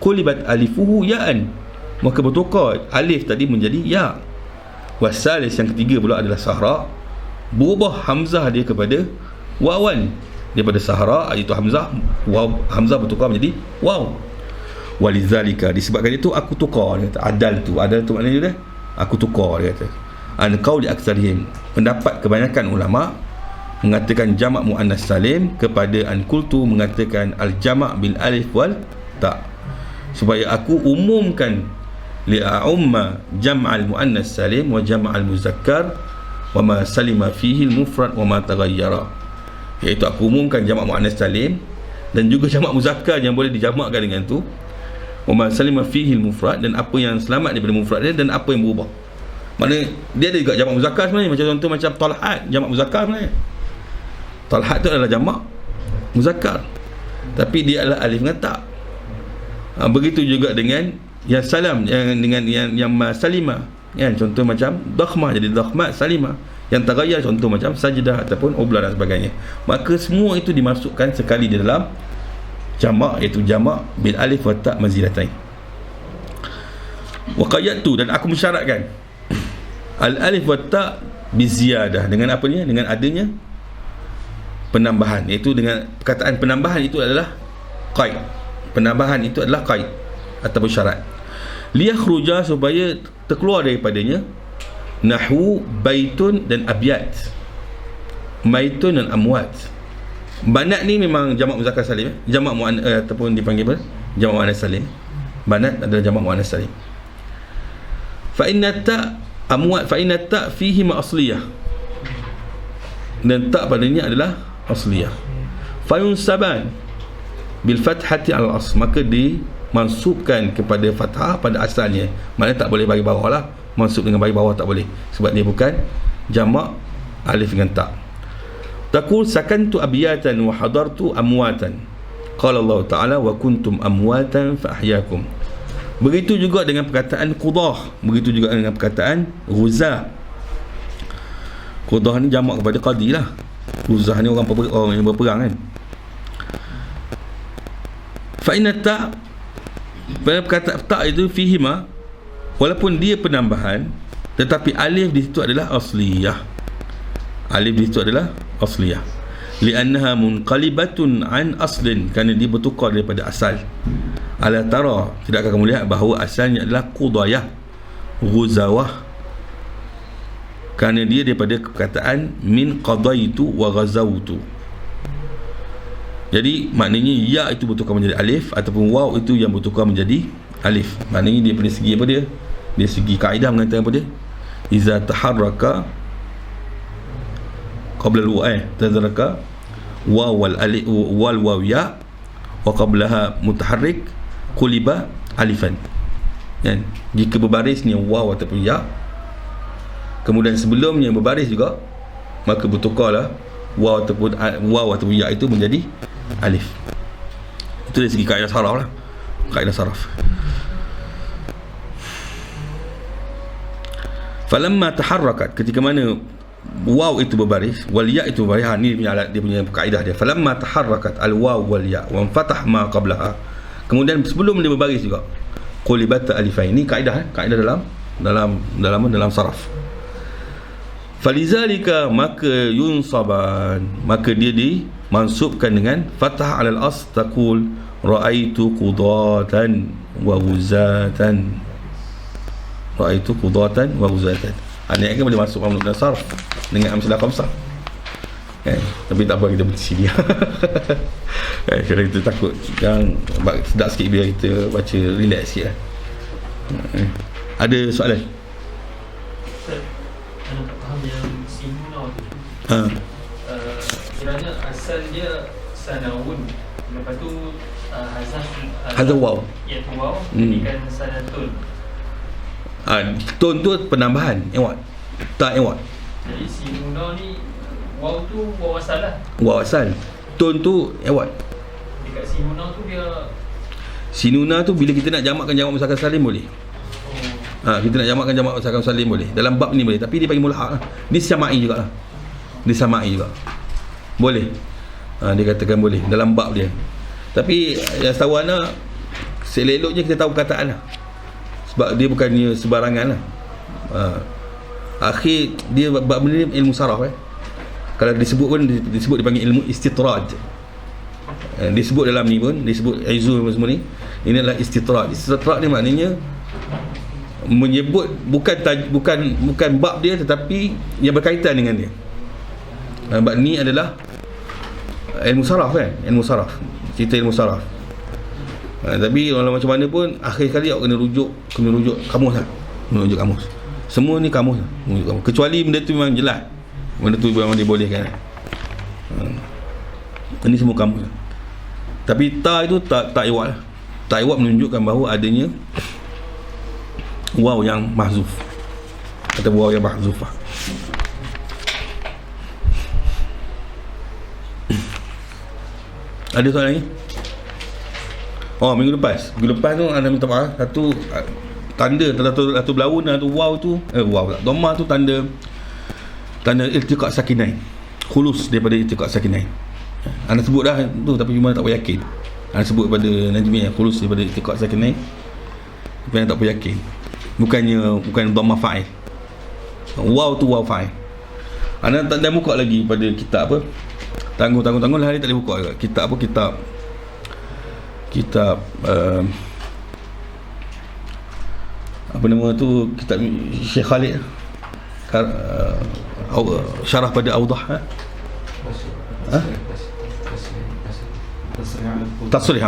qulibat alifuhu ya'an, maka bertukar alif tadi menjadi ya. Wasalis, yang ketiga pula adalah sahra, berubah hamzah dia kepada wawan, daripada sahra iaitu hamzah, waw, hamzah bertukar menjadi waw. Walizalika, disebabkan itu aku tukar, dia kata adal tu maknanya dia aku tukar, dia kata an qauli aktsarihim, pendapat kebanyakan ulama mengatakan jamak muannas salim kepada an qultu mengatakan al jamak bil alif wal ta, supaya aku umumkan li a'umma jam'al muannas salim wa jam'al muzakkar wa ma salima fihi al mufrad wa ma taghayyara, iaitu aku umumkan jamak muannas salim dan juga jamak muzakkar yang boleh dijamakkan dengan tu, wa ma salima fihi al mufrad, dan apa yang selamat daripada mufrad dia dan apa yang berubah. Maknanya dia ada juga jamak muzakkar sebenarnya, macam contoh macam talhat, jamak muzakkar sebenarnya. Talhat tu adalah jamak muzakkar, tapi dia adalah alif dengan ta. Begitu juga dengan yang salam, yang dengan yang salima, kan, contoh macam dakhmah jadi dakhmat salimah, yang taghayyar contoh macam sajdah ataupun ubla dan sebagainya. Maka semua itu dimasukkan sekali di dalam jamak, iaitu jamak bil alif wa ta mazidatain. Wa qayyadtu, dan aku mensyaratkan al alif wa ta biziyadah, dengan apa ni, dengan adanya penambahan, iaitu dengan perkataan penambahan itu adalah qaid, penambahan itu adalah qaid ataupun syarat. Liyakhruja, supaya terkeluar daripadanya nahwu baitun dan abyat, baitun dan amwat. Banat ni memang jamak muzakkar salim, jamak muannas ataupun dipanggil apa, jamak muannas salim. Banat adalah jamak muannas salim. Fa inna ta amwat, fa inna ta fihi ma asliyah, dan tak padanya adalah asliyah. Fayun saban bil fathati al asl, maka dimansubkan kepada fathah pada asalnya, maknanya tak boleh bagi bawah lah, mansub dengan bagi bawah tak boleh, sebab dia bukan jamak alif dengan ta. Taqul sakantu abiyatan wa hadartu amwatan, qala Allah Ta'ala wa kuntum amwatan fa ahyakum. Begitu juga dengan perkataan qudah, begitu juga dengan perkataan ghuzah. Qudah ni jamak kepada qadi lah, ghuzah ni orang yang berperang kan. Fa inna ta, pada perkataan ta itu fihima, walaupun dia penambahan, tetapi alif di situ adalah asliyah, alif di situ adalah asliyah, li'annaha munqalibatun an aslin, kerana dia bertukar daripada asal. Ala tara, tidakkah kamu lihat bahawa asalnya adalah qudayah, ghuzawah, kerana dia daripada perkataan min qadaitu wa ghazawtu. Jadi maknanya ya itu bertukar menjadi alif, ataupun waw itu yang bertukar menjadi alif. Maknanya dia pada segi apa dia? Dia segi kaedah mengatakan apa dia? Iza taharraka qabla al-waw, tazaraka waw wal alif wal waw ya wa qablaha mutaharrik quliba alifan. Kan? Jika berbarisnya waw ataupun ya, kemudian sebelumnya berbaris juga, maka bertukarlah waw ataupun ya itu menjadi alif. Itu dari segi kaedah saraf lah. Kaedah saraf. Falamma taharrakat, ketika mana waw itu berbaris, wal ya itu berbaris. Ni dia punya kaedah dia. Falamma taharrakat al waw wal ya wa fatah ma qablaha. Kemudian sebelum dia berbaris juga, qulibat alifain. Ini kaedah dalam saraf. Falizalika, maka yunsaban, maka dia dimansubkan dengan fathah alal as, taqul ra'aitu qudatan wa wuzatan. Ra'aitu qudatan wa wuzatan. Ini kan boleh masuk dalam sarf dengan amsalah khamsah. Tapi tak apa, kita berhenti sini. Kalau kita takut yang sedap sikit, biar kita baca relax sikit. Ada soalan? Ustaz, saya tak faham yang simuna tu. Kiranya asal dia sanawun, lepas tu Hazaf waw, iaitu waw jadikan sanatun. Tun tu penambahan iwad, tak iwad. Jadi simuna ni waw tu waw asal lah. Waw asal. Tun tu iwad. Dekat simuna tu dia sinuna tu bila kita nak jamakkan jamak muzakkar salim boleh. Kita nak jamakkan jamak muzakkar salim boleh. Dalam bab ni boleh, tapi dia bagi mulhaq lah. Dia samai jugalah. Dia samai juga. Boleh. Dia katakan boleh dalam bab dia. Tapi yang setahu ana, seleloknya kita tahu perkataan lah. Sebab dia bukannya sebarangan lah. Akhir dia bab ni ilmu saraf Kalau disebut pun disebut dipanggil ilmu istitraj. Disebut dalam ni pun, disebut izul semua ni. Ini adalah istitraj. Istitraj ni maknanya menyebut bukan bab dia, tetapi yang berkaitan dengan dia. Bab ni adalah ilmu saraf ilmu saraf, cerita ilmu saraf. Tapi walau macam mana pun akhir sekali awak kena rujuk kamus lah. Rujuk kamus. Semua ni kamus lah. Kecuali benda tu memang jelas, benda tu memang dibolehkan. Ini semua kamus lah. Tapi ta itu tak iwad lah. Ta iwad menunjukkan bahawa adanya waw yang mahzuf atau waw yang mahzuf lah. Ada soalan lagi? Minggu lepas tu anda minta maaf, satu tanda satu berlawan satu waw tu waw tak, dhamma tu tanda iltiqa' sakinain, khulus daripada iltiqa' sakinain. Anda sebut dah tu, tapi cuma tak yakin. Anda sebut pada Najmi yang khulus daripada iltiqa' sakinain, tapi anda tak yakin. Bukan dhamma fa'il. Waw tu waw fa'il. Anda tak ada buka lagi pada kitab apa? Tangguh lah, hari tak boleh buka juga. Kitab apa nama tu, kitab Syekh Khalid, syarah pada Awdah. Tasrih.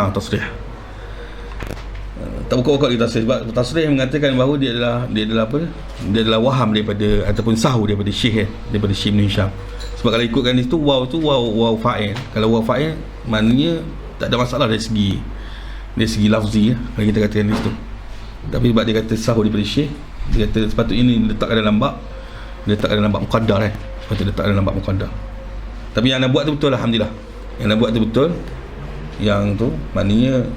Tak buka-buka di tasrih, sebab tasrih mengatakan bahawa dia adalah apa? Dia adalah waham daripada ataupun sahu daripada Syekh daripada Syekh bin Hisham. Sebab kalau ikutkan di situ waw fa'il. Kalau waw fa'il maknanya tak ada masalah dari segi lafzi kalau kita katakan di situ. Tapi sebab dia kata sahu daripada Syekh, dia kata sepatutnya ini letakkan dalam bab, muqaddar sepatutnya letakkan dalam bab muqaddar. Tapi yang nak buat tu betul, alhamdulillah. Yang nak buat tu betul. Yang tu maknanya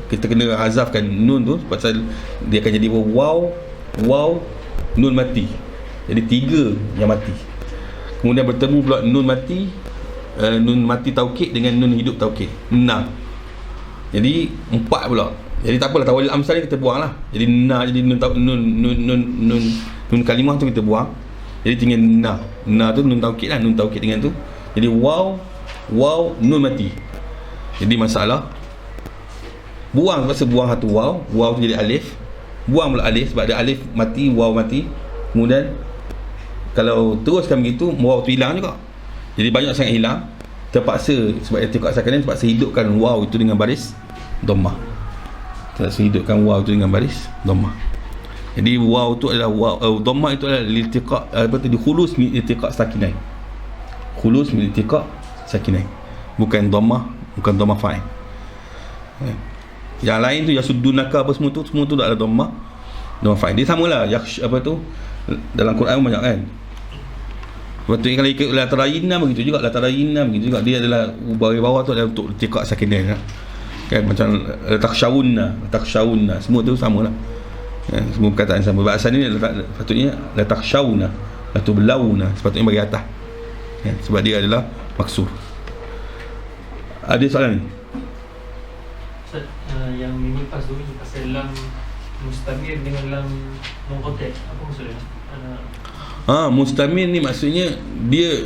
kita kena hazafkan nun tu, pasal dia akan jadi waw nun mati. Jadi 3 yang mati. Kemudian bertemu pula nun mati taukid dengan nun hidup taukid. 6. Jadi 4 pula. Jadi tak apalah, tawalil amsal ni kita buang lah. Jadi jadi nun kalimah tu kita buang. Jadi tinggal tu nun taukid lah, nun taukid dengan tu. Jadi waw nun mati. Jadi masalah buang, pasal buang satu waw tu jadi alif. Buang pula alif sebab ada alif mati, waw mati. Kemudian kalau teruskan begitu, waw tu hilang juga. Jadi banyak sangat hilang. Terpaksa sebab iltiqa' sakinain, terpaksa hidupkan waw itu dengan baris dhammah. Jadi waw tu adalah dhammah itu adalah iltiqa' khulus min iltiqa' sakinain. Khulus min iltiqa' sakinain. Bukan dhammah fa'il. Yang lain tu yasuddunaka apa semua tu tak ada dhammah fa'il. Dia samalah dalam Quran banyak kan. Betul, kalau ikut latarayinna begitu juga, dia adalah bawah tu adalah untuk iltiqa' sakinain. kan, macam takhshawunna, semua tu samalah, kan, semua perkataan sama. Bahasa ni patutnya la takhshawna, la tublawna, sepatutnya bagi atas, kan, sebab dia adalah maksur. Ada soalan ni? Ustaz, yang minggu lepas tu pasal lam mustamir dengan lam munqati', apa maksudnya? Mustamir ni maksudnya dia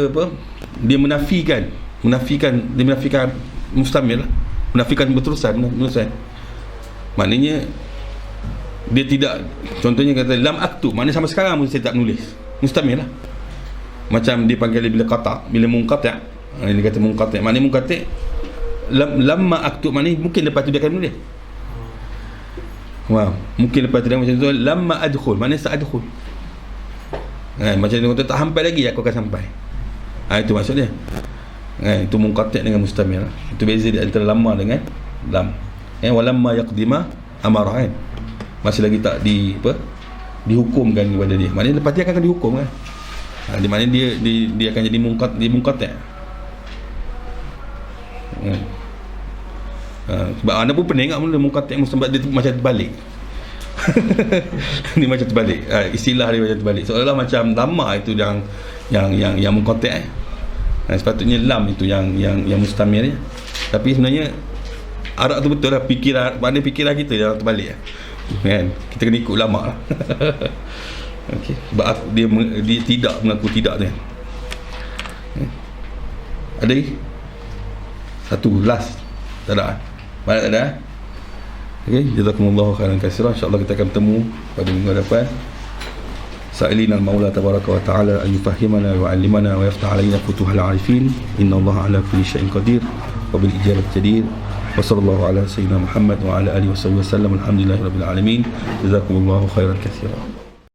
apa? Dia menafikan mustamir lah. Menafikan berterusan. Maknanya dia tidak, contohnya kata lam aktub, maknanya sampai sekarang pun saya tak menulis. Mustamir lah. Macam dia panggil bila qata', bila munqati', dia kata munqati', maknanya munqati' lamma aktub, maknanya mungkin lepas tu dia akan menulis. Mungkin lepas tu dia macam tu, lamma adkhul, maknanya sa'adkhul. Macam dia kata tak sampai lagi, aku akan sampai. Itu maksudnya. Itu munqati' dengan mustamir. Itu beza di antara lamma dengan lam. Walamma yaqdima amara, kan, masih lagi tak dihukumkan kepada dia. Maknanya lepas dia akan dihukum, kan. Di mana dia akan jadi munqati'. Sebab anda pun pernah ingat mula munqati' sebab dia macam terbalik. Ni macam terbalik, istilah dia macam terbalik, seolah-olah macam lamma itu yang munqati', sepatutnya lam itu yang mustamir, tapi sebenarnya Arab tu betul lah, fikiran kita yang terbalik, kan. Kita kena ikut lama lah. Okay. Sebab dia tidak mengaku tidak tu, kan. Ada lagi? Satu last. Tak ada? Banyak tak ada? Okay, jazakumullahu khairan katsiran. InsyaAllah kita akan bertemu pada minggu depan. Sa'ilina al-Maula tabaraka wa ta'ala an yufahhimana wa 'allimana wa yaftah 'alaina futuhal 'arifin. Innallaha 'ala kulli syai'in qadir wa bil ijabati jadir. Wa sallallahu ala sayyidina Muhammad wa ala alihi wa sahbihi wasallam. Alhamdulillahirabbil alamin. Jazakumullahu khairan katsiran.